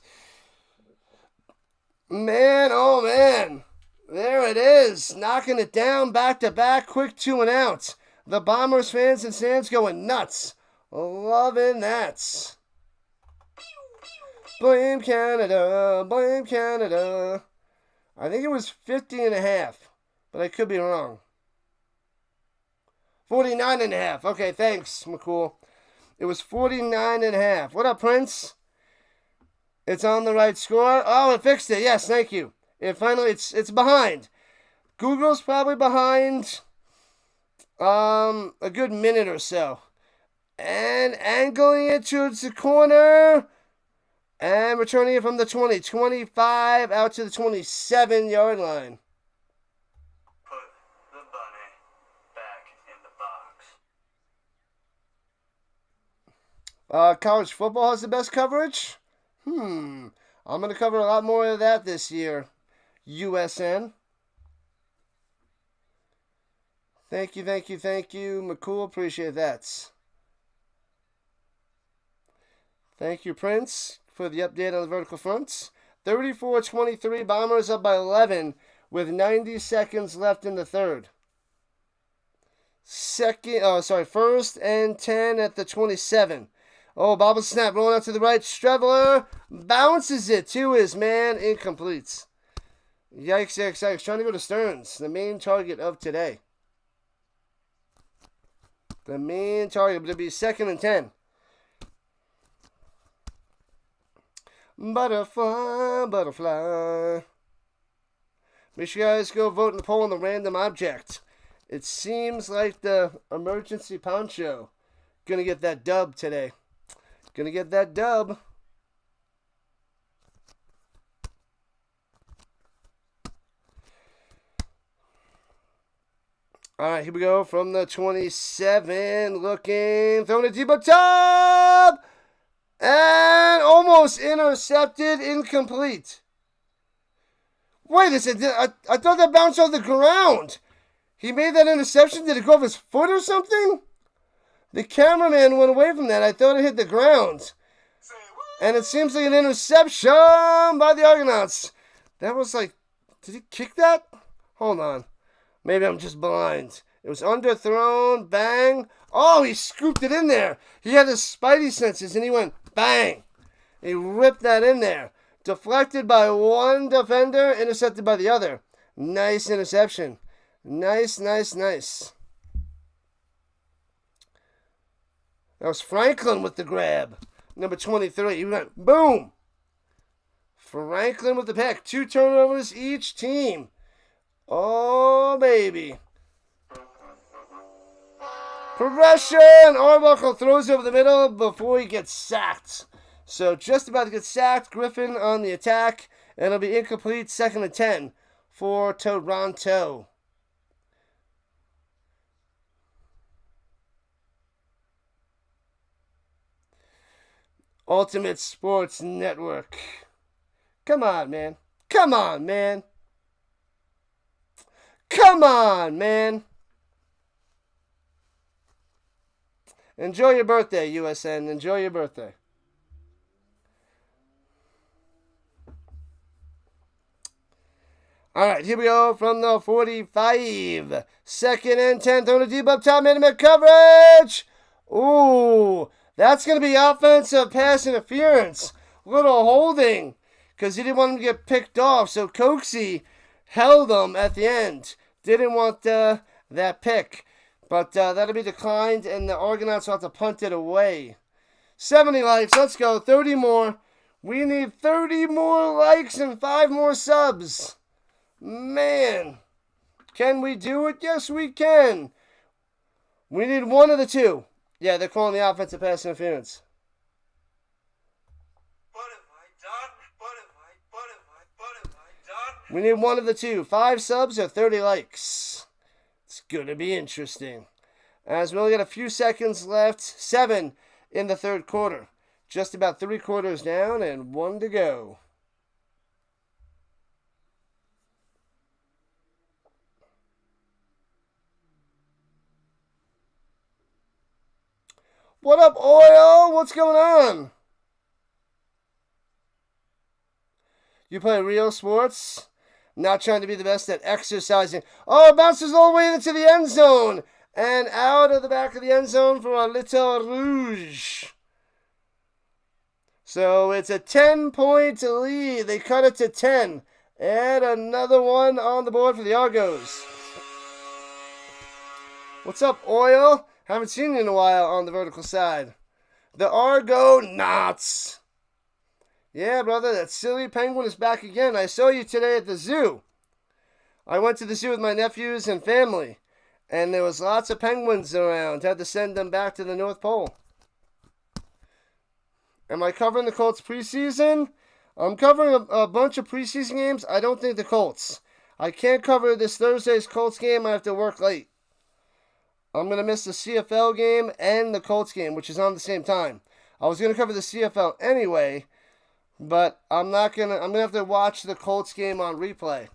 Man, oh man. There it is. Knocking it down back to back. Quick 2 and out. The Bombers fans and stands going nuts. Loving that. Blame Canada. Blame Canada. I think it was 50.5. But I could be wrong. 49.5. Okay, thanks, McCool. It was 49.5. What up, Prince? It's on the right score. Oh, it fixed it. Yes, thank you. It finally, it's behind. Google's probably behind a good minute or so. And angling it towards the corner. And returning it from the 20. 25 out to the 27-yard line. College football has the best coverage? I'm going to cover a lot more of that this year. USN. Thank you, thank you, thank you. McCool, appreciate that. Thank you, Prince, for the update on the vertical fronts. 34-23, Bombers up by 11 with 90 seconds left in the third. 1st and 10 at the 27. Oh, bobble snap, rolling out to the right. Streveler bounces it to his man. Incomplete. Yikes, yikes, yikes. Trying to go to Stearns, the main target of today. The main target, but it'll be 2nd and 10. Butterfly, butterfly. Make sure you guys go vote in the poll on the random object. It seems like the emergency poncho gonna get that dub today. Gonna get that dub. All right, here we go from the 27. Looking, throwing it deep up top. And almost intercepted, incomplete. Wait a second, I thought that bounced off the ground. He made that interception. Did it go off his foot or something? The cameraman went away from that. I thought it hit the ground. And it seems like an interception by the Argonauts. That was like, did he kick that? Hold on. Maybe I'm just blind. It was underthrown, bang. Oh, he scooped it in there. He had his spidey senses and he went bang. He ripped that in there. Deflected by one defender, intercepted by the other. Nice interception. Nice. That was Franklin with the grab. Number 23. He went boom. Franklin with the pick. 2 turnovers each team. Oh, baby. Progression. Arbuckle throws over the middle before he gets sacked. So just about to get sacked. Griffin on the attack. And it'll be incomplete. 2nd and 10 for Toronto. Ultimate Sports Network. Come on, man. Enjoy your birthday, USN. Enjoy your birthday. All right, here we go from the 45. 2nd and 10. Throwing a deep up top. Man-to-man coverage. Ooh, that's going to be offensive pass interference. Little holding because he didn't want him to get picked off. So Coxie held him at the end. Didn't want that pick. But that'll be declined, and the Argonauts will have to punt it away. 70 likes. Let's go. 30 more. We need 30 more likes and 5 more subs. Man. Can we do it? Yes, we can. We need one of the two. Yeah, they're calling the offensive pass interference. We need one of the two. 5 subs or 30 likes. It's going to be interesting. As we only got a few seconds left. 7 in the 3rd quarter. Just about 3 quarters down and 1 to go. What up, Oil? What's going on? You play real sports? Not trying to be the best at exercising. Oh, it bounces all the way into the end zone. And out of the back of the end zone for a little rouge. So it's a 10-point lead. They cut it to 10. And another one on the board for the Argos. What's up, Oil? Haven't seen you in a while on the vertical side. The Argonauts. Yeah, brother, that silly penguin is back again. I saw you today at the zoo. I went to the zoo with my nephews and family, and there was lots of penguins around. Had to send them back to the North Pole. Am I covering the Colts preseason? I'm covering a bunch of preseason games. I don't think the Colts. I can't cover this Thursday's Colts game. I have to work late. I'm going to miss the CFL game and the Colts game, which is on the same time. I was going to cover the CFL anyway, but I'm going to have to watch the Colts game on replay.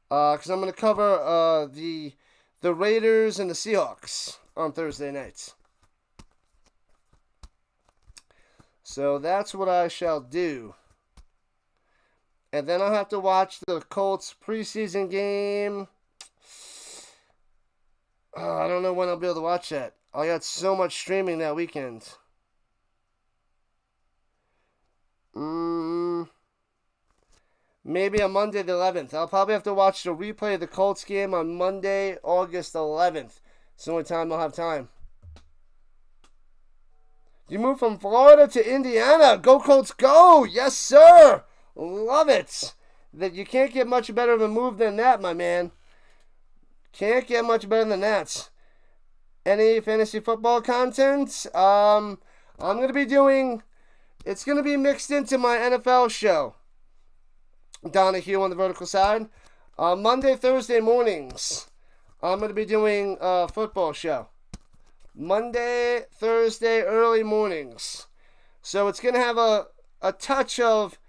Because I'm going to cover the Raiders and the Seahawks on Thursday nights. So that's what I shall do. And then I'll have to watch the Colts preseason game. I don't know when I'll be able to watch that. I got so much streaming that weekend. Maybe on Monday the 11th. I'll probably have to watch the replay of the Colts game on Monday, August 11th. It's the only time I'll have time. You moved from Florida to Indiana. Go Colts, go! Yes, sir! Love it. That you can't get much better of a move than that, my man. Can't get much better than that. Any fantasy football content? I'm going to be doing... It's going to be mixed into my NFL show. Donahue on the vertical side. Monday, Thursday mornings, I'm going to be doing a football show. Monday, Thursday, early mornings. So it's going to have a touch of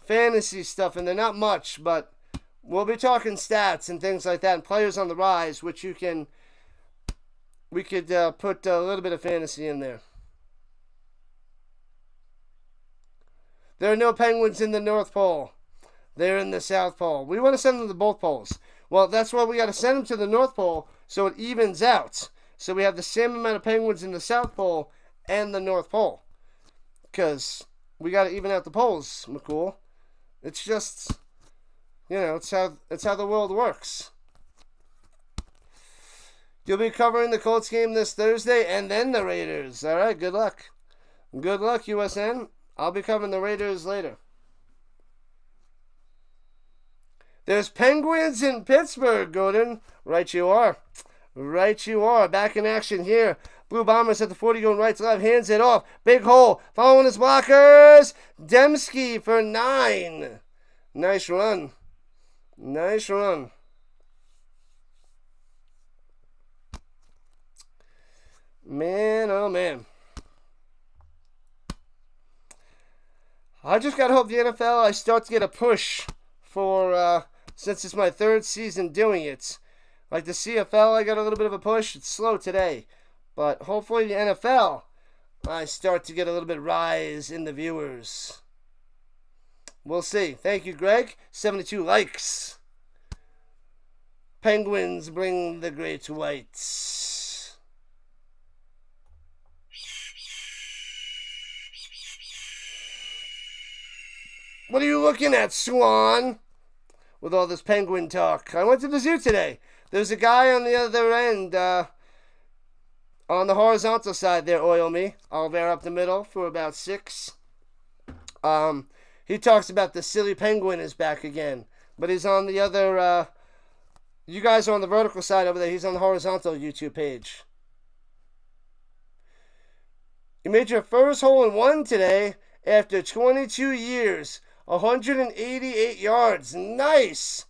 fantasy stuff in there. Not much, but we'll be talking stats and things like that, and players on the rise, which we could put a little bit of fantasy in there. There are no Penguins in the North Pole. They're in the South Pole. We want to send them to both poles. Well, that's why we got to send them to the North Pole so it evens out. So we have the same amount of Penguins in the South Pole and the North Pole. Because we got to even out the poles, McCool. It's just, it's how the world works. You'll be covering the Colts game this Thursday and then the Raiders. All right, good luck. Good luck, USN. I'll be covering the Raiders later. There's Penguins in Pittsburgh, Gordon. Right you are. Right you are. Back in action here. Blue Bombers at the 40 going right to left. Hands it off. Big hole. Following his blockers. Dembski for 9. Nice run. Nice run. Man, oh man. I just got to hope the NFL, I start to get a push for, since it's my 3rd season doing it. Like the CFL, I got a little bit of a push. It's slow today. But hopefully the NFL, I start to get a little bit rise in the viewers. We'll see. Thank you, Greg. 72 likes. Penguins bring the great whites. What are you looking at, Swan? With all this penguin talk. I went to the zoo today. There's a guy on the other end, on the horizontal side there, oil me. I'll bear up the middle for about 6. He talks about the silly penguin is back again. But he's on the other, you guys are on the vertical side over there. He's on the horizontal YouTube page. You made your first hole-in-one today after 22 years. 188 yards. Nice.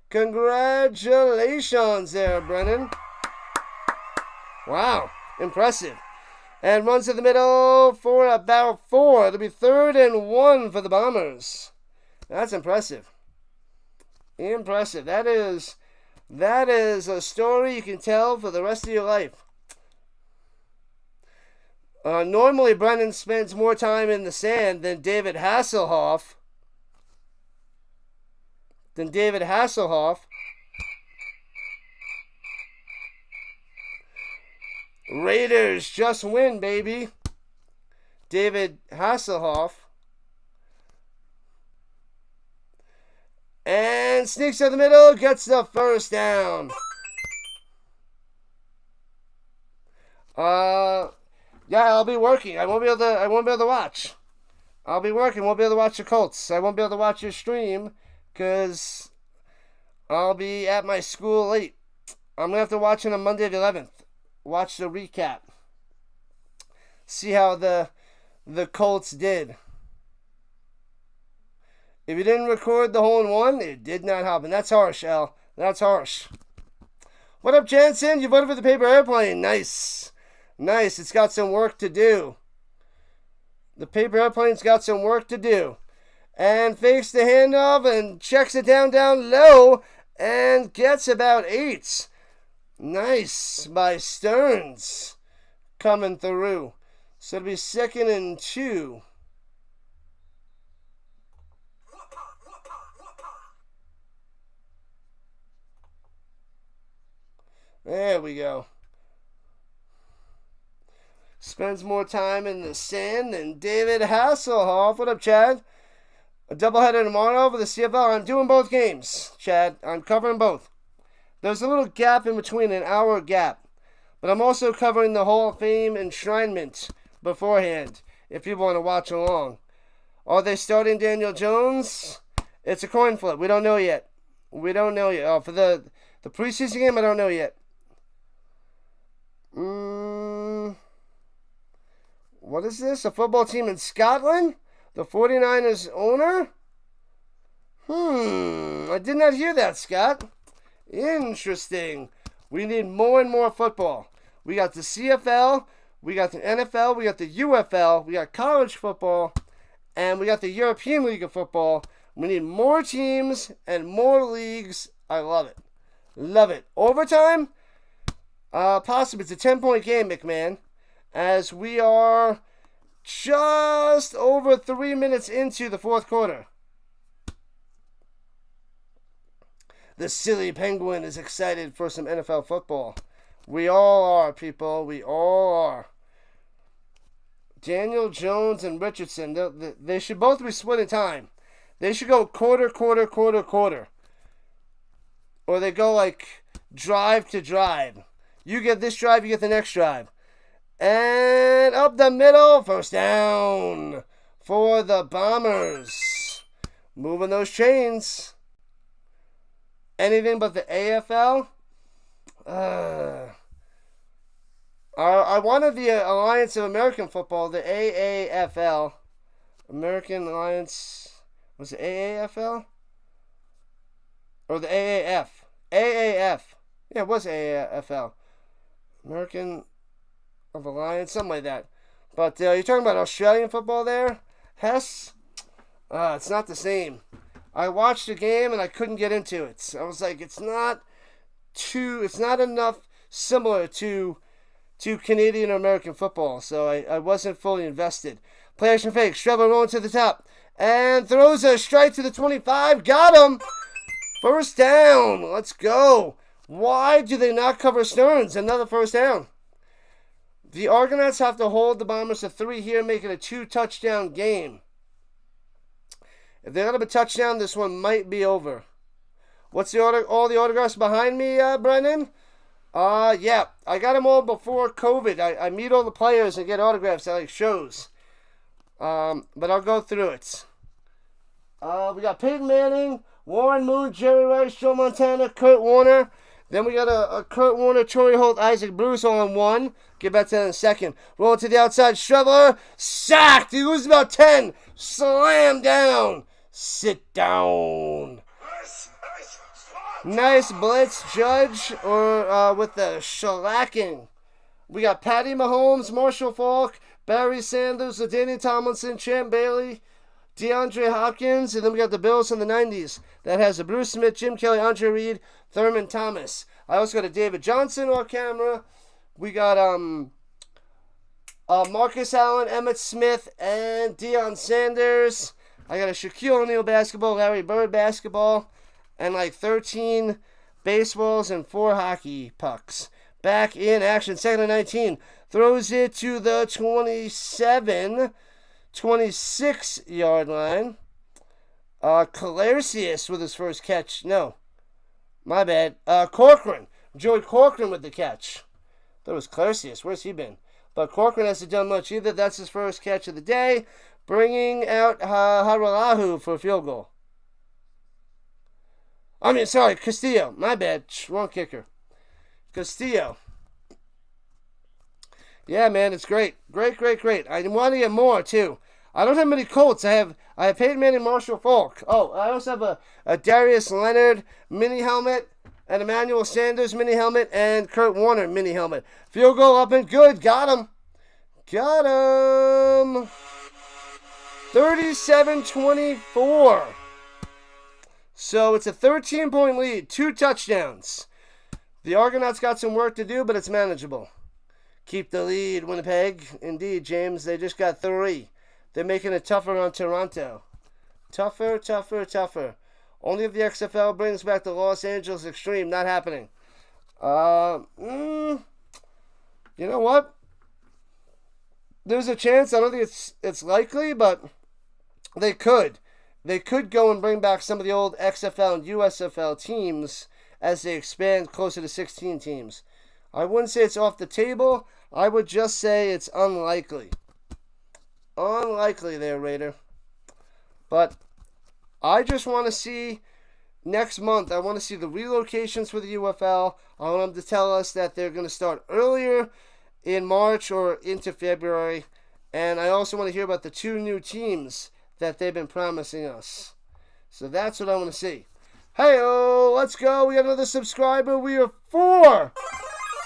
Congratulations there, Brennan. Wow. Impressive. And runs to the middle for about 4. It'll be 3rd and 1 for the Bombers. That's impressive. Impressive. That is a story you can tell for the rest of your life. Normally, Brennan spends more time in the sand than David Hasselhoff. Raiders just win, baby. David Hasselhoff. And sneaks to the middle, gets the first down. Yeah, I'll be working. I won't be able to watch. I'll be working. Won't be able to watch the Colts. I won't be able to watch your stream because I'll be at my school late. I'm going to have to watch it on Monday the 11th. Watch the recap. See how the Colts did. If you didn't record the hole-in-one, it did not happen. That's harsh, Al. That's harsh. What up, Jansen? You voted for the paper airplane. Nice. Nice. It's got some work to do. The paper airplane's got some work to do. And fakes the handoff and checks it down low and gets about 8. Nice by Stearns coming through. So it'll be 2nd and 2. There we go. Spends more time in the sand than David Hasselhoff. What up, Chad? A doubleheader tomorrow for the CFL. I'm doing both games, Chad. I'm covering both. There's a little gap in between, an hour gap. But I'm also covering the Hall of Fame enshrinement beforehand, if people want to watch along. Are they starting Daniel Jones? It's a coin flip. We don't know yet. Oh, for the preseason game, I don't know yet. What is this? A football team in Scotland? The 49ers owner? I did not hear that, Scott. Interesting. We need more and more football. We got the CFL, we got the NFL, we got the UFL, we got college football, and we got the European League of Football. We need more teams and more leagues. I love it. Love it. Overtime? Possibly. It's a 10-point game, McMahon. As we are just over 3 minutes into the fourth quarter. The silly penguin is excited for some NFL football. We all are, people. We all are. Daniel Jones and Richardson, they should both be splitting time. They should go quarter. Or they go like drive to drive. You get this drive, you get the next drive. And up the middle, first down for the Bombers. Moving those chains. Anything but the AFL? I wanted the Alliance of American Football, the AAFL. American Alliance, was it AAFL? Or the AAF? AAF. Yeah, it was AAFL. American of Alliance, something like that. But you're talking about Australian football there? Hess? It's not the same. I watched the game and I couldn't get into it. I was like, it's not enough similar to Canadian or American football, so I wasn't fully invested. Play action fake, Trevor rolling to the top, and throws a strike to the 25, got him! First down, let's go. Why do they not cover Stearns? Another first down. The Argonauts have to hold the Bombers to 3 here, making a 2-touchdown game. If they got up a touchdown, this one might be over. What's the order? All the autographs behind me, Brennan? Yeah, I got them all before COVID. I meet all the players and get autographs at like shows. But I'll go through it. We got Peyton Manning, Warren Moon, Jerry Rice, Joe Montana, Kurt Warner. Then we got a Kurt Warner, Torrey Holt, Isaac Bruce all in one. Get back to that in a second. Rolling to the outside, Streveler, sacked. He loses about 10. Slam down. Sit down. Nice blitz, Judge, or with the shellacking. We got Patty Mahomes, Marshall Faulk, Barry Sanders, LaDainian Tomlinson, Champ Bailey, DeAndre Hopkins, and then we got the Bills in the 90s. That has a Bruce Smith, Jim Kelly, Andre Reed, Thurman Thomas. I also got a David Johnson on camera. We got Marcus Allen, Emmitt Smith, and Deion Sanders. I got a Shaquille O'Neal basketball, Larry Bird basketball, and like 13 baseballs and 4 hockey pucks. Back in action, second and 19. Throws it to the 26-yard line. Calercius with his first catch. No, my bad. Corcoran. Joey Corcoran with the catch. That was Calercius. Where's he been? But Corcoran hasn't done much either. That's his first catch of the day. Bringing out Haralahu for a field goal. Castillo. My bad. Wrong kicker. Castillo. Yeah, man, it's great. Great. I want to get more, too. I don't have many Colts. I have Peyton Manning, Marshall Faulk. Oh, I also have a Darius Leonard mini helmet, an Emmanuel Sanders mini helmet, and Kurt Warner mini helmet. Field goal up and good. Got him. 37-24. So it's a 13-point lead, 2 touchdowns. The Argonauts got some work to do, but it's manageable. Keep the lead, Winnipeg. Indeed, James, they just got 3. They're making it tougher on Toronto. Tougher. Only if the XFL brings back the Los Angeles Extreme. Not happening. You know what? There's a chance. I don't think it's likely, but they could. They could go and bring back some of the old XFL and USFL teams as they expand closer to 16 teams. I wouldn't say it's off the table. I would just say it's unlikely. Unlikely there, Raider. But I just want to see next month, I want to see the relocations for the UFL. I want them to tell us that they're going to start earlier in March or into February. And I also want to hear about the 2 new teams that they've been promising us. So that's what I want to see. Hey-oh, let's go. We got another subscriber. We are 4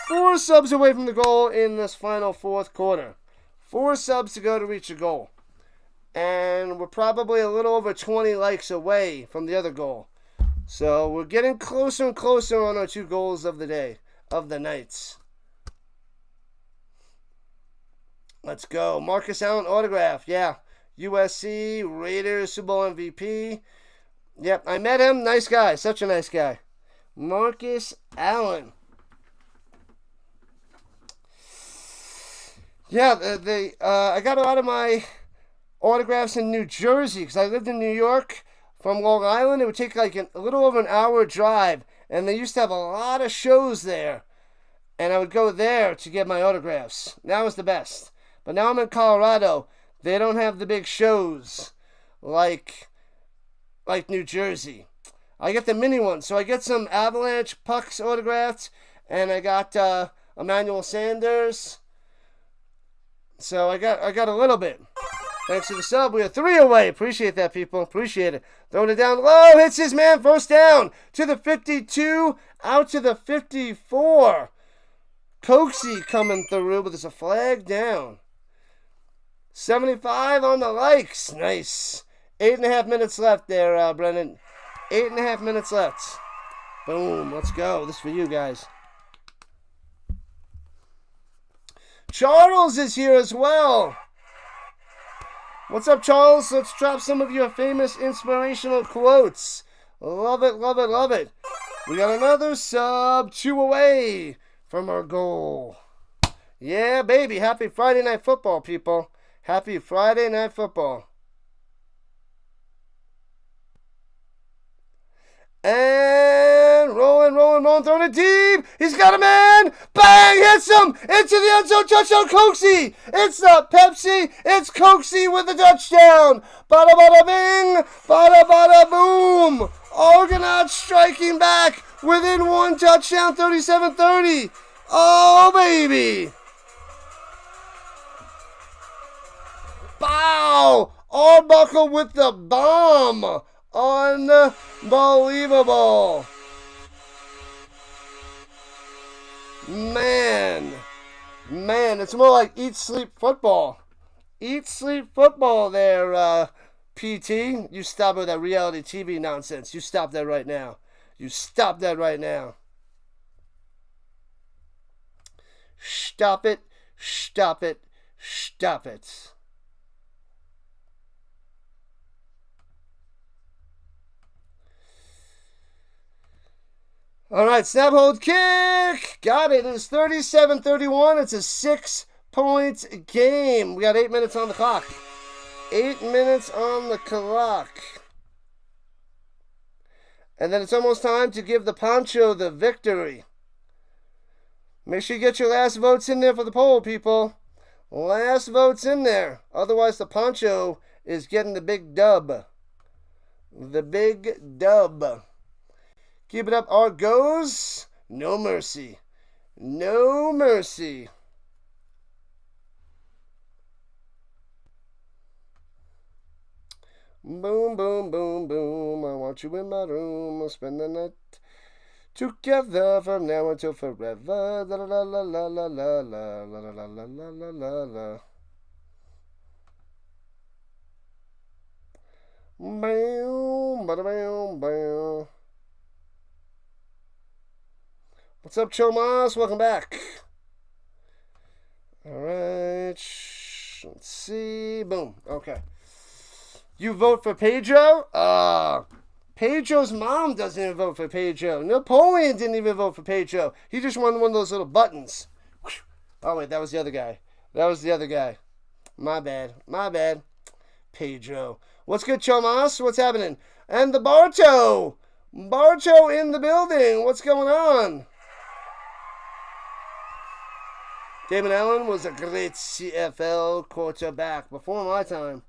4 subs away from the goal in this final fourth quarter. 4 subs to go to reach a goal. And we're probably a little over 20 likes away from the other goal. So we're getting closer and closer on our 2 goals of the day, of the nights. Let's go. Marcus Allen autograph. Yeah. USC, Raiders, Super Bowl MVP. Yep, I met him. Nice guy. Such a nice guy. Marcus Allen. Yeah, I got a lot of my autographs in New Jersey because I lived in New York from Long Island. It would take like a little over an hour drive, and they used to have a lot of shows there, and I would go there to get my autographs. That was the best. But now I'm in Colorado. They don't have the big shows like New Jersey. I get the mini ones. So I get some Avalanche pucks autographed, and I got Emmanuel Sanders. So I got a little bit. Thanks to the sub. We are 3 away. Appreciate that, people. Appreciate it. Throwing it down low. Hits his man. First down. To the 52. Out to the 54. Coxie coming through, but there's a flag down. 75 on the likes. Nice. 8.5 minutes left there, Brennan. 8.5 minutes left. Boom. Let's go. This is for you guys. Charles is here as well. What's up, Charles? Let's drop some of your famous inspirational quotes. Love it, love it, love it. We got another sub. 2 away from our goal. Yeah, baby. Happy Friday Night Football, people. Happy Friday Night Football. And rolling, throwing it deep. He's got a man. Bang, hits him. Into the end zone, touchdown, Coxie. It's not Pepsi. It's Coxie with the touchdown. Bada, bada, bing. Bada, bada, boom. Argonauts striking back within 1 touchdown, 37-30. Oh, baby. Bow! Arbuckle with the bomb! Unbelievable! Man, it's more like eat, sleep, football. Eat, sleep, football there, PT. You stop with that reality TV nonsense. You stop that right now. You stop that right now. Stop it, stop it, stop it. All right, snap, hold, kick. Got it. It's 37-31. It's a 6-point game. We got 8 minutes on the clock. 8 minutes on the clock. And then it's almost time to give the Poncho the victory. Make sure you get your last votes in there for the poll, people. Last votes in there. Otherwise, the Poncho is getting the big dub. The big dub. Keep it up, Argos. No mercy. No mercy. Boom, boom, boom, boom. I want you in my room. We'll spend the night together from now until forever. La la la la la la la la la la la la la la. Bam, bada bam, bam. What's up, Chomas? Welcome back. All right. Let's see. Boom. Okay. You vote for Pedro? Pedro's mom doesn't even vote for Pedro. Napoleon didn't even vote for Pedro. He just won one of those little buttons. Oh, wait. That was the other guy. My bad. Pedro. What's good, Chomas? What's happening? And the Barto. Barto in the building. What's going on? Damon Allen was a great CFL quarterback before my time.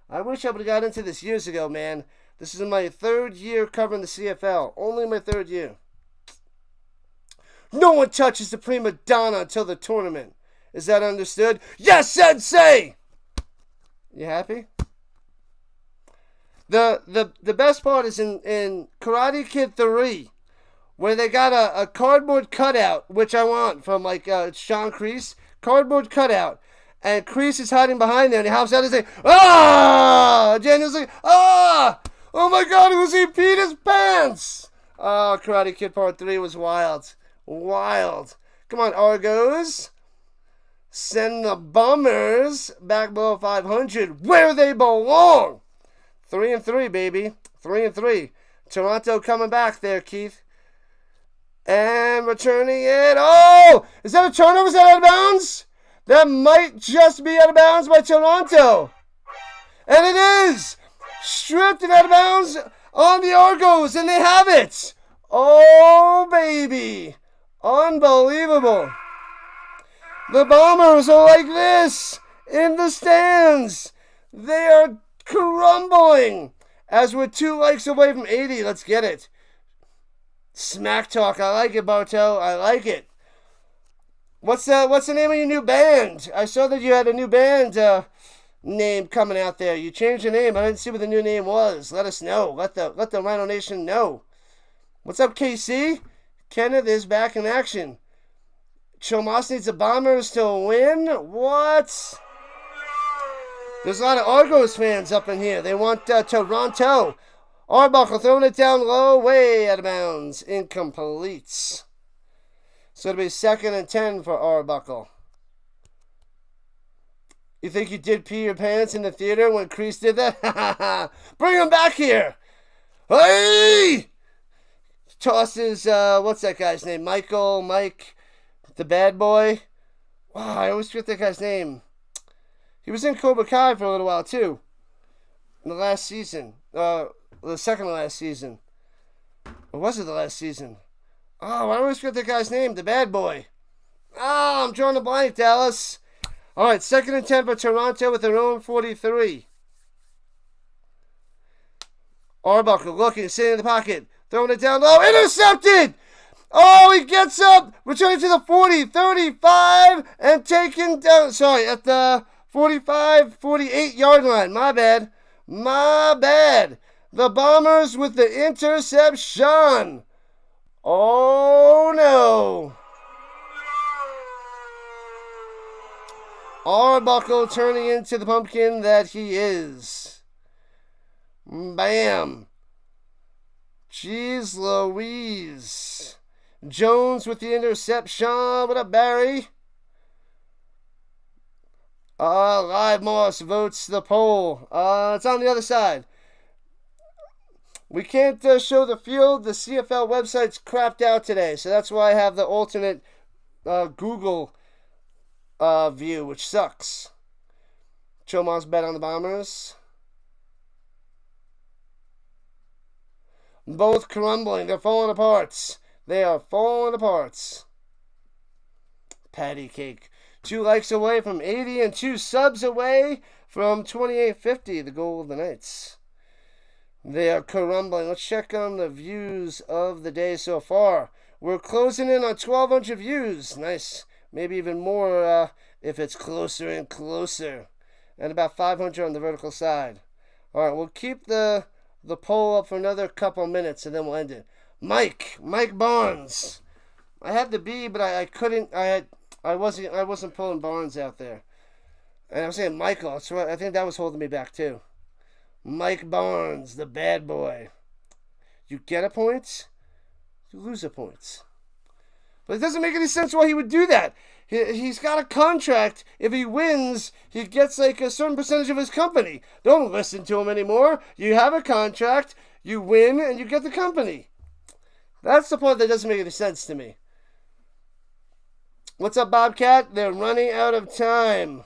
I wish I would have got into this years ago, man. This is my 3rd year covering the CFL. Only my 3rd year. No one touches the prima donna until the tournament. Is that understood? Yes, Sensei! You happy? The best part is in Karate Kid 3 where they got a cardboard cutout, which I want from like Sean Kreese, cardboard cutout, and Kreese is hiding behind there, and he hops out and he's like, ah! Daniel's like, ah! Oh my God, it was he peed his pants! Oh, Karate Kid Part 3 was wild. Wild. Come on, Argos. Send the Bombers back below 500 where they belong. 3-3, baby. 3-3. Toronto coming back there, Keith. And returning it. Oh! Is that a turnover? Is that out of bounds? That might just be out of bounds by Toronto. And it is! Stripped and out of bounds on the Argos, and they have it! Oh, baby. Unbelievable. The Bombers are like this in the stands. They are crumbling as we're 2 likes away from 80. Let's get it. Smack talk. I like it, Bartow. I like it. What's the name of your new band? I saw that you had a new band name coming out there. You changed your name. I didn't see what the new name was. Let us know. Let the Rhino Nation know. What's up, KC? Kenneth is back in action. Chomas needs the Bombers to win? What? There's a lot of Argos fans up in here. They want Toronto. Arbuckle throwing it down low, way out of bounds. Incomplete. So it'll be 2nd and 10 for Arbuckle. You think you did pee your pants in the theater when Kreese did that? Bring him back here. Hey! Tosses, what's that guy's name? Mike, the bad boy. Wow, I always forget that guy's name. He was in Cobra Kai for a little while, too. In the last season. The second to last season. Or was it the last season? Oh, I always forget that guy's name. The bad boy. Oh, I'm drawing a blank, Dallas. All right, 2nd and 10 for Toronto with their own 43. Arbuckle looking, sitting in the pocket. Throwing it down low. Intercepted! Oh, he gets up. Returning to the 40, 35, and taken down. Sorry, at the 45, 48 yard line. My bad. The Bombers with the interception. Oh, no. Arbuckle turning into the pumpkin that he is. Bam. Jeez Louise. Jones with the interception. What up, Barry? Live Moss votes the poll. It's on the other side. We can't show the field. The CFL website's crapped out today, so that's why I have the alternate Google view, which sucks. Chomon's bet on the Bombers. Both crumbling. They're falling apart. They are falling apart. Patty cake. 2 likes away from 80 and 2 subs away from 2850, the goal of the Knights. They are crumbling. Let's check on the views of the day so far. We're closing in on 1,200 views. Nice. Maybe even more if it's closer and closer. And about 500 on the vertical side. All right, we'll keep the poll up for another couple minutes and then we'll end it. Mike Barnes. I had the B, but I couldn't. I wasn't pulling Barnes out there. And I was saying Michael. So I think that was holding me back too. Mike Barnes, the bad boy. You get a point, you lose a point. But it doesn't make any sense why he would do that. He's got a contract. If he wins, he gets like a certain percentage of his company. Don't listen to him anymore. You have a contract, you win, and you get the company. That's the part that doesn't make any sense to me. What's up, Bobcat? They're running out of time.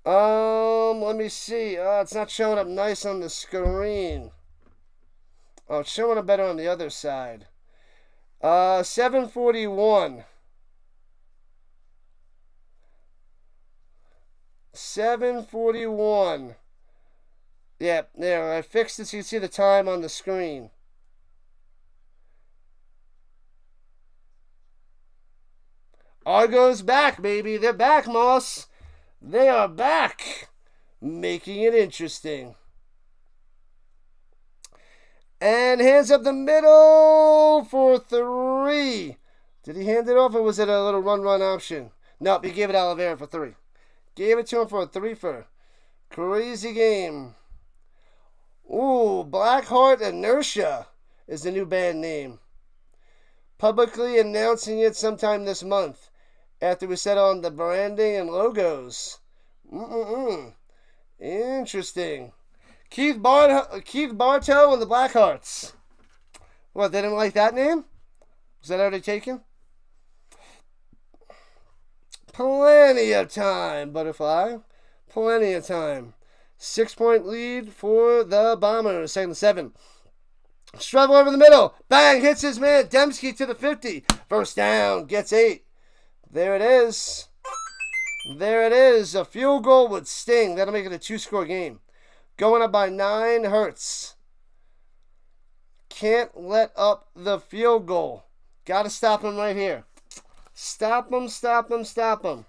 Let me see. It's not showing up nice on the screen. Oh, it's showing up better on the other side. 7:41. 7:41. Yeah, there. I fixed it so you can see the time on the screen. Argos back, baby. They're back, Moss. They are back. Making it interesting. And hands up the middle for 3. Did he hand it off, or was it a little run option? Nope, he gave it Oliveira for 3. Gave it to him for a 3-fer. Crazy game. Ooh, Blackheart Inertia is the new band name. Publicly announcing it sometime this month after we settle on the branding and logos. Interesting. Keith Bartow and the Blackhearts. What, they didn't like that name? Was that already taken? Plenty of time, Butterfly. Plenty of time. 6-point lead for the Bombers. 2nd and 7. Struggle over the middle. Bang! Hits his man. Dembski to the 50. First down. Gets 8. There it is. There it is. A field goal would sting. That'll make it a 2-score game. Going up by 9 hurts. Can't let up the field goal. Got to stop him right here. Stop him, stop him, stop him.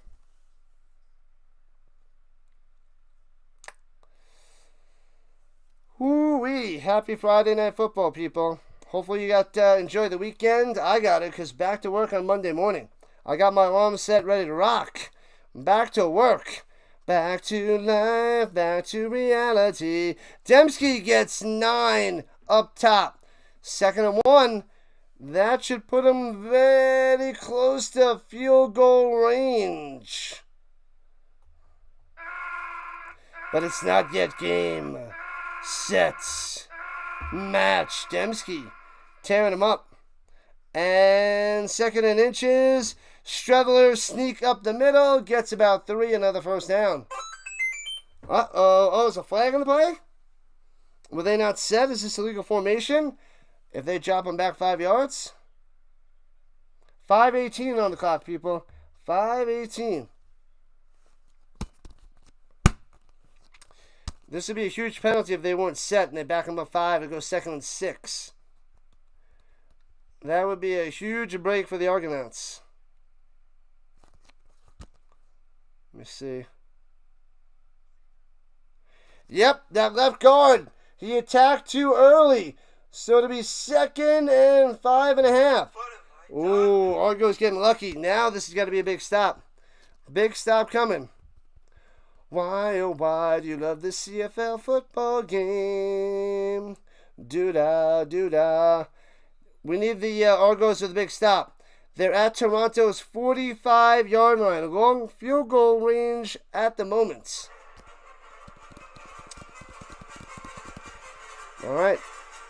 Woo-wee. Happy Friday Night Football, people. Hopefully you got enjoy the weekend. I got it, because back to work on Monday morning. I got my alarm set ready to rock. Back to work. Back to life. Back to reality. Dembski gets 9 up top. 2nd and 1. That should put him very close to field goal range. But it's not yet game. Set. Match. Dembski tearing him up. And 2nd and inches. Streveler sneak up the middle. Gets about 3. Another first down. Uh-oh. Oh, is a flag on the play? Were they not set? Is this illegal formation? If they drop him back 5 yards. 5:18 on the clock, people. 5:18. This would be a huge penalty if they weren't set and they back him up 5 and go 2nd and 6. That would be a huge break for the Argonauts. Let me see. Yep, that left guard. He attacked too early. So to be 2nd and 5.5. Ooh, Argos getting lucky. Now this has got to be a big stop. Big stop coming. Why, oh why do you love the CFL football game? Doo-dah, doo-dah. We need the Argos with a big stop. They're at Toronto's 45-yard line. Long field goal range at the moment. All right.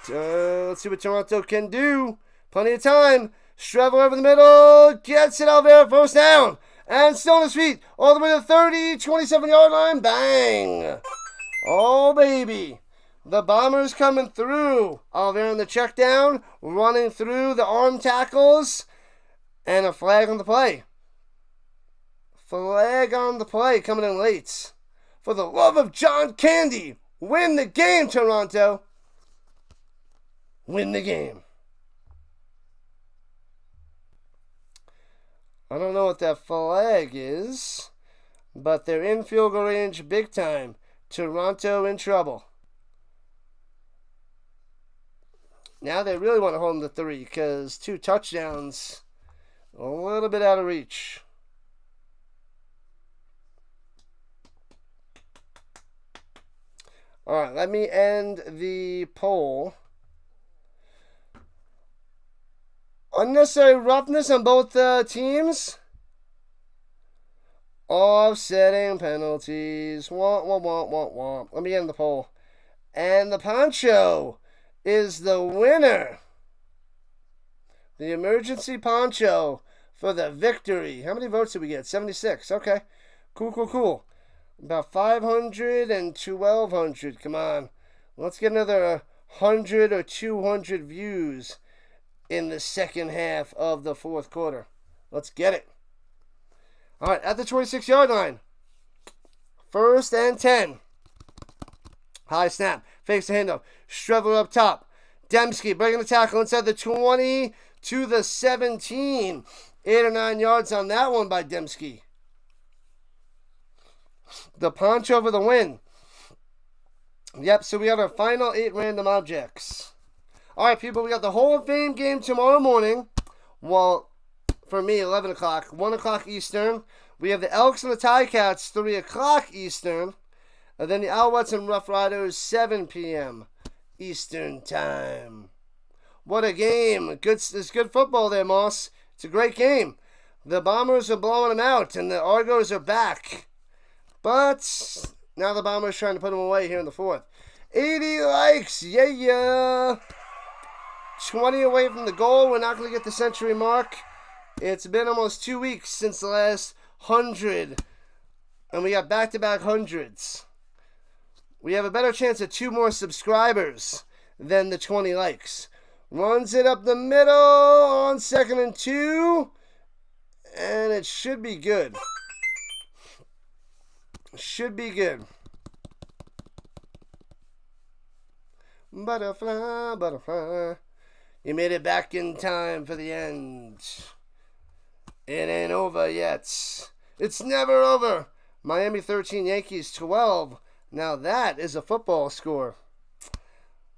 Let's see what Toronto can do. Plenty of time. Strevel over the middle. Gets it out there. First down. And still on his feet. All the way to the 30, 27-yard line. Bang. Oh, baby. The Bombers coming through. Oliver on the check down. Running through the arm tackles. And a flag on the play. Flag on the play coming in late. For the love of John Candy. Win the game, Toronto. Win the game. I don't know what that flag is, but they're in field goal range big time. Toronto in trouble. Now they really want to hold them to 3 because 2 touchdowns, a little bit out of reach. All right, let me end the poll. Unnecessary roughness on both teams. Offsetting penalties. Womp, womp, womp, womp, womp. Let me end the poll. And the poncho is the winner. The emergency poncho for the victory. How many votes did we get? 76. Okay. Cool, cool, cool. About 500 and 1,200. Come on. Let's get another 100 or 200 views in the second half of the fourth quarter. Let's get it. All right, at the 26-yard line. 1st and 10. High snap. Fakes the handoff. Streveler up top. Dembski breaking the tackle inside the 20 to the 17. 8 or 9 yards on that one by Dembski. The poncho for the win. Yep, so we have our final 8 random objects. All right, people, we got the Hall of Fame game tomorrow morning. Well, for me, 11 o'clock, 1 o'clock Eastern. We have the Elks and the Ticats, 3 o'clock Eastern. And then the Alouettes and Rough Riders, 7 p.m. Eastern time. What a game. It's good football there, Moss. It's a great game. The Bombers are blowing them out, and the Argos are back. But now the Bombers trying to put them away here in the fourth. 80 likes. Yeah. 20 away from the goal. We're not going to get the century mark. It's been almost 2 weeks since the last 100. And we got back-to-back hundreds. We have a better chance of 2 more subscribers than the 20 likes. Runs it up the middle on 2nd and 2. And it should be good. Should be good. Butterfly, butterfly. You made it back in time for the end. It ain't over yet. It's never over. Miami 13, Yankees 12. Now that is a football score.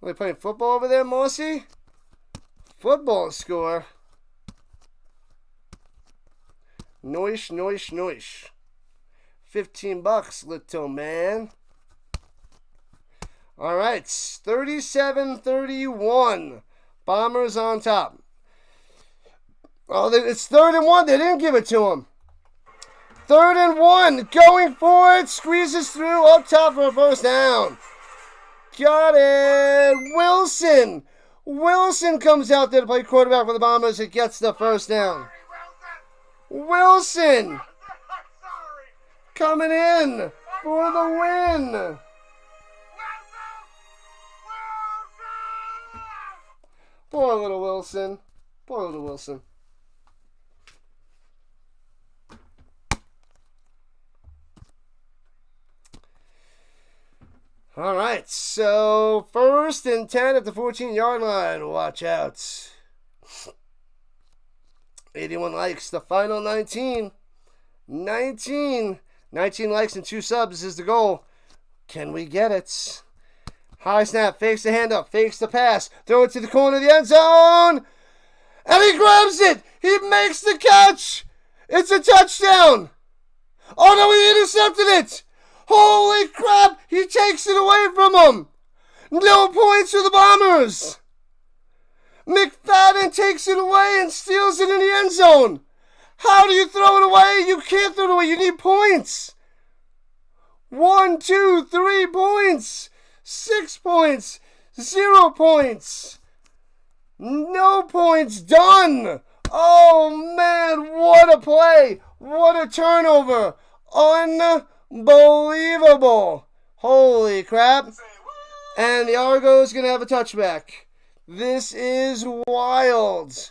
Are they playing football over there, Mossy? Football score. Noish, noish, noish. $15, little man. All right, 37-31. Bombers on top. Oh, it's 3rd and 1. They didn't give it to him. 3rd and 1. Going for it. Squeezes through up top for a first down. Got it. Wilson. Wilson comes out there to play quarterback for the Bombers. It gets the first down. Wilson. Coming in for the win. Poor little Wilson. Poor little Wilson. All right, so 1st and 10 at the 14-yard line. Watch out. 81 likes. The final 19. 19 likes and 2 subs is the goal. Can we get it? High snap, fakes the handoff, fakes the pass, throw it to the corner of the end zone, and he grabs it. He makes the catch. It's a touchdown. Oh no, he intercepted it. Holy crap, he takes it away from him. No points for the Bombers. McFadden takes it away and steals it in the end zone. How do you throw it away? You can't throw it away. You need points. 1, 2, 3 points. 6 points. 0 points. No points. Done. Oh, man. What a play. What a turnover. Unbelievable. Holy crap. And the Argos going to have a touchback. This is wild.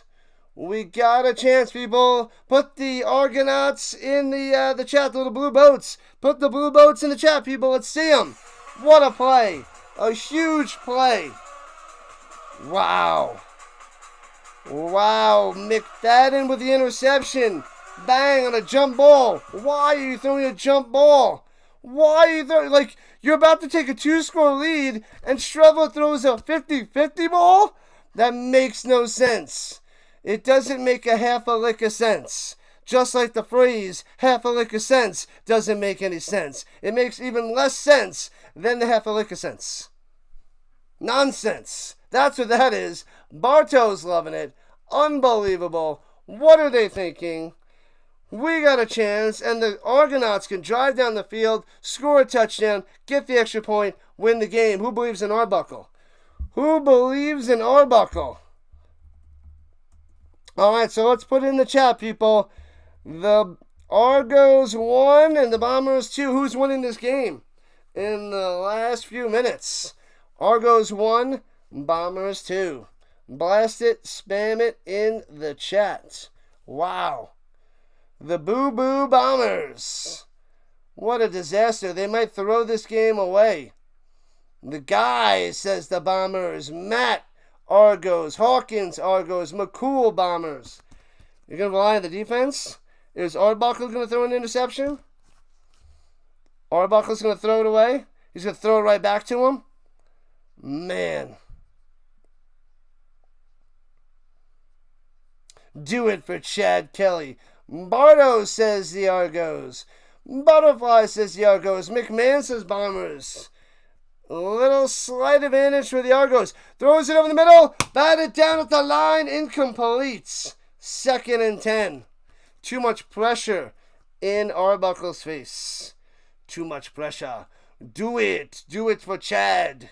We got a chance, people. Put the Argonauts in the chat, the little blue boats. Put the blue boats in the chat, people. Let's see them. What a play. A huge play. Wow. Wow. McFadden with the interception. Bang on a jump ball. Why are you throwing a jump ball? Why are you throwing, like, you're about to take a 2-score lead and Strevler throws a 50-50 ball? That makes no sense. It doesn't make a half a lick of sense. Just like the phrase, half a lick of sense doesn't make any sense. It makes even less sense than the half a lick of sense. Nonsense. That's what that is. Bartow's loving it. Unbelievable. What are they thinking? We got a chance, and the Argonauts can drive down the field, score a touchdown, get the extra point, win the game. Who believes in Arbuckle? Who believes in Arbuckle? All right, so let's put it in the chat, people. The Argos 1 and the Bombers 2. Who's winning this game in the last few minutes? Argos 1, Bombers 2. Blast it, spam it in the chat. Wow. The Boo Boo Bombers. What a disaster. They might throw this game away. The guy says the Bombers. Matt, Argos. Hawkins, Argos. McCool, Bombers. You're going to rely on the defense? Is Arbuckle going to throw an interception? Arbuckle's going to throw it away? He's going to throw it right back to him? Man. Do it for Chad Kelly. Bardo says the Argos. Butterfly says the Argos. McMahon says Bombers. A little slight advantage for the Argos. Throws it over the middle. Batted down at the line. Incomplete. 2nd and 10. Too much pressure in Arbuckle's face. Too much pressure. Do it. Do it for Chad.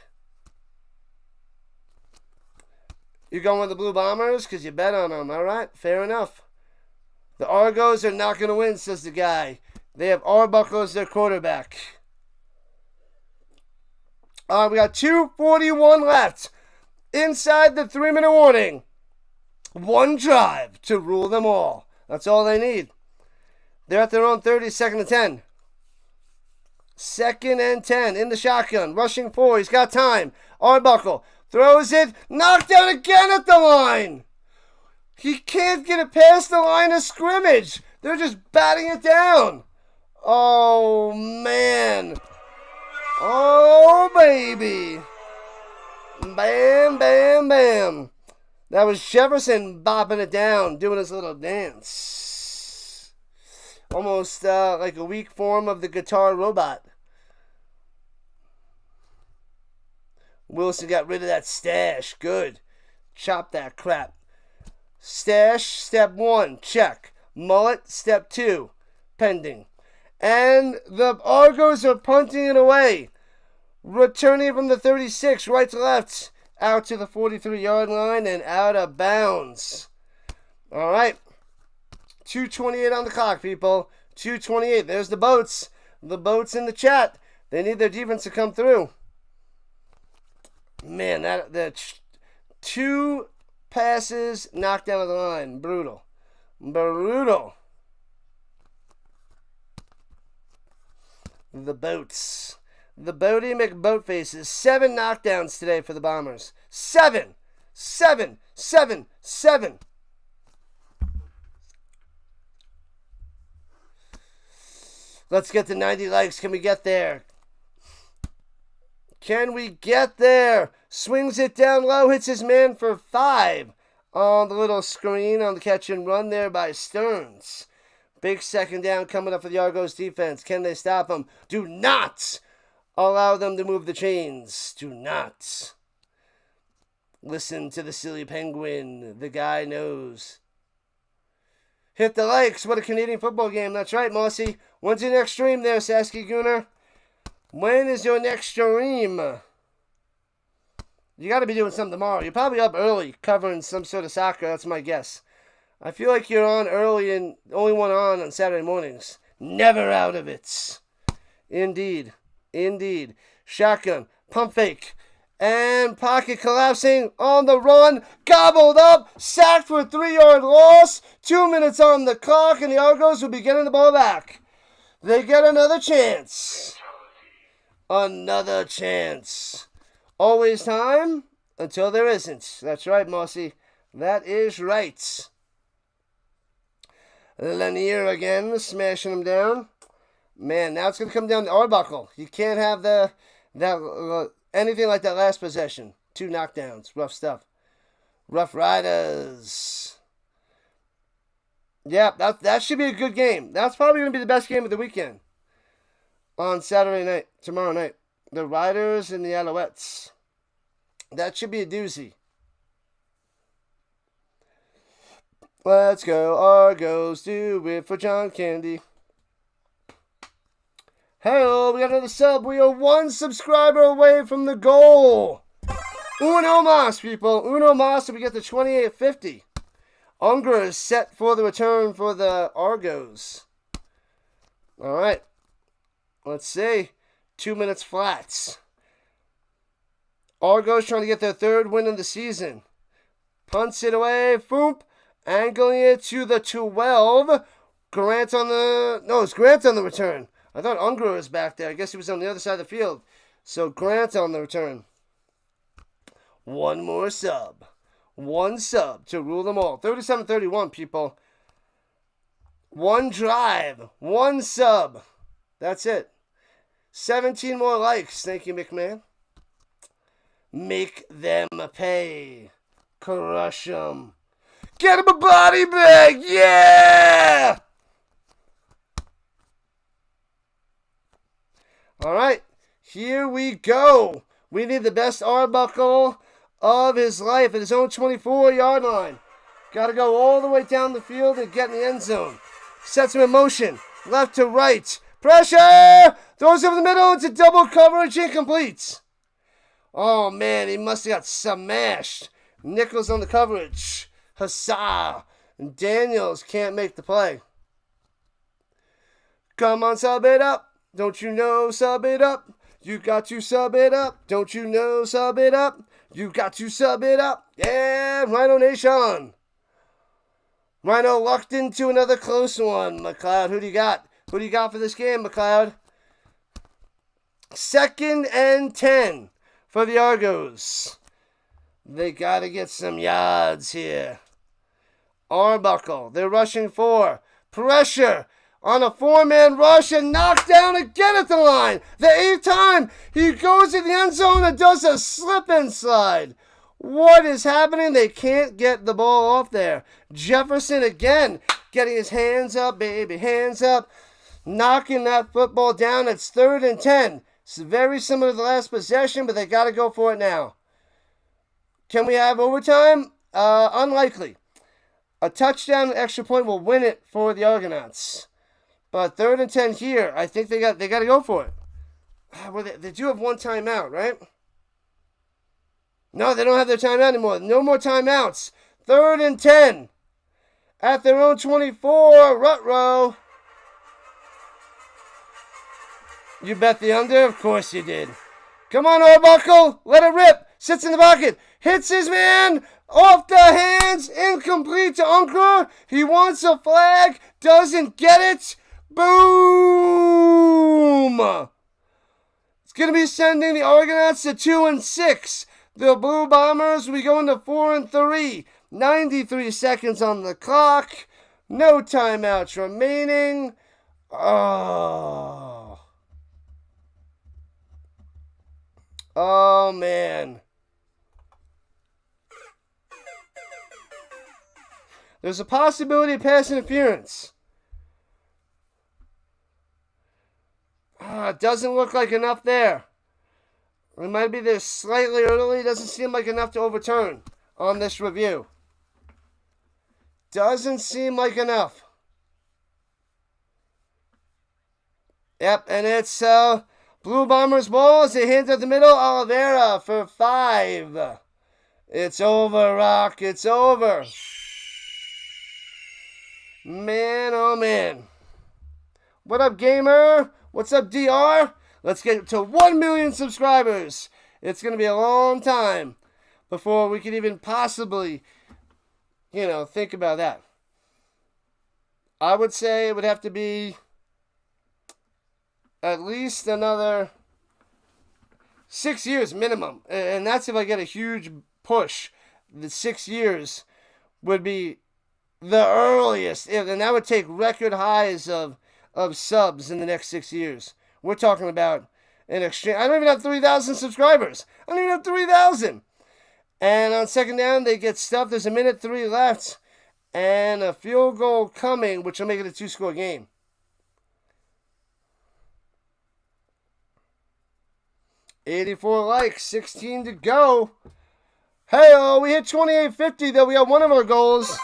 You're going with the Blue Bombers because you bet on them. All right. Fair enough. The Argos are not going to win, says the guy. They have Arbuckle as their quarterback. We got 2:41 left. Inside the 3-minute warning. One drive to rule them all. That's all they need. They're at their own 30, 2nd and 10. 2nd and 10 in the shotgun. Rushing 4. He's got time. Arbuckle throws it. Knocked out again at the line. He can't get it past the line of scrimmage. They're just batting it down. Oh, man. Oh, baby. Bam, bam, bam. That was Jefferson bopping it down, doing his little dance. Almost like a weak form of the guitar robot. Wilson got rid of that stash. Good. Chop that crap. Stash, step 1, check. Mullet, step 2, pending. And the Argos are punting it away. Returning from the 36, right to left. Out to the 43-yard line and out of bounds. All right. 2:28 on the clock, people. 2:28. There's the boats. The boats in the chat. They need their defense to come through. Man, that 2 passes knocked down the line. Brutal. Brutal. The boats. The Bodie McBoatfaces. 7 knockdowns today for the Bombers. 7. 7. 7. 7. Let's get to 90 likes. Can we get there? Can we get there? Swings it down low. Hits his man for 5. On the little screen on the catch and run there by Stearns. Big 2nd down coming up for the Argos defense. Can they stop them? Do not allow them to move the chains. Do not. Listen to the silly penguin. The guy knows. Hit the likes. What a Canadian football game. That's right, Mossy. When's your next stream there, Sasky Gooner? When is your next stream? You got to be doing something tomorrow. You're probably up early covering some sort of soccer. That's my guess. I feel like you're on early and only one on Saturday mornings. Never out of it. Indeed. Indeed. Shotgun. Pump fake. And pocket collapsing on the run. Gobbled up. Sacked for a 3-yard loss. 2 minutes on the clock. And the Argos will be getting the ball back. They get another chance. Another chance. Always time until there isn't. That's right, Mossy. That is right. Lanier again, smashing him down. Man, now it's going to come down to Arbuckle. You can't have anything like that last possession. 2 knockdowns. Rough stuff. Rough Riders. Yeah, that should be a good game. That's probably going to be the best game of the weekend. On Saturday night, tomorrow night. The Riders and the Alouettes. That should be a doozy. Let's go, Argos, do it for John Candy. Hey, we got another sub. We are 1 subscriber away from the goal. Uno mas, people. Uno mas, so we get to 28.50. Unger is set for the return for the Argos. All right. Let's see. 2 minutes flats. Argos trying to get their 3rd win of the season. Punts it away. Foop. Angling it to the 12. Grant on the... No, it's Grant on the return. I thought Unger was back there. I guess he was on the other side of the field. So Grant on the return. 1 more sub. 1 sub to rule them all. 37-31, people. 1 drive. 1 sub. That's it. 17 more likes. Thank you, McMahon. Make them pay. Crush them. Get him a body bag. Yeah! All right. Here we go. We need the best Arbuckle of his life at his own 24-yard line. Got to go all the way down the field and get in the end zone. Sets him in motion. Left to right. Pressure! Throws over the middle into double coverage. Incomplete. Oh, man, he must have got smashed. Nichols on the coverage. Huzzah. And Daniels can't make the play. Come on, sub it up. Don't you know, sub it up. You got to sub it up. Don't you know, sub it up. You got to sub it up. Yeah, Rhino Nation. Rhino lucked into another close one. McLeod, who do you got? Who do you got for this game, McLeod? 2nd and 10 for the Argos. They got to get some yards here. Arbuckle, they're rushing for. Pressure on a 4-man rush and knocked down again at the line. The 8th time he goes in the end zone and does a slip and slide. What is happening? They can't get the ball off there. Jefferson again getting his hands up, baby, hands up. Knocking that football down. It's 3rd and 10. It's very similar to the last possession, but they got to go for it now. Can we have overtime? Unlikely. A touchdown, an extra point will win it for the Argonauts. But 3rd and 10 here, I think they got to go for it. Well, they do have one timeout, right? No, they don't have their timeout anymore. No more timeouts. 3rd and 10 at their own 24. Rutrow. You bet the under? Of course you did. Come on, Arbuckle. Let it rip. Sits in the pocket. Hits his man. Off the hands. Incomplete to Unker. He wants a flag. Doesn't get it. Boom. It's going to be sending the Argonauts to 2-6. The Blue Bombers, we go into 4-3. 93 seconds on the clock. No timeouts remaining. Oh, man. There's a possibility of pass interference. It doesn't look like enough there. It might be there slightly early. Doesn't seem like enough to overturn on this review. Doesn't seem like enough. Yep, and it's Blue Bombers ball as they hand it the middle. Oliveira for 5. It's over, Rock. It's over. Man, oh man. What up, gamer? What's up, DR? Let's get to 1 million subscribers. It's going to be a long time before we can even possibly, think about that. I would say it would have to be at least another 6 years minimum. And that's if I get a huge push. The 6 years would be the earliest. And that would take record highs of subs in the next 6 years. We're talking about an exchange. I don't even have 3,000 subscribers. I don't even have 3,000. And on 2nd down, they get stuffed. There's 1:03 left. And a field goal coming, which will make it a 2-score game. $84 likes, 16 to go. Hey, we hit 2850, though. We got one of our goals.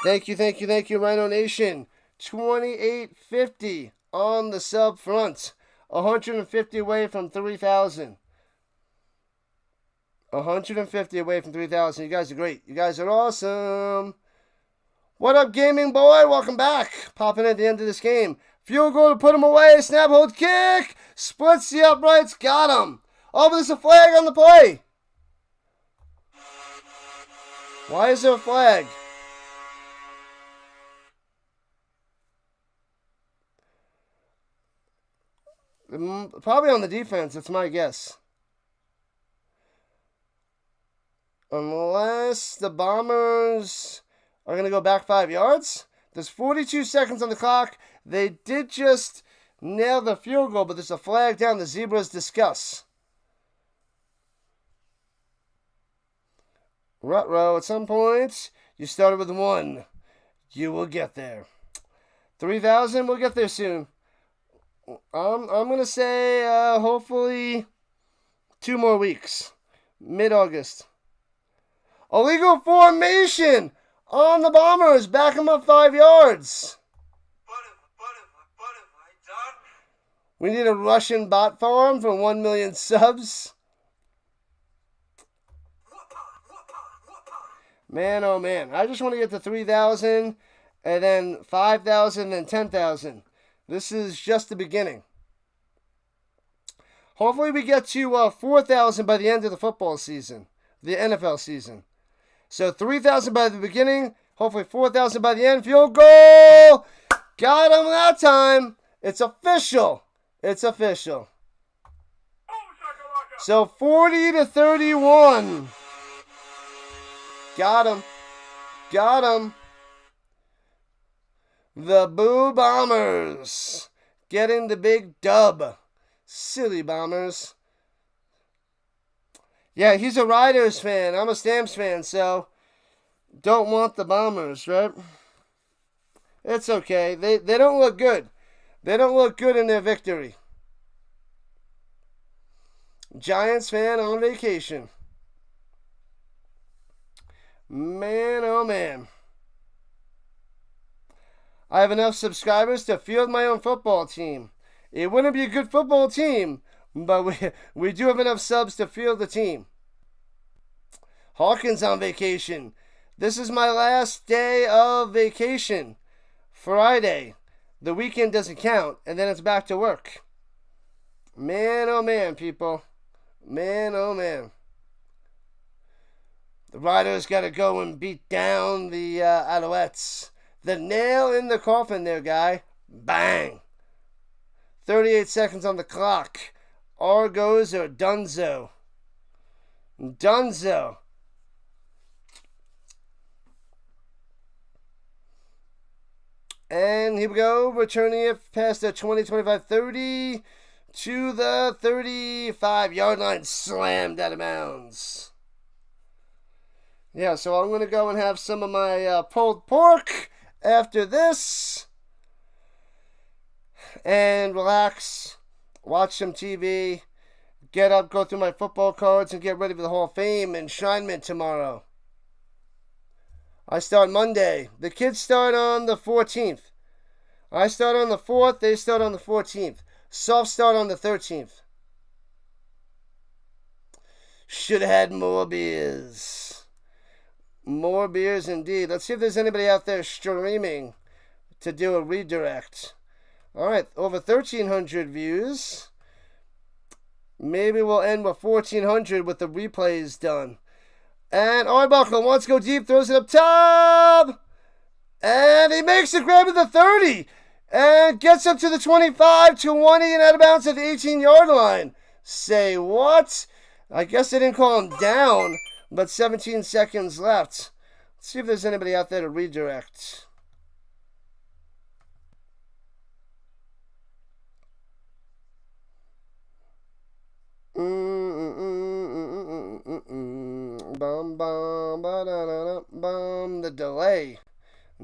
Thank you, Rhino Nation. 2850 on the sub front. 150 away from 3,000. 150 away from 3,000. You guys are great. You guys are awesome. What up, gaming boy? Welcome back. Popping at the end of this game. Field goal to put him away. Snap, hold, kick. Splits the uprights. Got him. Oh, but there's a flag on the play. Why is there a flag? Probably on the defense, that's my guess. Unless the Bombers are going to go back 5 yards. There's 42 seconds on the clock. They did just nail the field goal, but there's a flag down. The Zebras discuss. Rutrow, at some point, You started with 1. You will get there. 3,000, we'll get there soon. I'm going to say hopefully 2 more weeks. Mid-August. Illegal formation on the Bombers. Back them up 5 yards. We need a Russian bot farm for 1 million subs. Man, oh man. I just want to get to 3,000 and then 5,000 and 10,000. This is just the beginning. Hopefully we get to 4,000 by the end of the football season. The NFL season. So 3,000 by the beginning. Hopefully 4,000 by the end. Field goal! Got him that time. It's official. It's official. So 40-31. Got him. Got him. The Blue Bombers getting the big dub. Silly Bombers. Yeah, he's a Riders fan. I'm a Stamps fan, so don't want the Bombers, right? It's okay. They don't look good. They don't look good in their victory. Giants fan on vacation. Man, oh man. I have enough subscribers to field my own football team. It wouldn't be a good football team, but we do have enough subs to field the team. Hawkins on vacation. This is my last day of vacation. Friday. The weekend doesn't count, and then it's back to work. Man, oh man, people. Man, oh man. The Riders got to go and beat down the Alouettes. The nail in the coffin there, guy. Bang. 38 seconds on the clock. Argos or Dunzo. Dunzo. And here we go. Returning it past the 20, 25, 30 to the 35-yard line. Slammed out of bounds. Yeah, so I'm going to go and have some of my pulled pork after this. And relax. Watch some TV. Get up, go through my football cards, and get ready for the Hall of Fame enshrinement tomorrow. I start Monday. The kids start on the 14th. I start on the 4th. They start on the 14th. Soft start on the 13th. Should have had more beers. More beers indeed. Let's see if there's anybody out there streaming to do a redirect. All right, over 1,300 views. Maybe we'll end with 1,400 with the replays done. And Arbuckle wants to go deep, throws it up top. And he makes the grab at the 30. And gets up to the 25, 20, and out of bounds at the 18-yard line. Say what? I guess they didn't call him down, but 17 seconds left. Let's see if there's anybody out there to redirect. Bum, bum, ba-da-da-da, bum. The delay.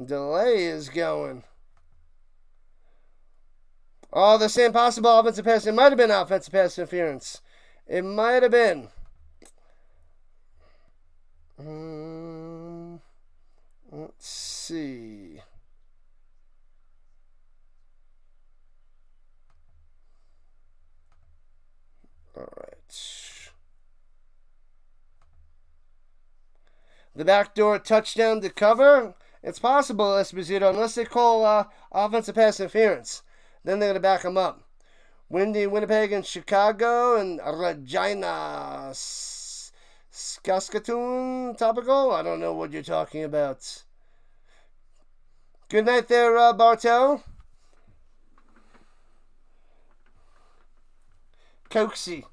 Delay is going. Oh, they're saying possible offensive pass. It might have been offensive pass interference. It might have been. Let's see. All right. The backdoor touchdown to cover. It's possible, Esposito, unless they call offensive pass interference. Then they're going to back them up. Windy, Winnipeg, and Chicago, and Regina, Saskatoon, topical? I don't know what you're talking about. Good night there, Bartow. Coxie.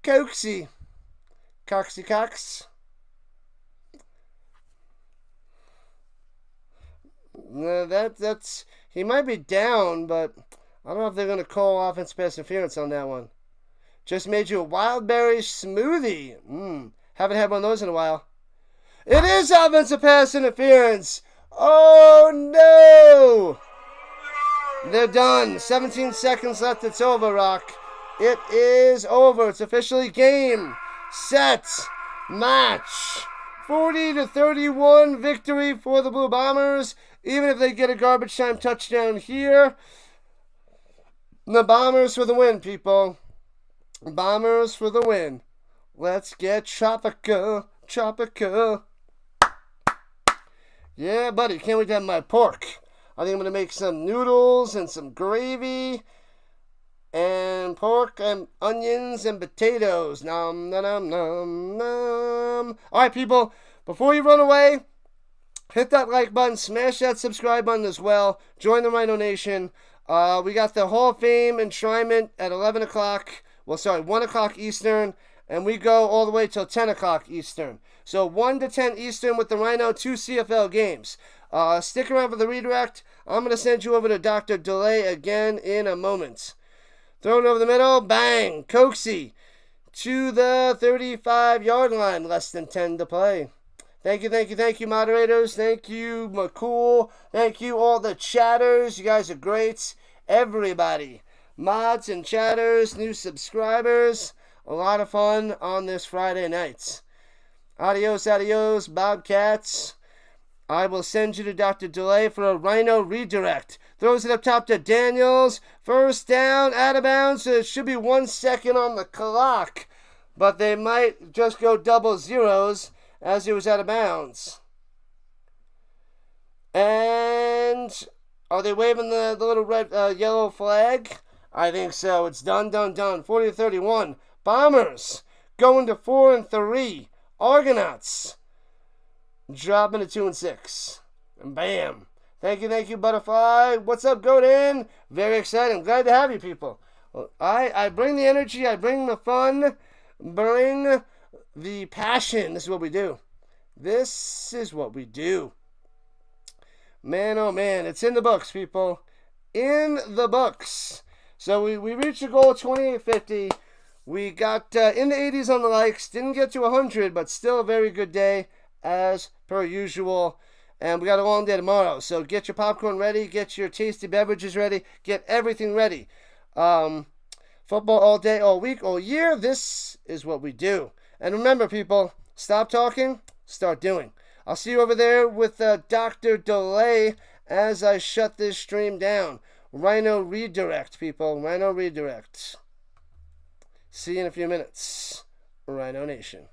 Coxie. Coxie Cox. That's he might be down, but I don't know if they're going to call offensive pass interference on that one. Just made you a wild berry smoothie. Haven't had one of those in a while. It is offensive pass interference. Oh, no. They're done. 17 seconds left. It's over, Rock. It is over. It's officially game, set, match. 40-31 victory for the Blue Bombers. Even if they get a garbage time touchdown here, the Bombers for the win, people. Bombers for the win. Let's get tropical. Yeah, buddy, can't wait to have my pork. I think I'm going to make some noodles and some gravy and pork and onions and potatoes. Nom, nom, nom, nom. All right, people, before you run away, hit that like button, smash that subscribe button as well. Join the Rhino Nation. We got the Hall of Fame enshrinement at 11 o'clock. Well, sorry, 1 o'clock Eastern. And we go all the way till 10 o'clock Eastern. So 1 to 10 Eastern with the Rhino, 2 CFL games. Stick around for the redirect. I'm going to send you over to Dr. Delay again in a moment. Thrown over the middle, bang, Coxie to the 35-yard line, less than 10 to play. Thank you, moderators. Thank you, McCool. Thank you, all the chatters. You guys are great. Everybody, mods and chatters, new subscribers. A lot of fun on this Friday night. Adios, Bobcats. I will send you to Dr. Delay for a Rhino redirect. Throws it up top to Daniels. First down, out of bounds. So it should be 1 second on the clock. But they might just go double zeros as it was out of bounds. And are they waving the little red, yellow flag? I think so. It's done. 40-31. Bombers going to 4-3. Argonauts dropping to 2-6. And bam. Thank you, Butterfly. What's up, Godin? Very exciting. Glad to have you, people. I bring the energy. I bring the fun. Bring the passion. This is what we do. Man, oh man. It's in the books, people. In the books. So we reached the goal of 2850. We got in the 80s on the likes. Didn't get to 100, but still a very good day as per usual. And we got a long day tomorrow. So get your popcorn ready. Get your tasty beverages ready. Get everything ready. Football all day, all week, all year. This is what we do. And remember, people, stop talking, start doing. I'll see you over there with Dr. Delay as I shut this stream down. Rhino redirect, people. Rhino redirect. See you in a few minutes. Rhino Nation.